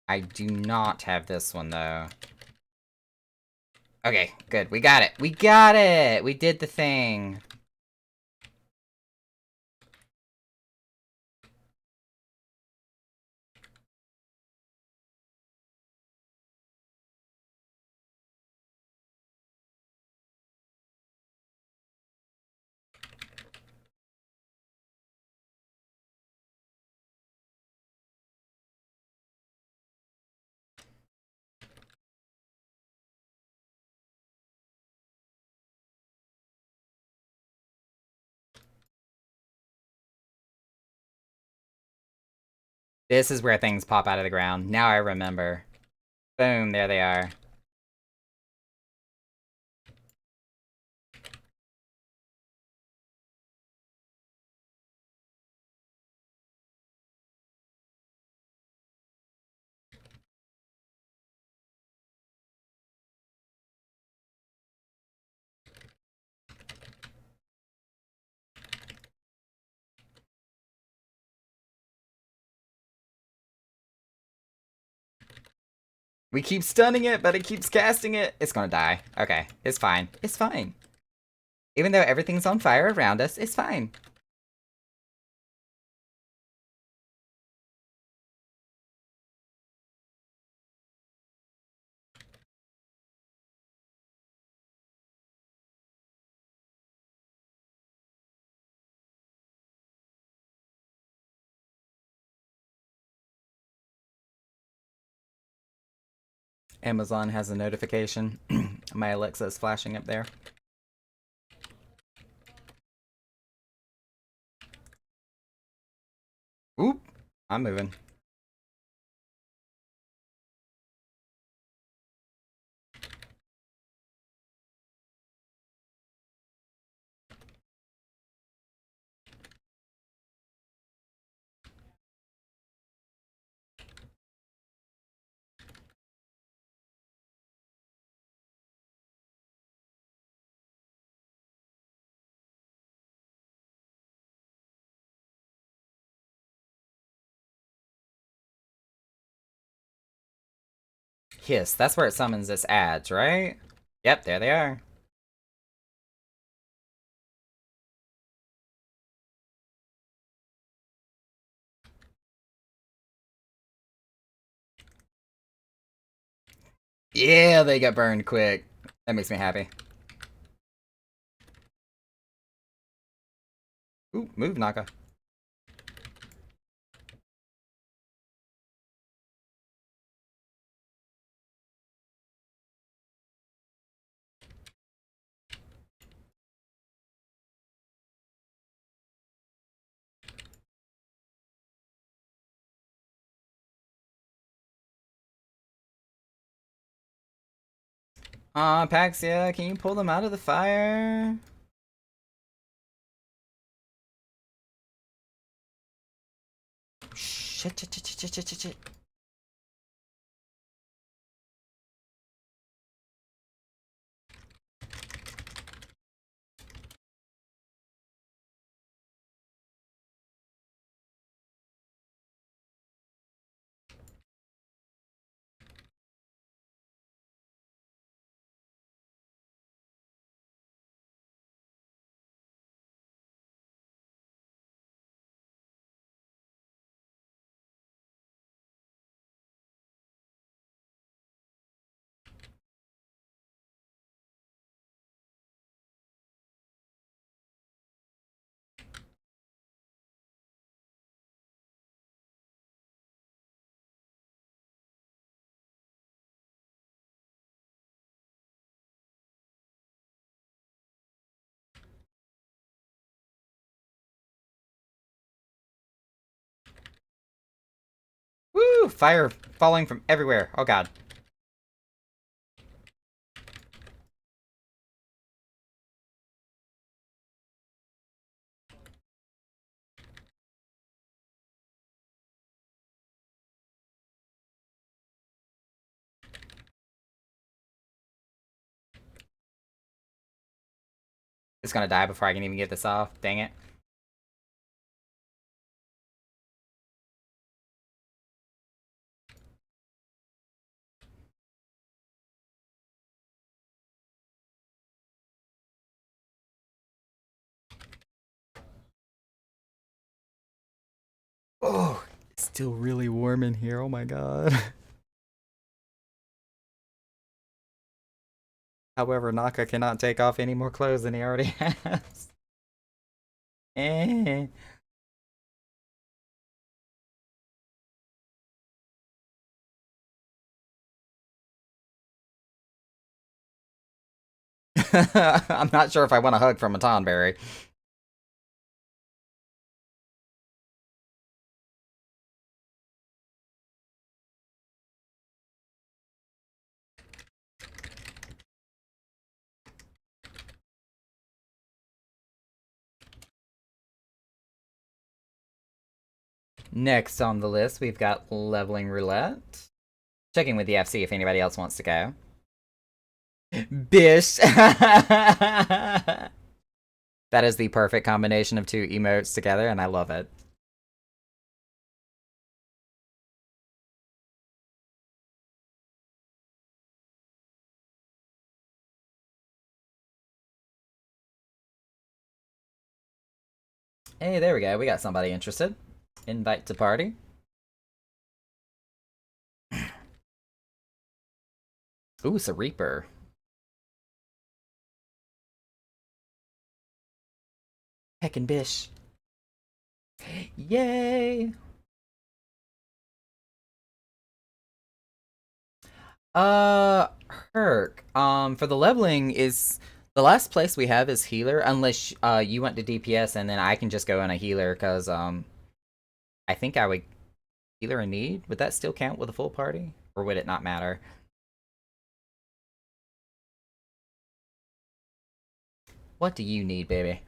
I do not have this one, though. Okay, good. We got it. We got it! We did the thing. This is where things pop out of the ground. Now I remember. Boom, there they are. We keep stunning it, but it keeps casting it. It's gonna die. Okay, it's fine. It's fine. Even though everything's on fire around us, it's fine. Amazon has a notification. My Alexa is flashing up there. Oop! I'm moving. Hiss, that's where it summons its ads, right? Yep, there they are. Yeah, they got burned quick. That makes me happy. Ooh, move, Naka. Paxia, can you pull them out of the fire? Shit, shit, shit, shit, shit, shit, shit. Woo! Fire falling from everywhere. Oh god. It's gonna die before I can even get this off. Dang it. Oh, it's still really warm in here. Oh my god. However, Naka cannot take off any more clothes than he already has. Eh. I'm not sure if I want a hug from a Tonberry. Next on the list, we've got Leveling Roulette. Checking with the FC if anybody else wants to go. Bish! That is the perfect combination of two emotes together, and I love it. Hey, there we go. We got somebody interested. Invite to party. Ooh, it's a Reaper. Heckin' Bish. Yay! Uh, Herc. For the leveling is the last place we have is healer, unless you went to DPS and then I can just go in a healer because I think I would healer in need. Would that still count with a full party, or would it not matter? What do you need, baby?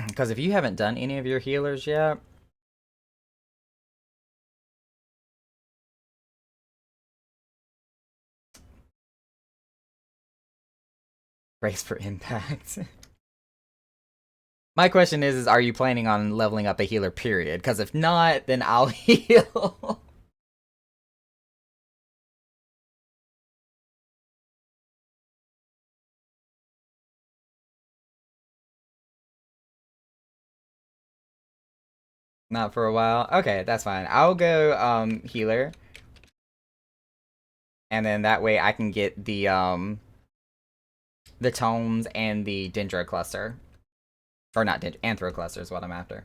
Because if you haven't done any of your healers yet, Brace for impact. My question is are you planning on leveling up a healer, period? Because if not, then I'll heal. Not for a while. Okay, that's fine. I'll go healer. And then that way I can get the tomes and the dendro cluster. Or not dendro, anthro cluster is what I'm after.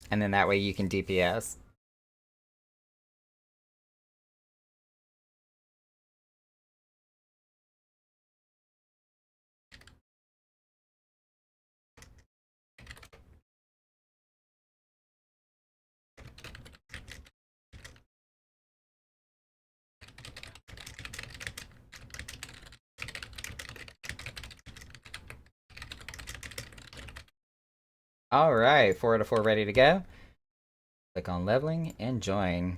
And then that way you can DPS. Alright, 4 out of 4 ready to go. Click on leveling and join.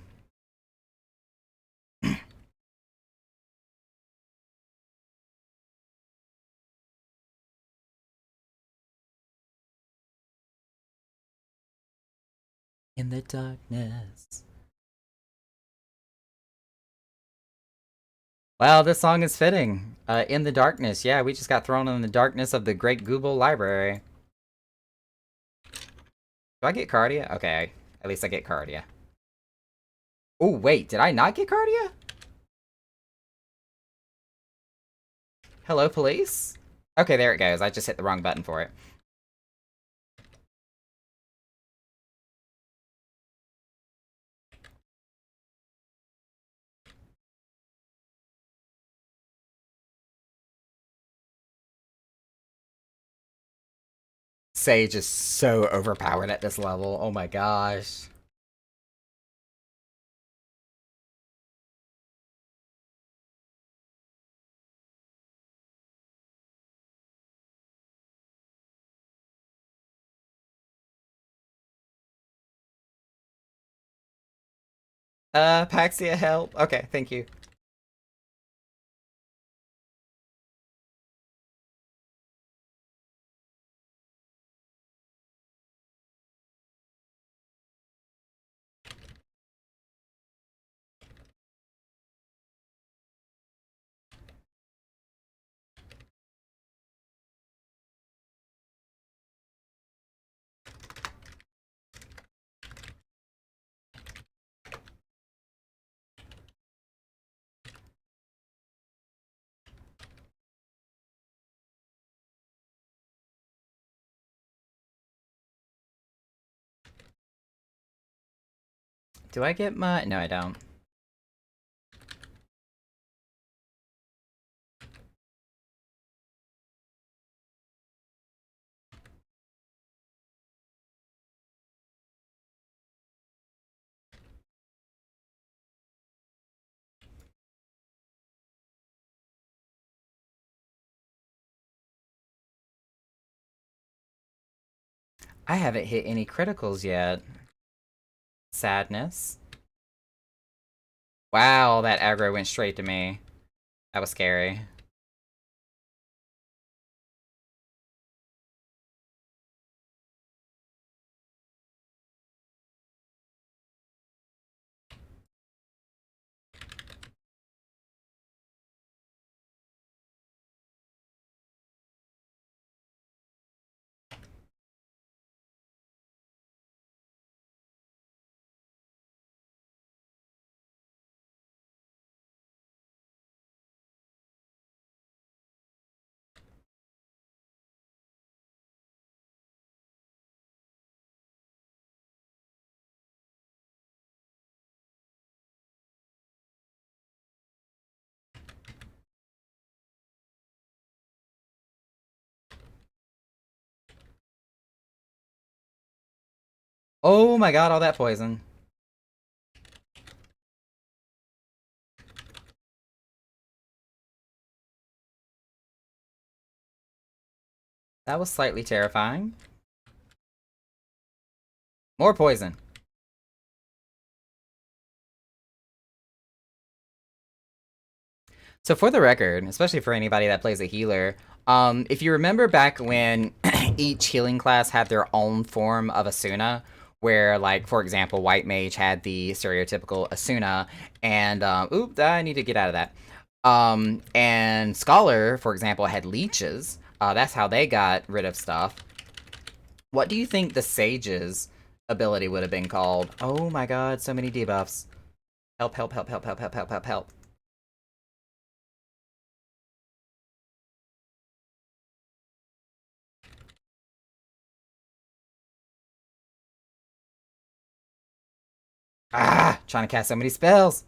In the darkness. Wow, this song is fitting. In the darkness. Yeah, we just got thrown in the darkness of the Great Google Library. Do I get Cardia? Okay, at least I get Cardia. Oh, wait, did I not get Cardia? Hello, police? Okay, there it goes. I just hit the wrong button for it. Sage is so overpowered at this level. Oh my gosh. Paxia, help. Okay, thank you. Do I get my... No, I don't. I haven't hit any criticals yet. Sadness. Wow, that aggro went straight to me. That was scary. Oh my god, all that poison. That was slightly terrifying. More poison. So for the record, especially for anybody that plays a healer, if you remember back when each healing class had their own form of Asuna, where, like, for example, White Mage had the stereotypical Asuna, and, oop, I need to get out of that. And Scholar, for example, had leeches. That's how they got rid of stuff. What do you think the Sage's ability would have been called? Oh my god, so many debuffs. Help, help, help, help, help, help, help, help, help. Ah, trying to cast so many spells.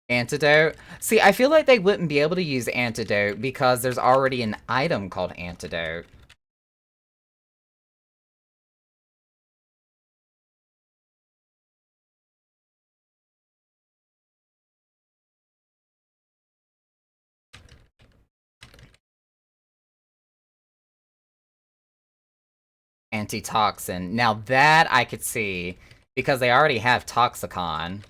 Antidote. See, I feel like they wouldn't be able to use Antidote because there's already an item called Antidote. Antitoxin. Now that I could see, because they already have Toxicon.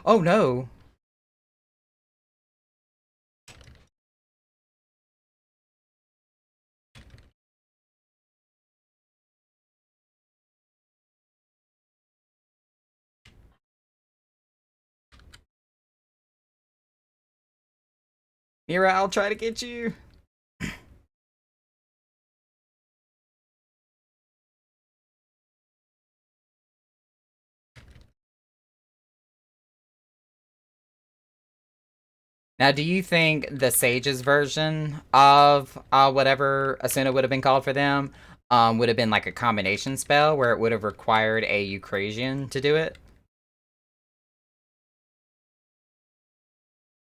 Oh no! Mira, I'll try to get you! Now, do you think the Sage's version of whatever Asuna would have been called for them would have been like a combination spell where it would have required a Eucrasian to do it?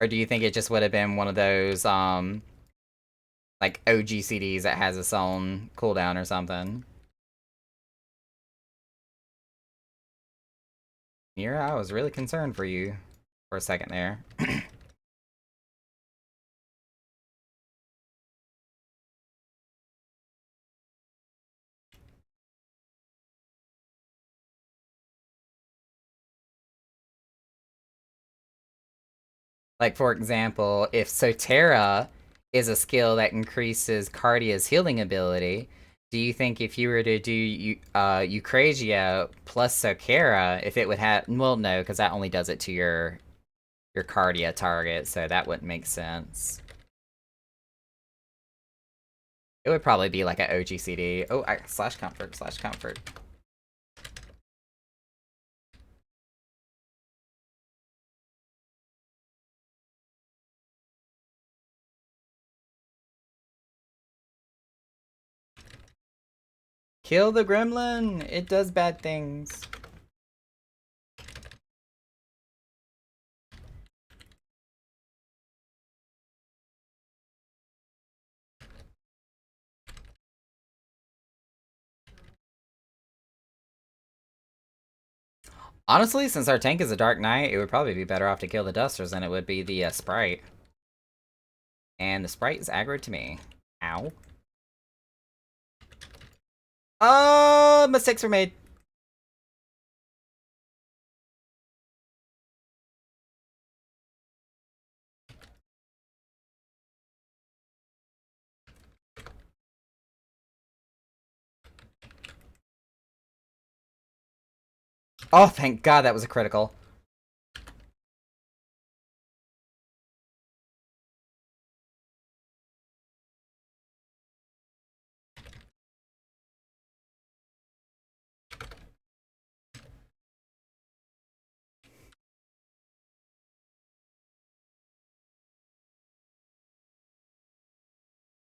Or do you think it just would have been one of those like OGCDs that has its own cooldown or something? Mira, I was really concerned for you for a second there. Like, for example, if Sotera is a skill that increases Cardia's healing ability, do you think if you were to do Eucrasia plus Sokera, if it would have... Well, no, because that only does it to your Cardia target, so that wouldn't make sense. It would probably be like an OGCD. Oh, slash comfort, slash comfort. Kill the gremlin! It does bad things. Honestly, since our tank is a Dark Knight, it would probably be better off to kill the Dusters than it would be the Sprite. And the Sprite is aggroed to me. Ow. Oh, mistakes were made. Oh, thank God that was a critical.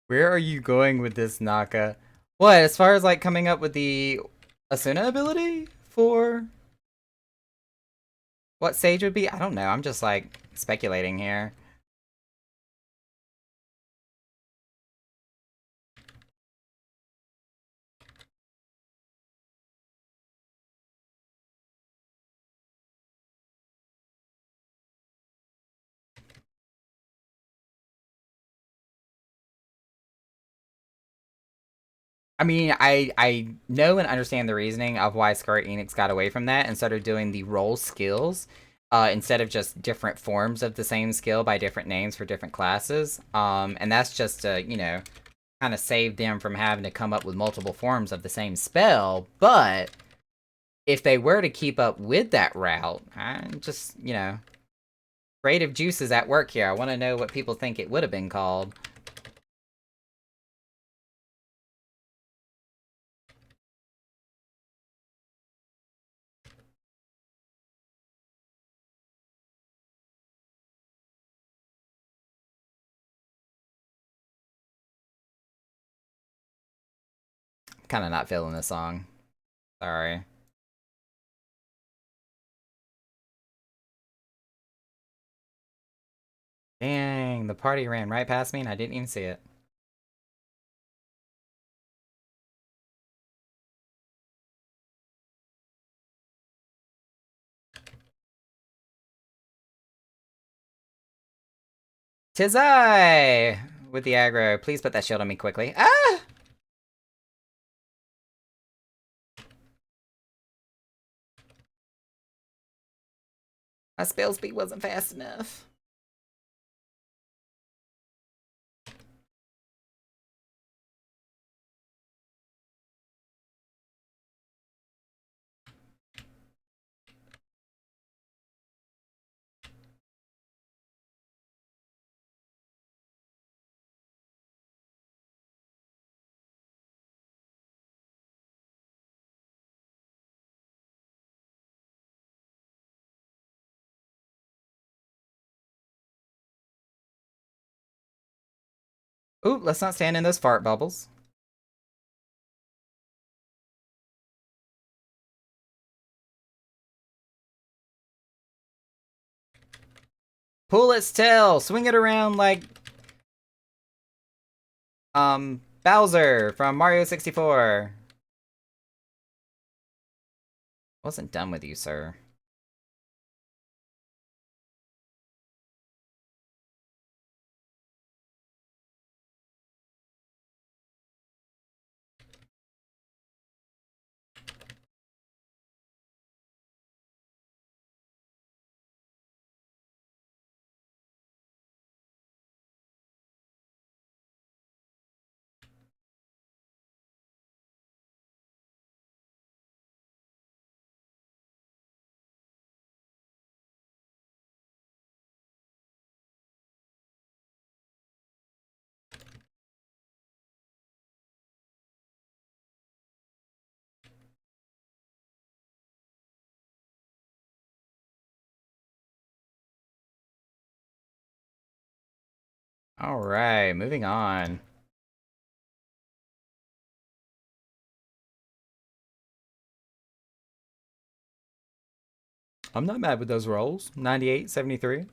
Where are you going with this, Naka? What, as far as like coming up with the Asuna ability for what Sage would be? I don't know. I'm just like speculating here. I mean, I know and understand the reasoning of why Square Enix got away from that and started doing the role skills instead of just different forms of the same skill by different names for different classes. And that's just to, you know, kind of save them from having to come up with multiple forms of the same spell. But if they were to keep up with that route, I just, you know, creative juices at work here. I want to know what people think it would have been called. Kind of not feeling this song. Sorry. Dang, the party ran right past me and I didn't even see it. Tis I! With the aggro. Please put that shield on me quickly. Ah! My spell speed wasn't fast enough. Ooh, let's not stand in those fart bubbles. Pull its tail! Swing it around like... Bowser from Mario 64. Wasn't done with you, sir. Alright, moving on. I'm not mad with those rolls. 98, 73.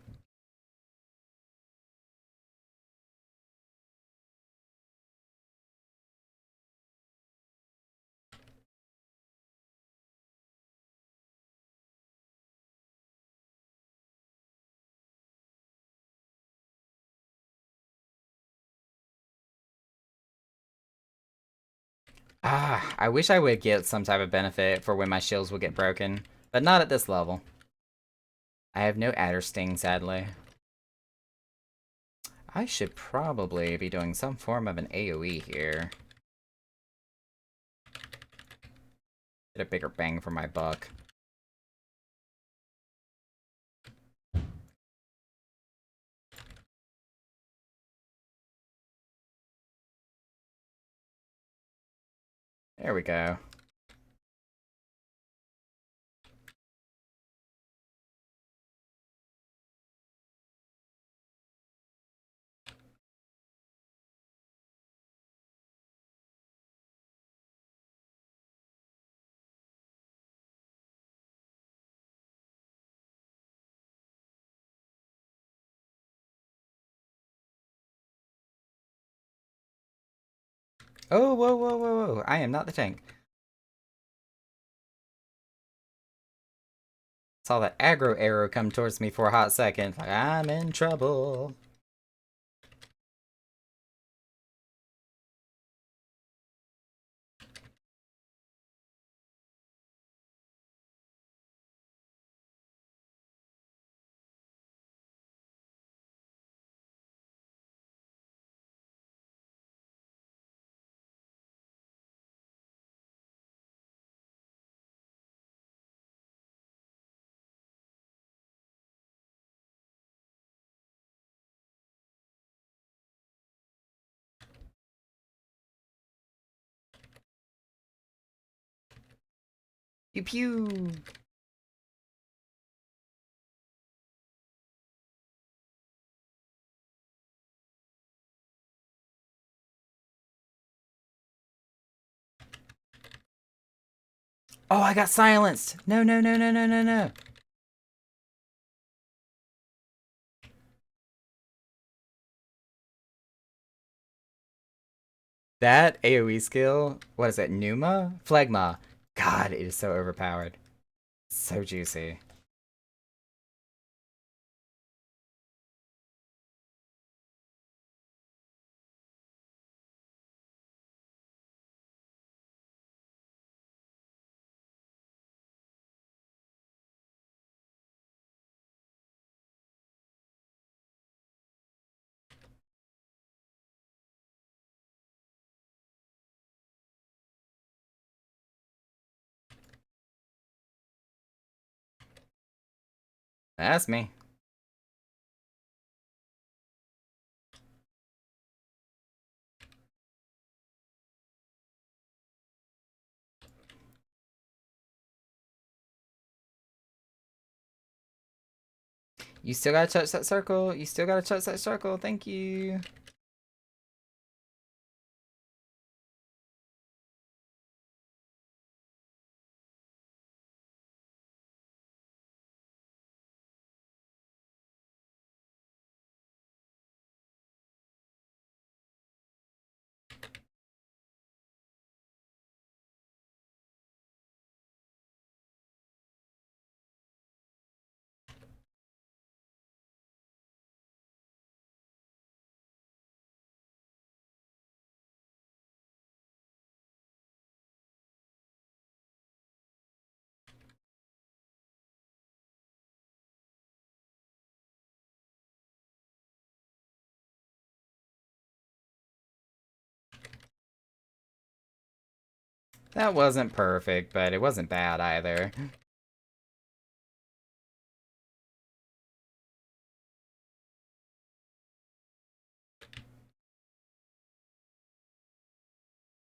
Ah, I wish I would get some type of benefit for when my shields would get broken, but not at this level. I have no adder sting, sadly. I should probably be doing some form of an AoE here. Get a bigger bang for my buck. There we go. Oh, whoa, whoa, whoa, whoa. I am not the tank. Saw that aggro arrow come towards me for a hot second. Like, I'm in trouble. Pew pew. Oh, I got silenced. No, no, no, no, no, no, no. That AoE skill, what is it, Pneuma? Phlegma. God, it is so overpowered. So juicy. That's me. You still gotta touch that circle. You still gotta touch that circle. Thank you. That wasn't perfect, but it wasn't bad either.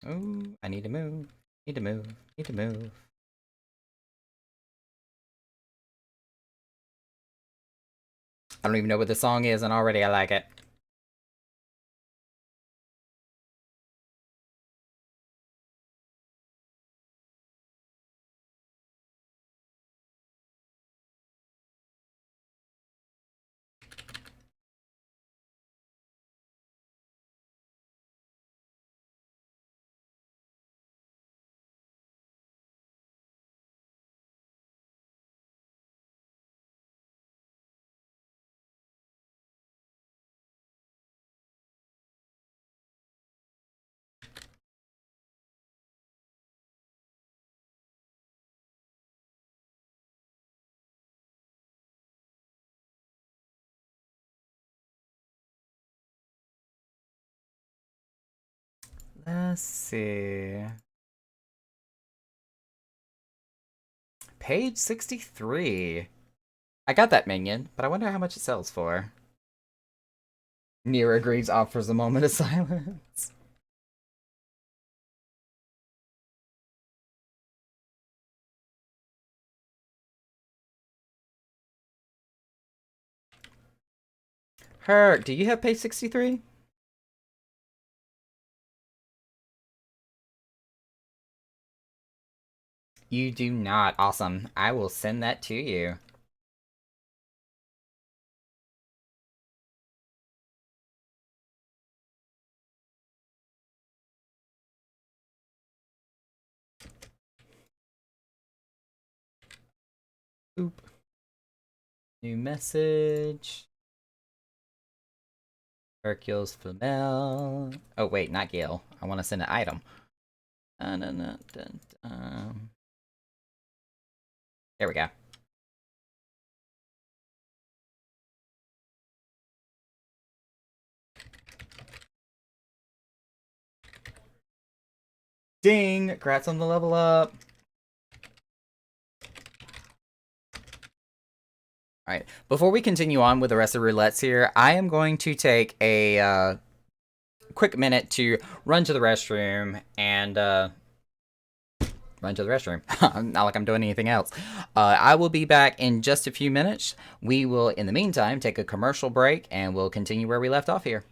Ooh, I need to move. Need to move. Need to move. I don't even know what the song is, and already I like it. Let's see. Page 63. I got that minion, but I wonder how much it sells for. Nira Greaves offers a moment of silence. Herc, do you have page 63? You do not. Awesome. I will send that to you. Boop. New message. Hercules Flamel. Oh, wait, not Gale. I want to send an item. There we go. Ding! Congrats on the level up. Alright, before we continue on with the rest of the roulettes here, I am going to take a quick minute to run to the restroom and run to the restroom. Not like I'm doing anything else. I will be back in just a few minutes. We will, in the meantime, take a commercial break and we'll continue where we left off here.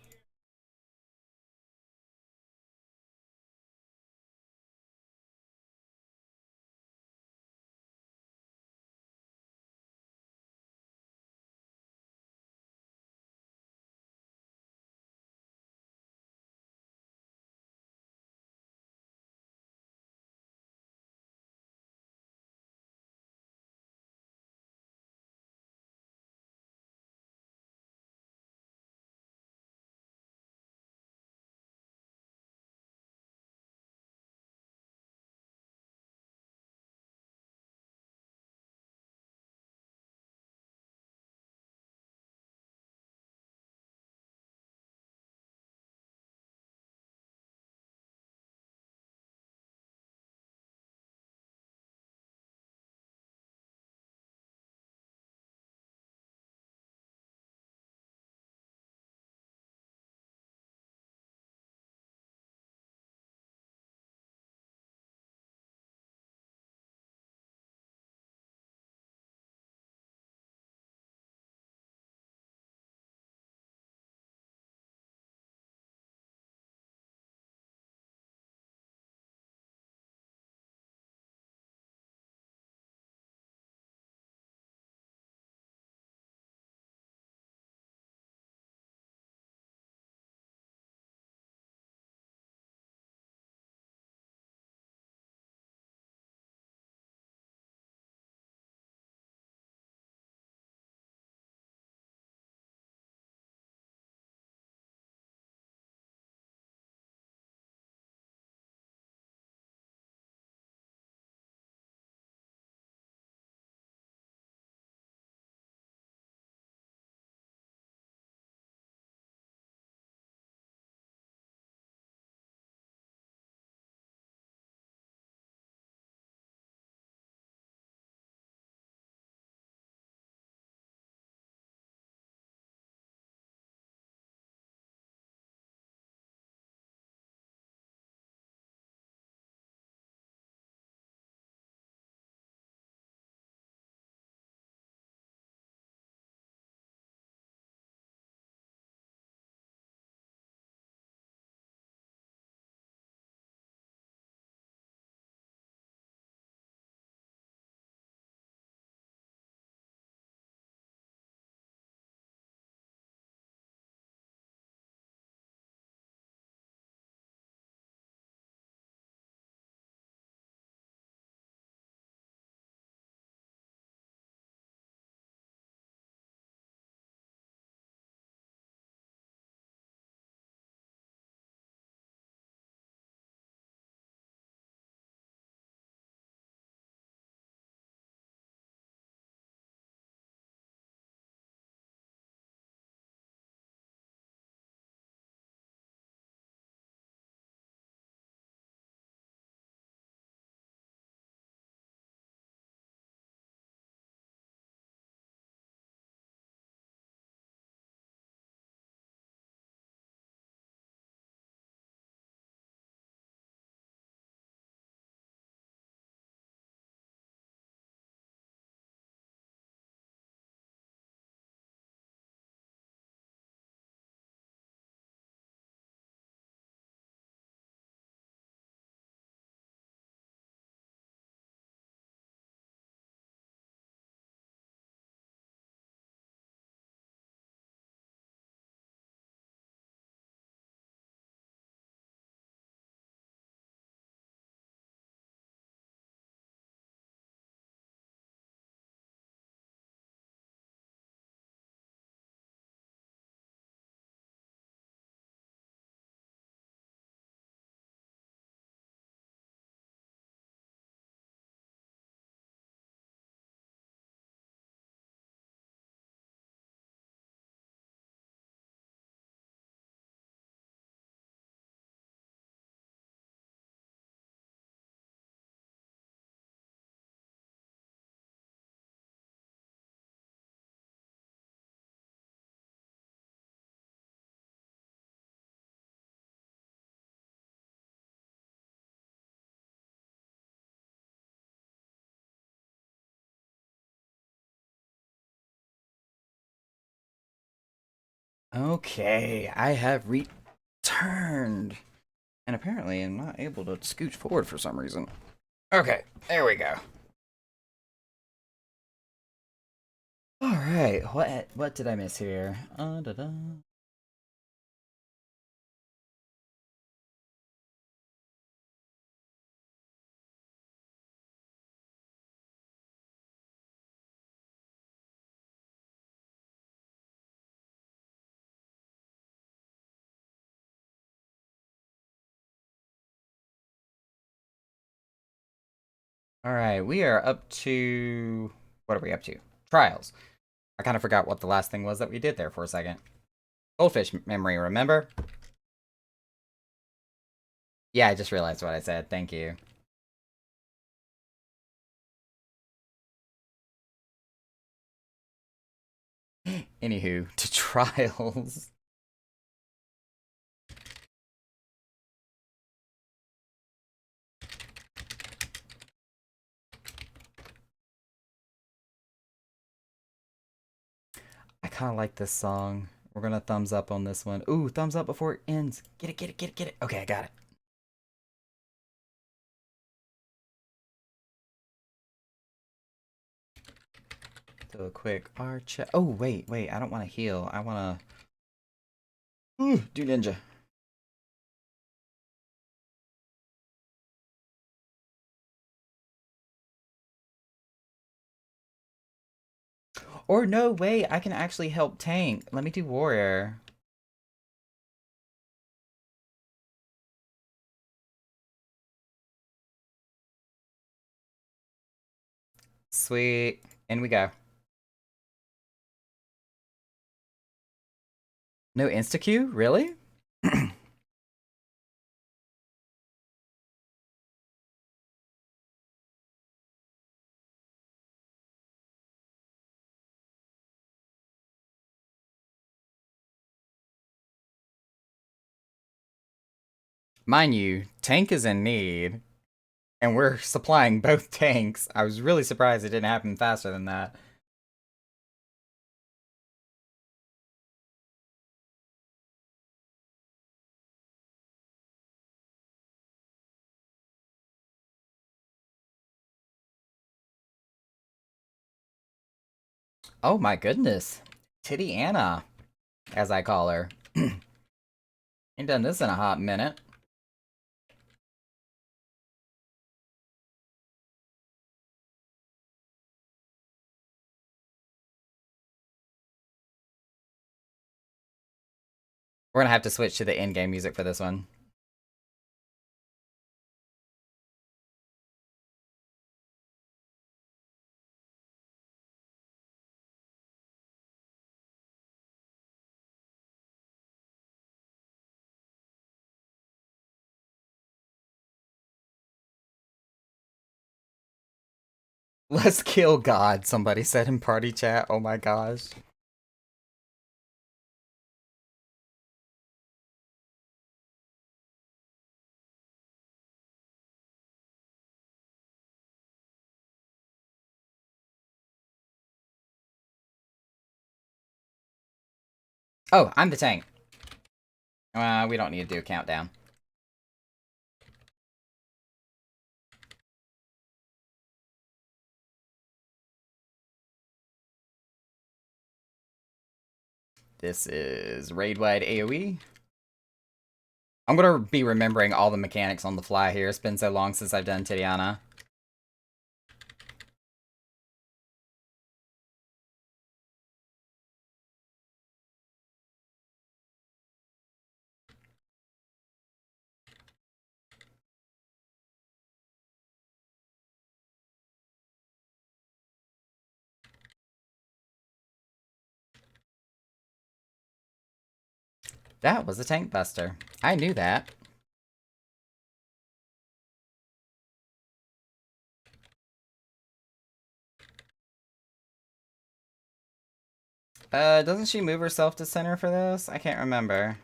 Okay, I have returned. And apparently I'm not able to scooch forward for some reason. Okay, there we go. Alright, what did I miss here? Da-da. Alright, we are up to... What are we up to? Trials. I kind of forgot what the last thing was that we did there for a second. Goldfish memory, remember? Yeah, I just realized what I said. Thank you. Anywho, to trials. I kind of like this song. We're gonna thumbs up on this one. Ooh, thumbs up before it ends. Get it, get it, get it, get it. Okay, I got it. Do a quick arch. Oh, wait. I don't want to heal. I want to do ninja. Or no way, I can actually help tank. Let me do warrior. Sweet. In we go. No insta Q? Really? Mind you, tank is in need, and we're supplying both tanks. I was really surprised it didn't happen faster than that. Oh my goodness. Titty Anna, as I call her. Ain't done this in a hot minute. We're gonna have to switch to the in-game music for this one. Let's kill God, somebody said in party chat. Oh my gosh. Oh, I'm the tank. We don't need to do a countdown. This is raid-wide AoE. I'm gonna be remembering all the mechanics on the fly here. It's been so long since I've done Titiana. That was a tank buster. I knew that. Doesn't she move herself to center for this? I can't remember.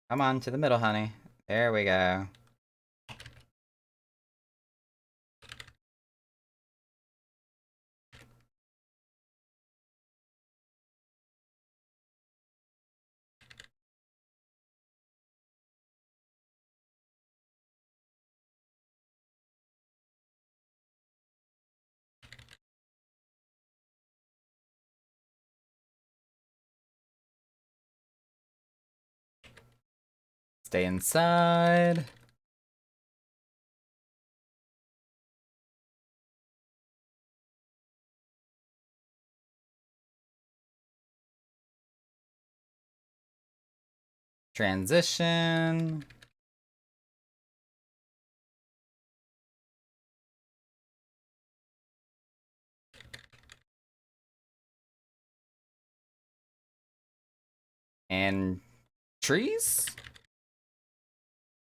Come on, to the middle, honey. There we go. Stay inside. Transition. And trees?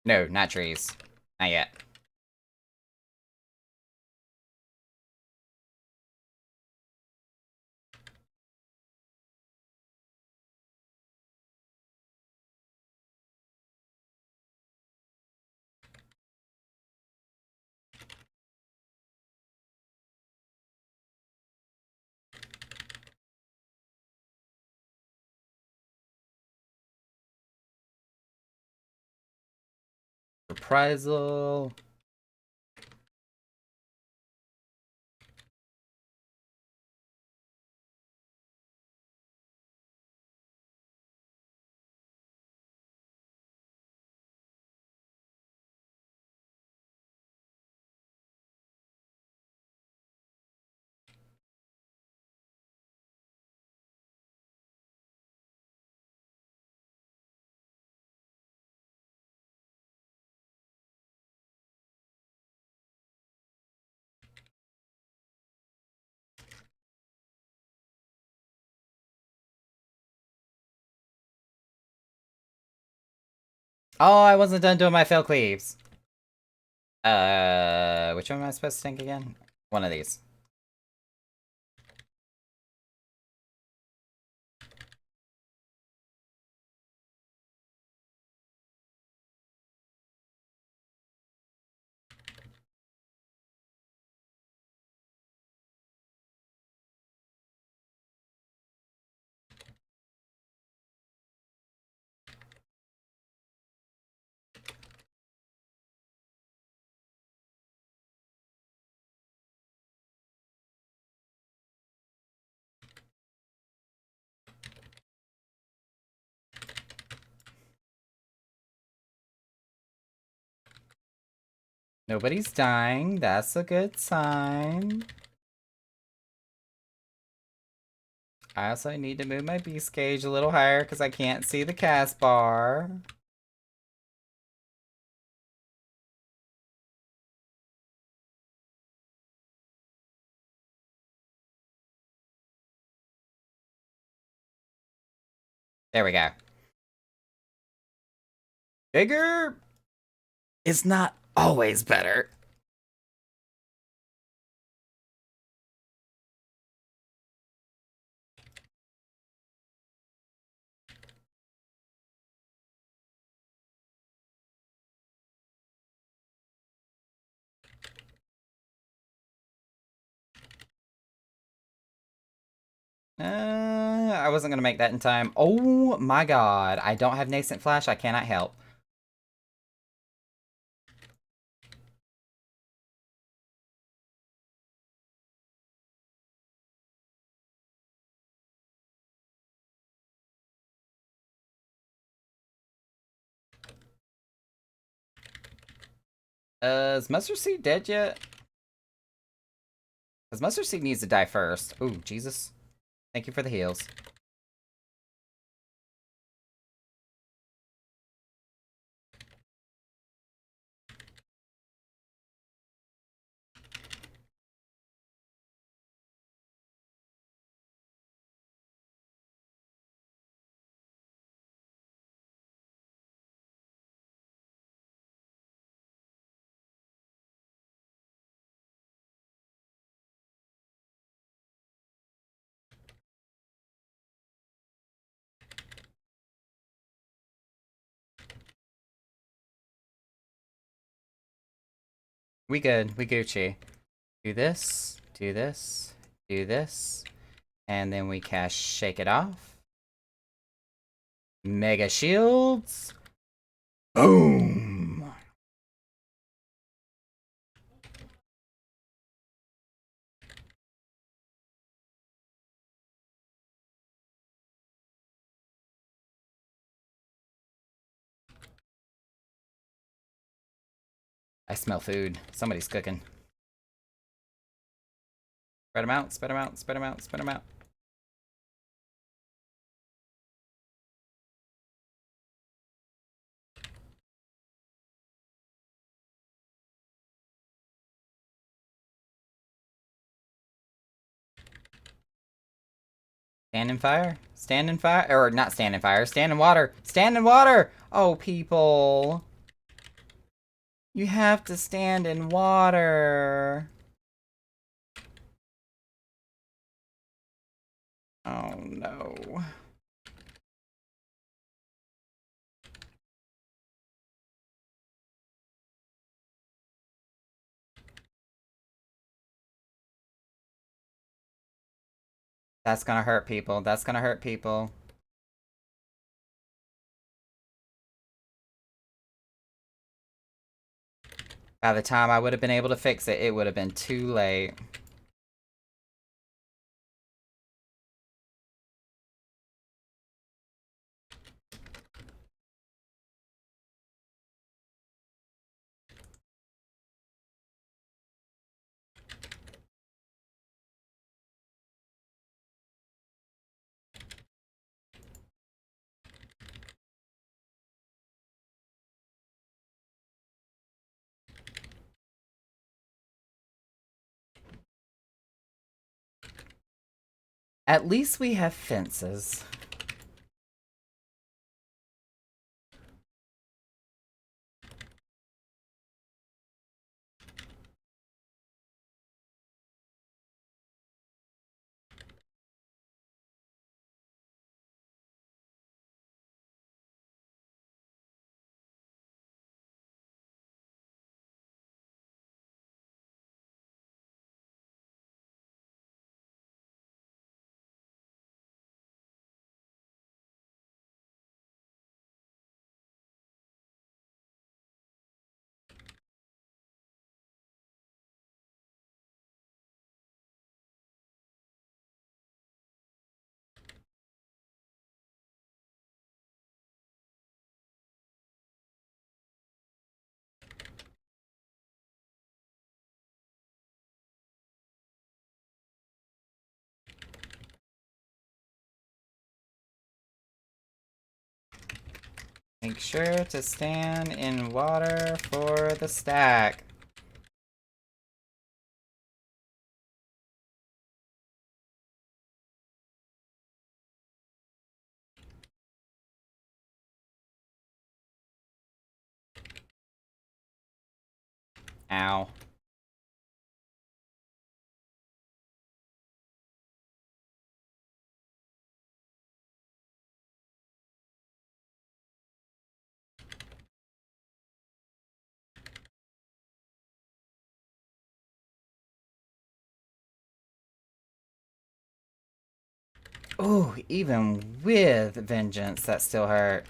No, not trees. Not yet. Reprisal. Oh, I wasn't done doing my fail cleaves. Which one am I supposed to think again? One of these. Nobody's dying. That's a good sign. I also need to move my beast gauge a little higher because I can't see the cast bar. There we go. Bigger is not always better. I wasn't gonna make that in time. Oh my god, I don't have Nascent Flash, I cannot help. Is Mustard Seed dead yet? Because Mustard Seed needs to die first. Ooh, Jesus. Thank you for the heals. We good. We Gucci. Do this. Do this. Do this. And then we cast Shake It Off. Mega Shields. Boom! I smell food. Somebody's cooking. Spread them out, spread them out, spread them out, spread them out. Stand in fire? Stand in fire? Or not stand in fire, stand in water! Stand in water! Oh, people. You have to stand in water. Oh, no. That's gonna hurt people. That's gonna hurt people. By the time I would have been able to fix it, it would have been too late. At least we have fences. Make sure to stand in water for the stack. Ow. Ooh, even with vengeance, that still hurt.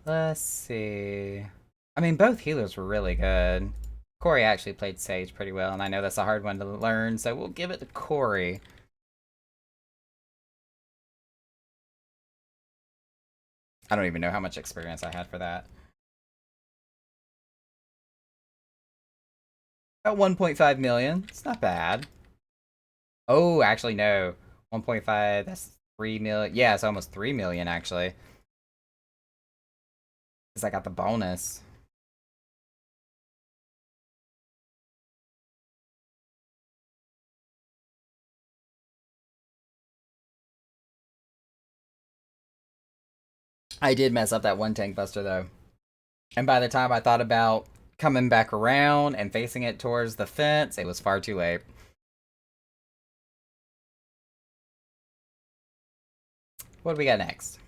Let's see. I mean, both healers were really good. Corey actually played Sage pretty well, and I know that's a hard one to learn, so we'll give it to Corey. I don't even know how much experience I had for that. About 1.5 million. It's not bad. Oh, actually, no. 1.5, that's 3 million. Yeah, it's almost 3 million, actually. Because I got the bonus. I did mess up that one tank buster, though. And by the time I thought about coming back around and facing it towards the fence, it was far too late. What do we got next?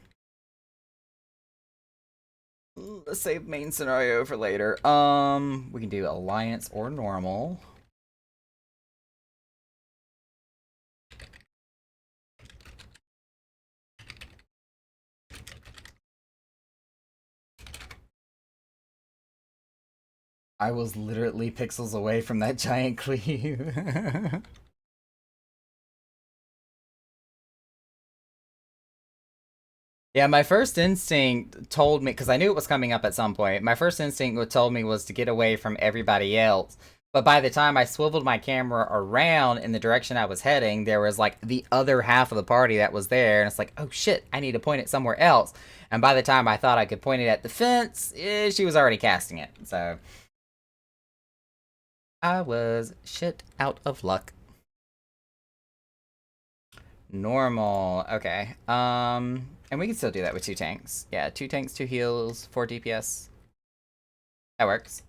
Let's save main scenario for later. We can do alliance or normal. I was literally pixels away from that giant cleave. Yeah, my first instinct told me, because I knew it was coming up at some point, my first instinct told me was to get away from everybody else. But by the time I swiveled my camera around in the direction I was heading, there was like the other half of the party that was there, and it's like, oh shit, I need to point it somewhere else. And by the time I thought I could point it at the fence, she was already casting it. So I was shit out of luck. Normal. Okay. And we can still do that with 2 tanks. Yeah, 2 tanks, 2 heals, 4 DPS. That works.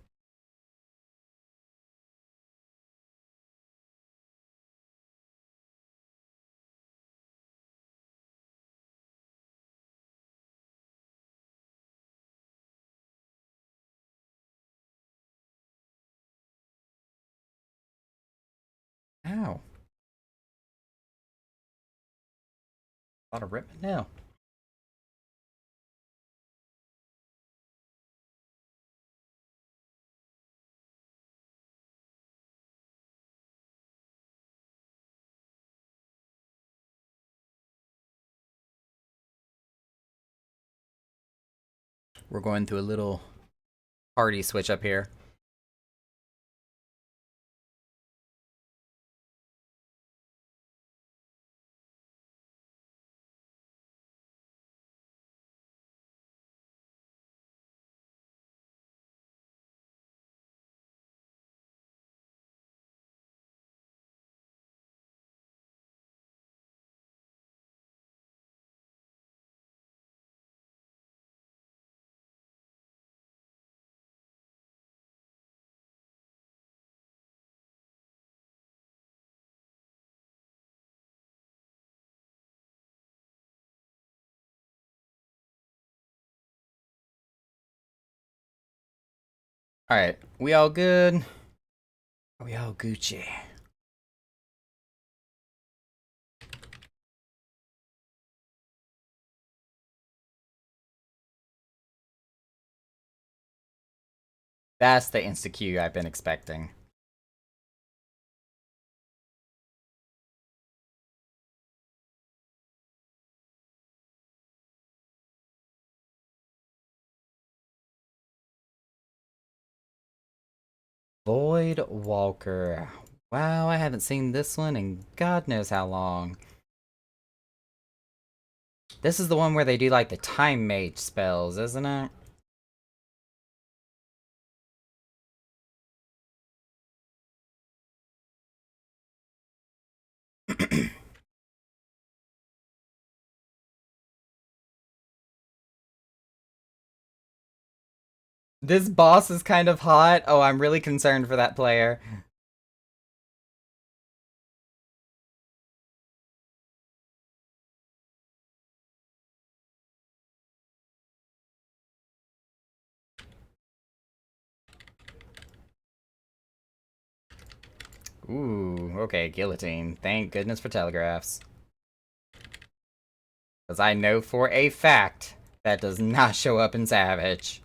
Ow. A lot of rip now. We're going through a little party switch up here. Alright, we all good? Are we all Gucci? That's the insta-Q I've been expecting. Void Walker. Wow, I haven't seen this one in God knows how long. This is the one where they do like the time mage spells, isn't it? This boss is kind of hot. Oh, I'm really concerned for that player. Ooh, okay, guillotine. Thank goodness for telegraphs. Because I know for a fact that does not show up in Savage.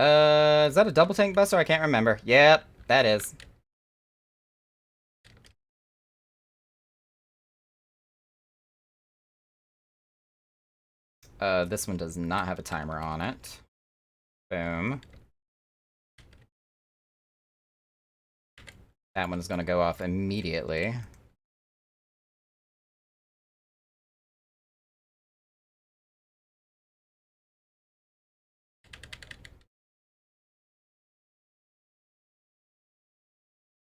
Is that a double tank buster? I can't remember. Yep, that is. This one does not have a timer on it. Boom. That one is gonna go off immediately.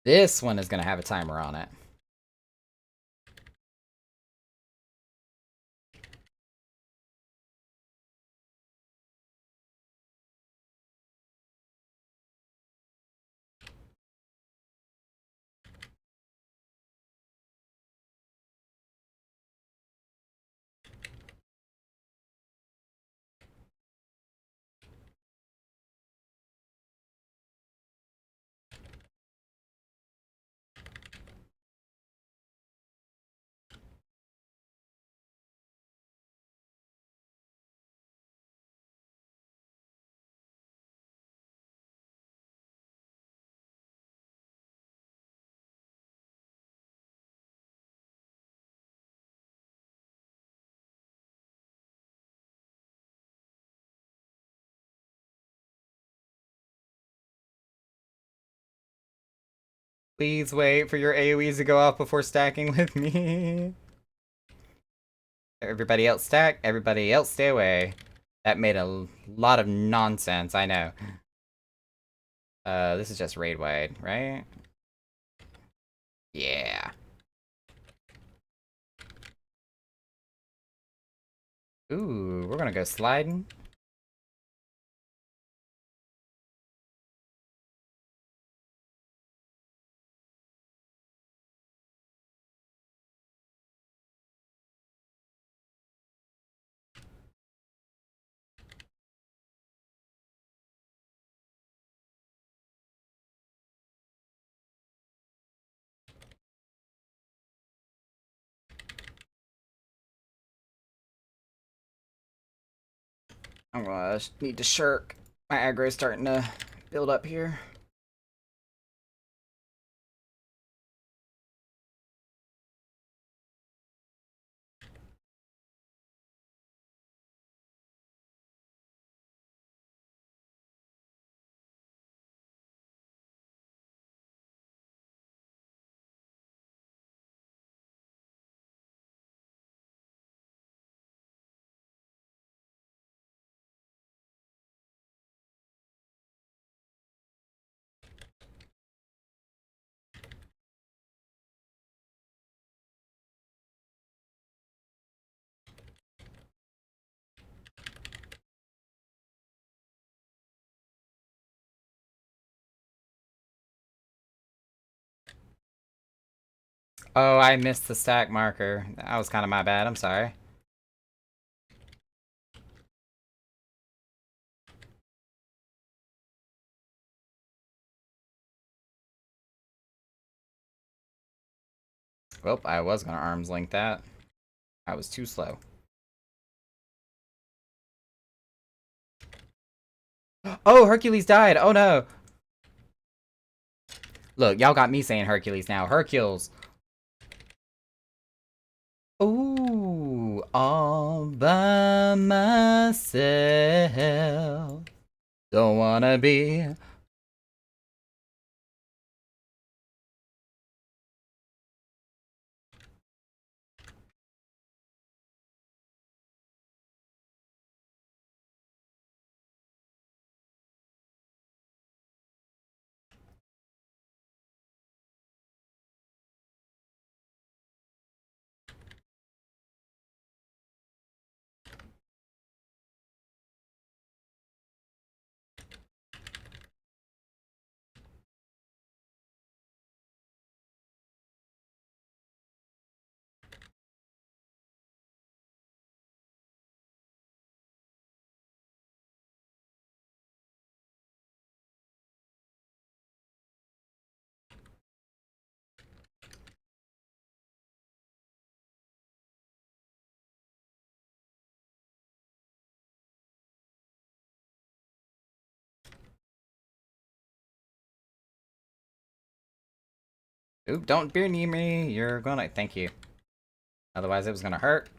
This one is gonna have a timer on it. Please wait for your AoEs to go off before stacking with me. Everybody else stack, everybody else stay away. That made a lot of nonsense, I know. This is just raid wide, right? Yeah. Ooh, we're gonna go sliding. I'm gonna need to shirk. My aggro's starting to build up here. Oh, I missed the stack marker. That was kind of my bad. I'm sorry. Well, I was gonna arms link that. I was too slow. Oh, Hercules died. Oh no. Look, y'all got me saying Hercules now. Hercules. Ooh, all by myself. Don't wanna be. Oop, don't beer knee me. You're gonna. Thank you. Otherwise, it was gonna hurt.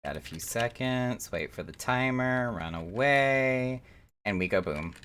Got a few seconds. Wait for the timer. Run away. And we go boom.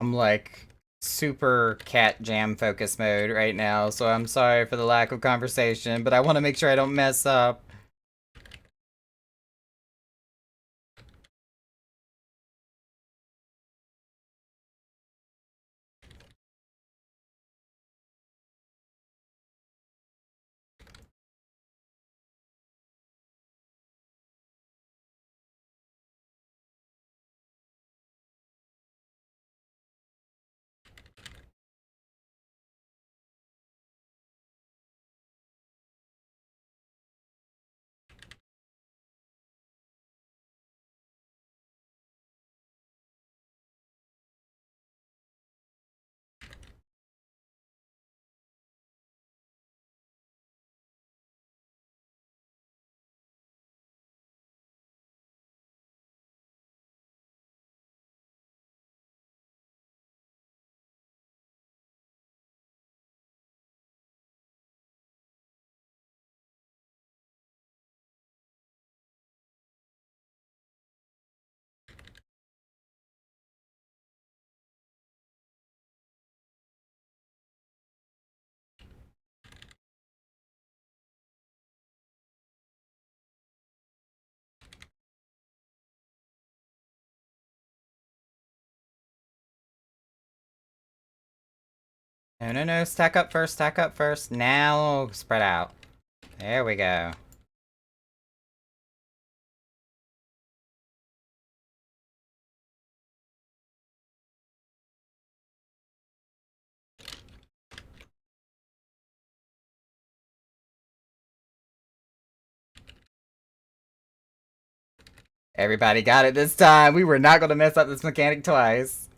I'm like super cat jam focus mode right now, so I'm sorry for the lack of conversation, but I want to make sure I don't mess up. No, no, no. Stack up first. Stack up first. Now spread out. There we go. Everybody got it this time. We were not going to mess up this mechanic twice.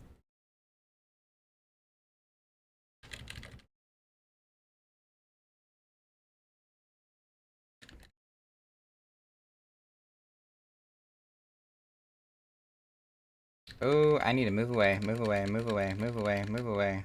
Oh, I need to move away. Move away. Move away. Move away. Move away.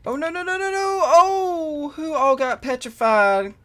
Oh, no, no, no, no, no. Oh, who all got petrified?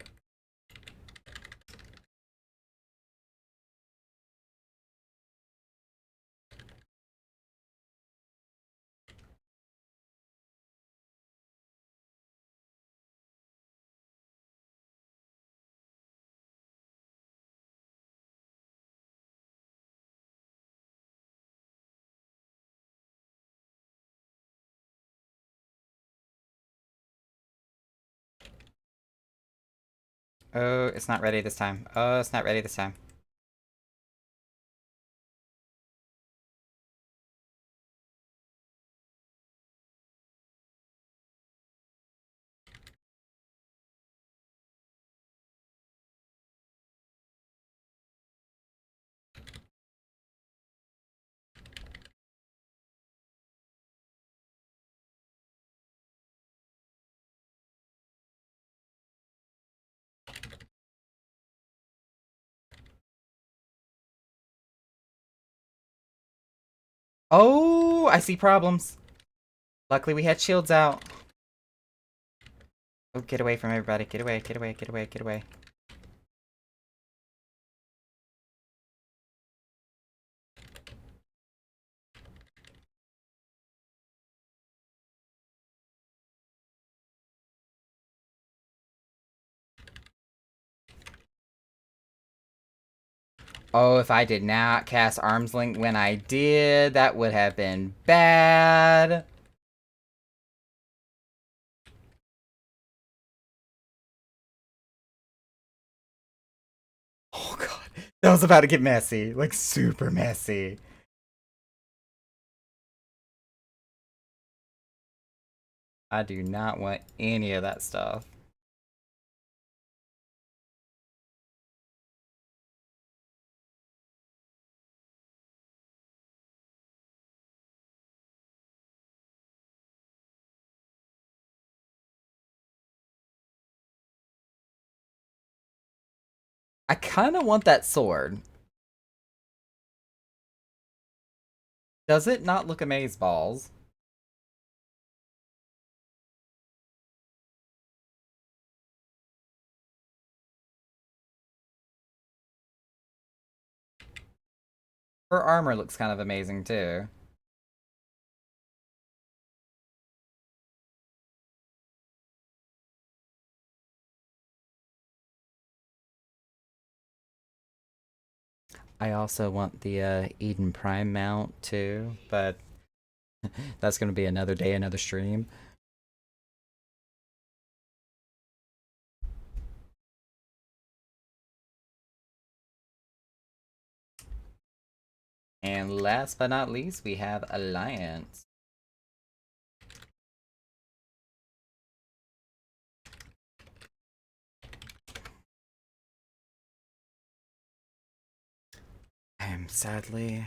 Oh, it's not ready this time. Oh, it's not ready this time. Oh, I see problems. Luckily we had shields out. Oh, get away from everybody. Get away, get away, get away, get away. Oh, if I did not cast Arms Link when I did, that would have been bad. Oh god, that was about to get messy. Like, super messy. I do not want any of that stuff. I kind of want that sword. Does it not look amazeballs? Her armor looks kind of amazing too. I also want the Eden Prime mount too, but that's going to be another day, another stream. And last but not least, we have Alliance. I am sadly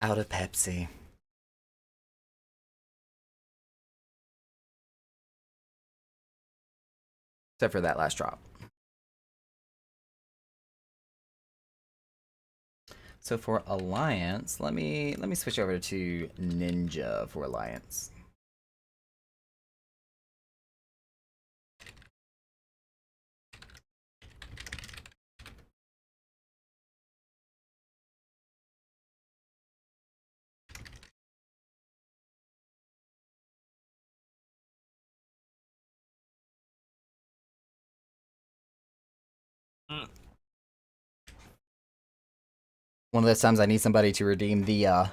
out of Pepsi. Except for that last drop. So for Alliance, let me switch over to Ninja for Alliance. One of those times I need somebody to redeem the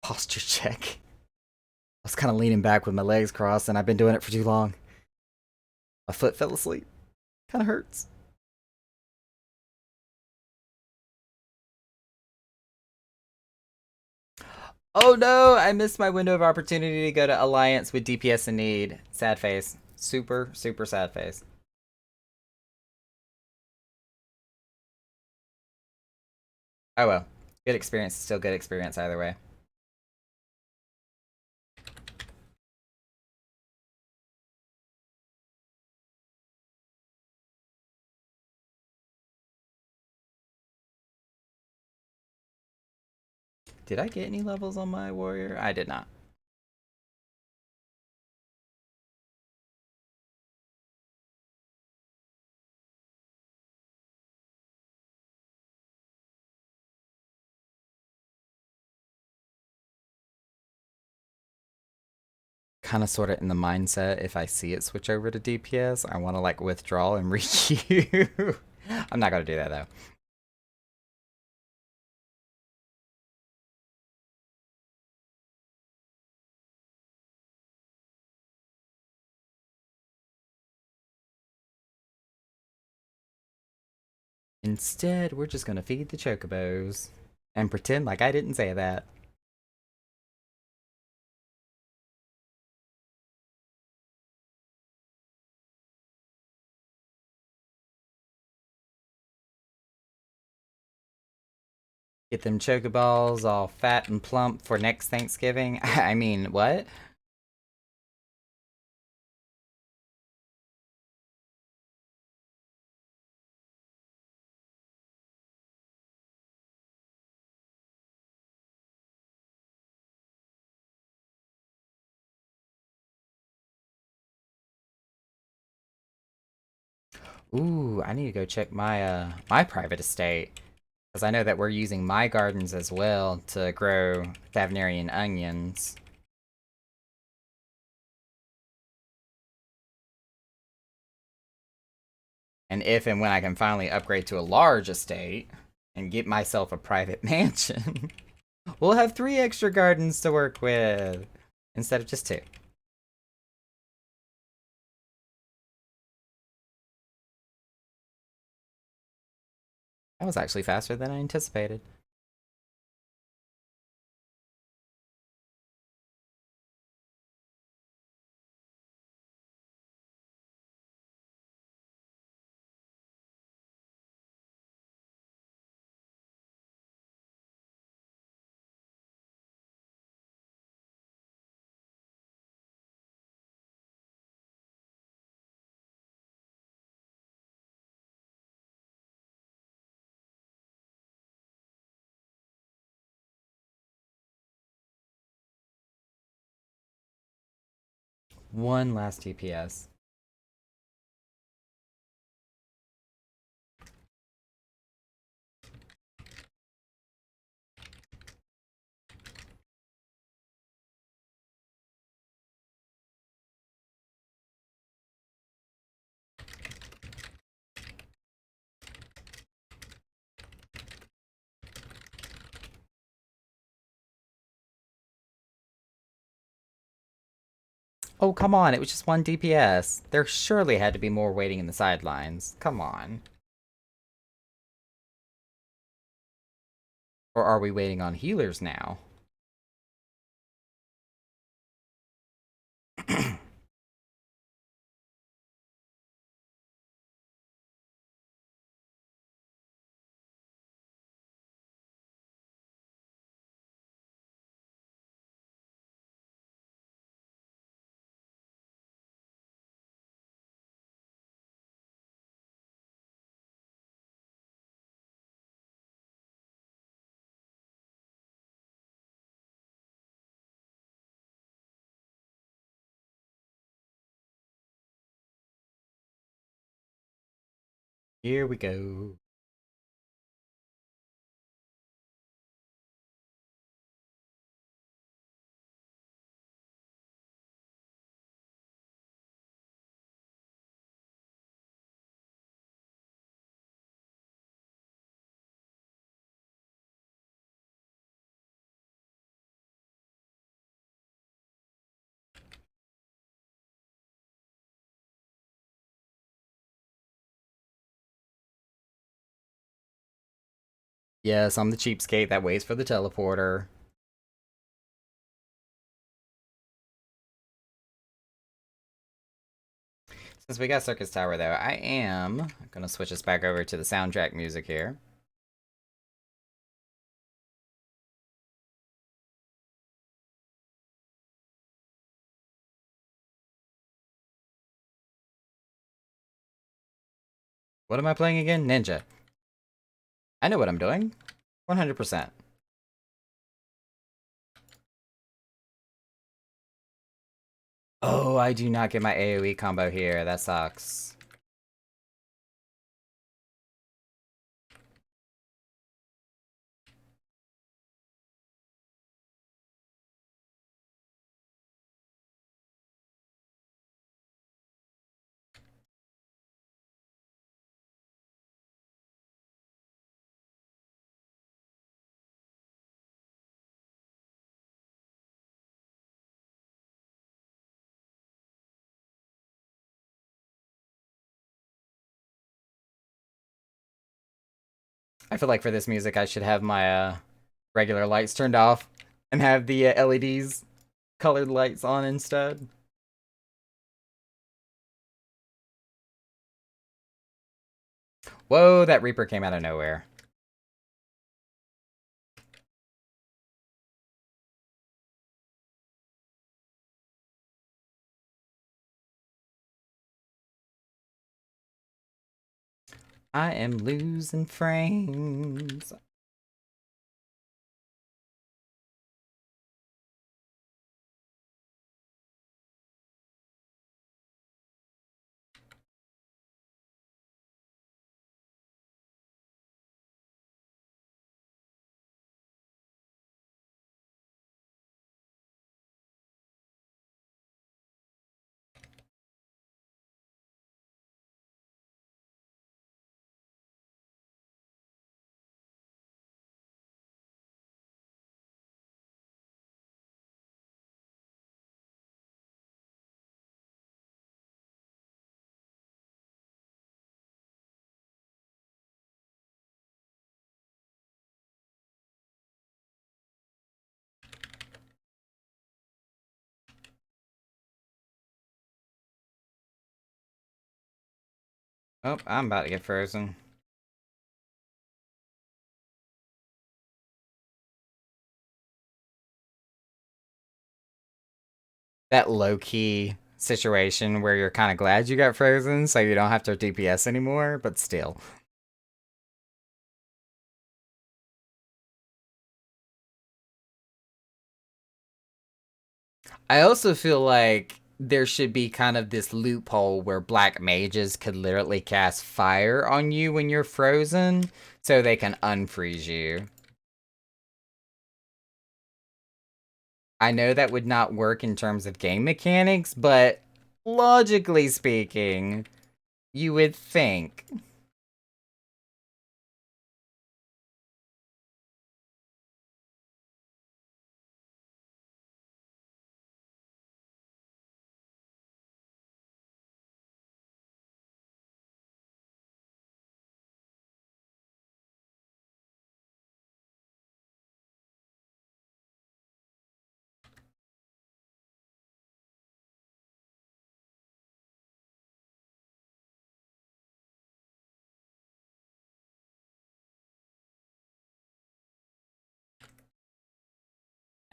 posture check. I was kind of leaning back with my legs crossed, and I've been doing it for too long. My foot fell asleep. Kind of hurts. Oh no, I missed my window of opportunity to go to Alliance with DPS in need. Sad face. Super, super sad face. Oh well. Good experience, still good experience either way. Did I get any levels on my warrior? I did not. Kind of sort of in the mindset, if I see it switch over to DPS, I want to like withdraw and re-queue. I'm not going to do that though. Instead, we're just going to feed the chocobos and pretend like I didn't say that. Get them chocoballs all fat and plump for next Thanksgiving. I mean, what? Ooh, I need to go check my my private estate. Because I know that we're using my gardens as well to grow Thavnerian onions. And if and when I can finally upgrade to a large estate and get myself a private mansion, we'll have 3 extra gardens to work with instead of just 2. That was actually faster than I anticipated. One last TPS. Oh, come on, it was just 1 DPS. There surely had to be more waiting in the sidelines. Come on. Or are we waiting on healers now? Here we go. Yes, I'm the cheapskate that waits for the teleporter. Since we got Circus Tower, though, I am gonna switch us back over to the soundtrack music here. What am I playing again? Ninja. I know what I'm doing. 100%. Oh, I do not get my AoE combo here. That sucks. I feel like for this music, I should have my regular lights turned off and have the LEDs colored lights on instead. Whoa, that Reaper came out of nowhere. I am losing frames. Oh, I'm about to get frozen. That low-key situation where you're kind of glad you got frozen so you don't have to DPS anymore, but still. I also feel like there should be kind of this loophole where black mages could literally cast fire on you when you're frozen so they can unfreeze you. I know that would not work in terms of game mechanics, but logically speaking, you would think.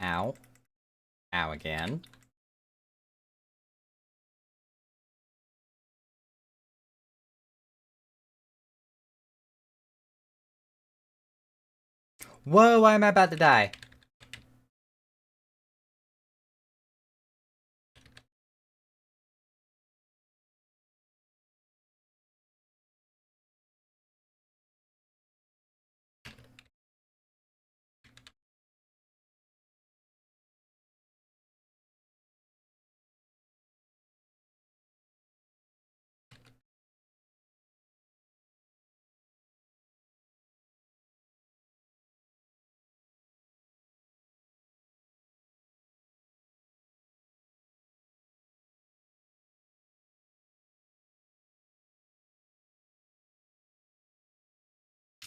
Ow. Ow again. Whoa, why am I about to die?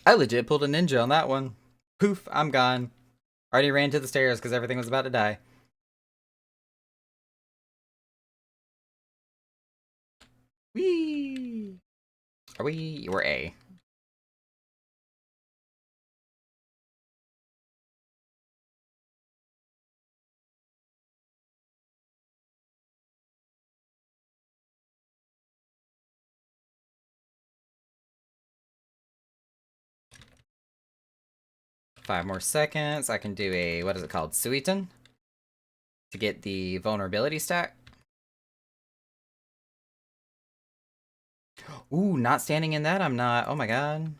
I legit pulled a ninja on that one. Poof, I'm gone. Already ran to the stairs because everything was about to die. Whee! Are we? We're A. 5 more seconds. I can do a, what is it called? Suiton? To get the vulnerability stack. Ooh, not standing in that, I'm not. Oh my god.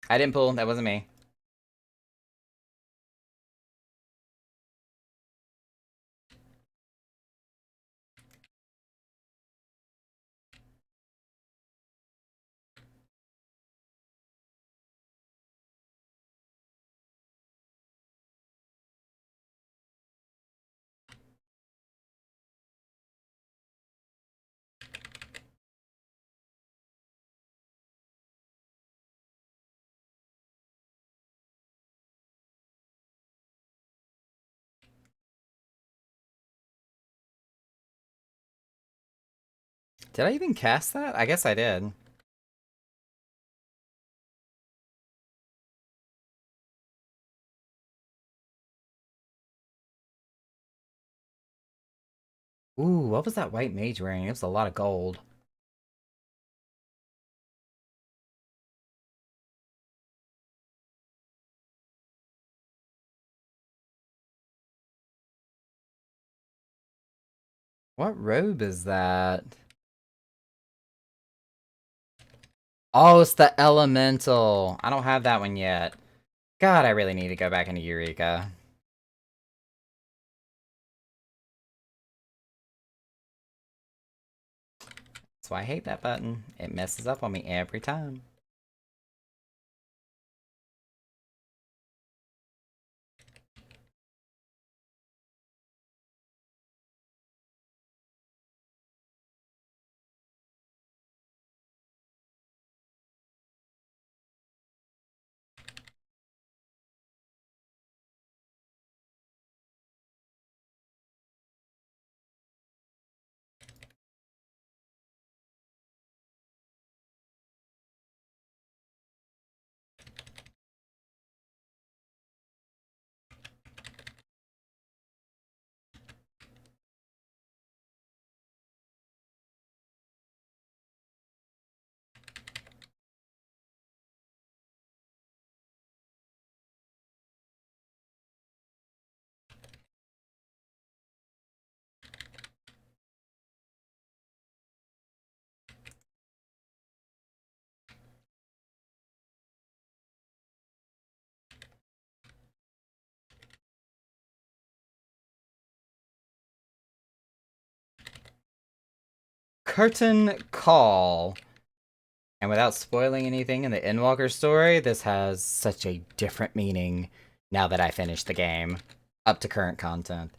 I didn't pull, that wasn't me. Did I even cast that? I guess I did. Ooh, what was that white mage wearing? It was a lot of gold. What robe is that? Oh, it's the elemental. I don't have that one yet. God, I really need to go back into Eureka. That's why I hate that button. It messes up on me every time. Curtain Call. And without spoiling anything in the Endwalker story, this has such a different meaning now that I finished the game. Up to current content.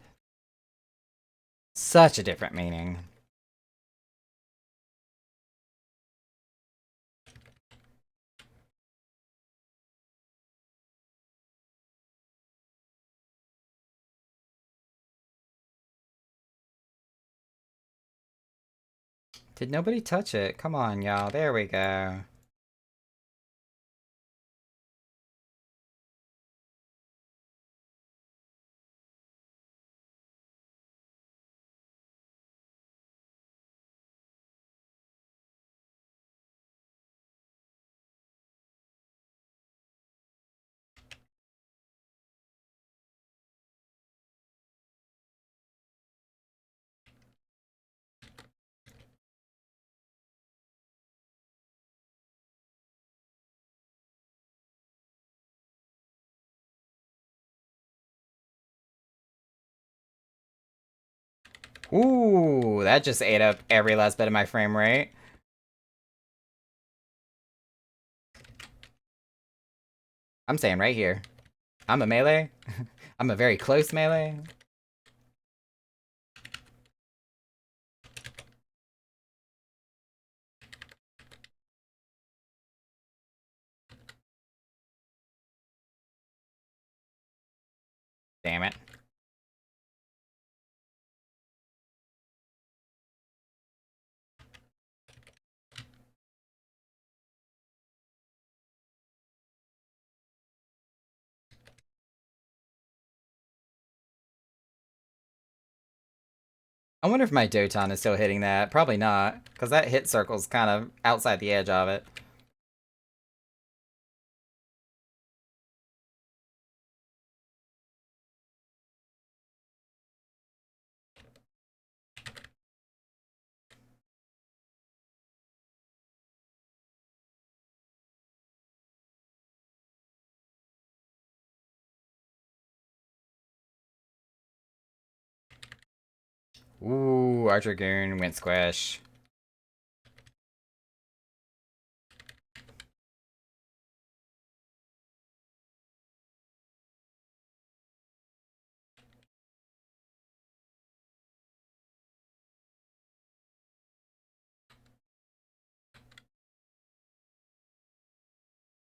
Such a different meaning. Did nobody touch it? Come on, y'all. There we go. Ooh, that just ate up every last bit of my frame rate. I'm saying right here. I'm a melee. I'm a very close melee. Damn it. I wonder if my Doton is still hitting that. Probably not, because that hit circle's kind of outside the edge of it. Ooh, our Dragoon went squish.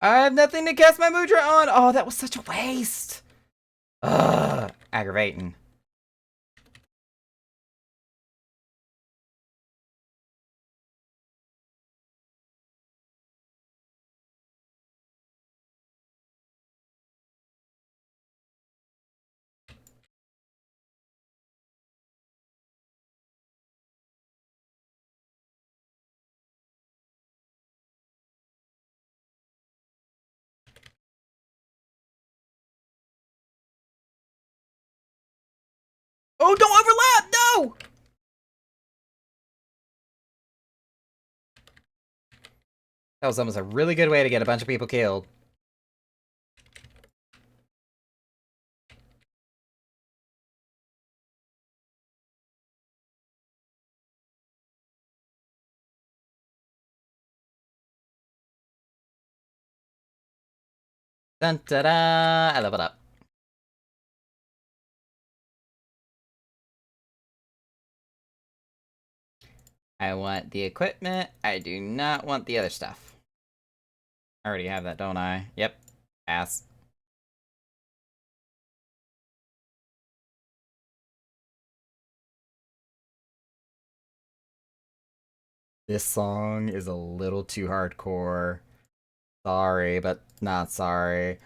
I have nothing to cast my Mudra on! Oh, that was such a waste! Ugh, aggravating. Oh, don't overlap! No! That was almost a really good way to get a bunch of people killed. Dun da da! I leveled up. I want the equipment. I do not want the other stuff. I already have that, don't I? Yep. Pass. This song is a little too hardcore. Sorry, but not sorry.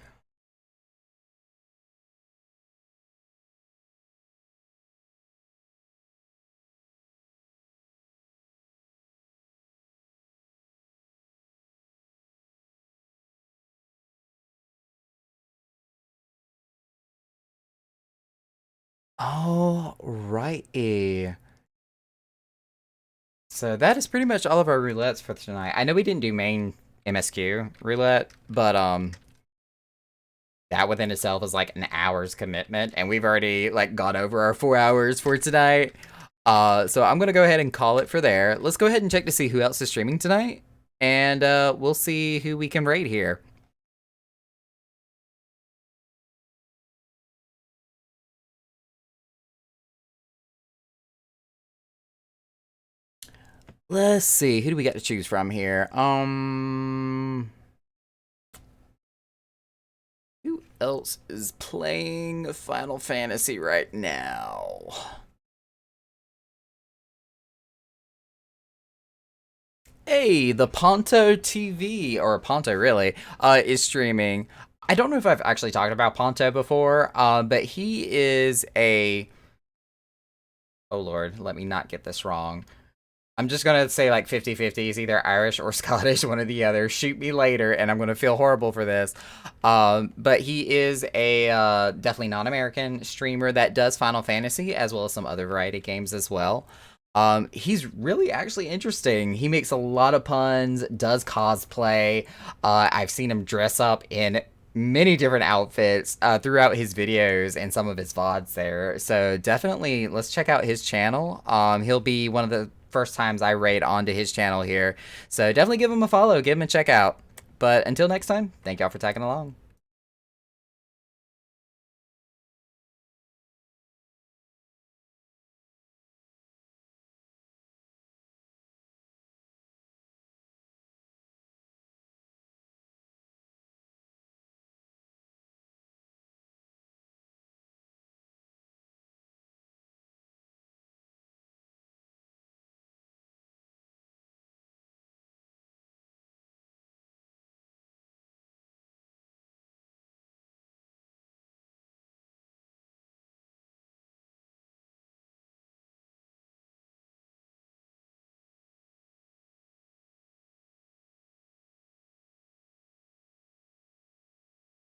Oh, righty. So that is pretty much all of our roulettes for tonight. I know we didn't do main MSQ roulette, but that within itself is like an hour's commitment, and we've already like gone over our 4 hours for tonight. So I'm gonna go ahead and call it for there. Let's go ahead and check to see who else is streaming tonight, and we'll see who we can raid here. Let's see, who do we got to choose from here? Who else is playing Final Fantasy right now? Hey, the Ponto TV, or Ponto really, is streaming. I don't know if I've actually talked about Ponto before, but he is a... Oh lord, let me not get this wrong. I'm just gonna say like 50-50. He's either Irish or Scottish, one or the other. Shoot me later, and I'm gonna feel horrible for this. But he is a definitely non-American streamer that does Final Fantasy as well as some other variety games as well. He's really actually interesting. He makes a lot of puns, does cosplay. I've seen him dress up in many different outfits throughout his videos and some of his VODs there. So definitely let's check out his channel. He'll be one of the first times I raid onto his channel here. So definitely give him a follow, give him a check out. But until next time, thank y'all for tagging along.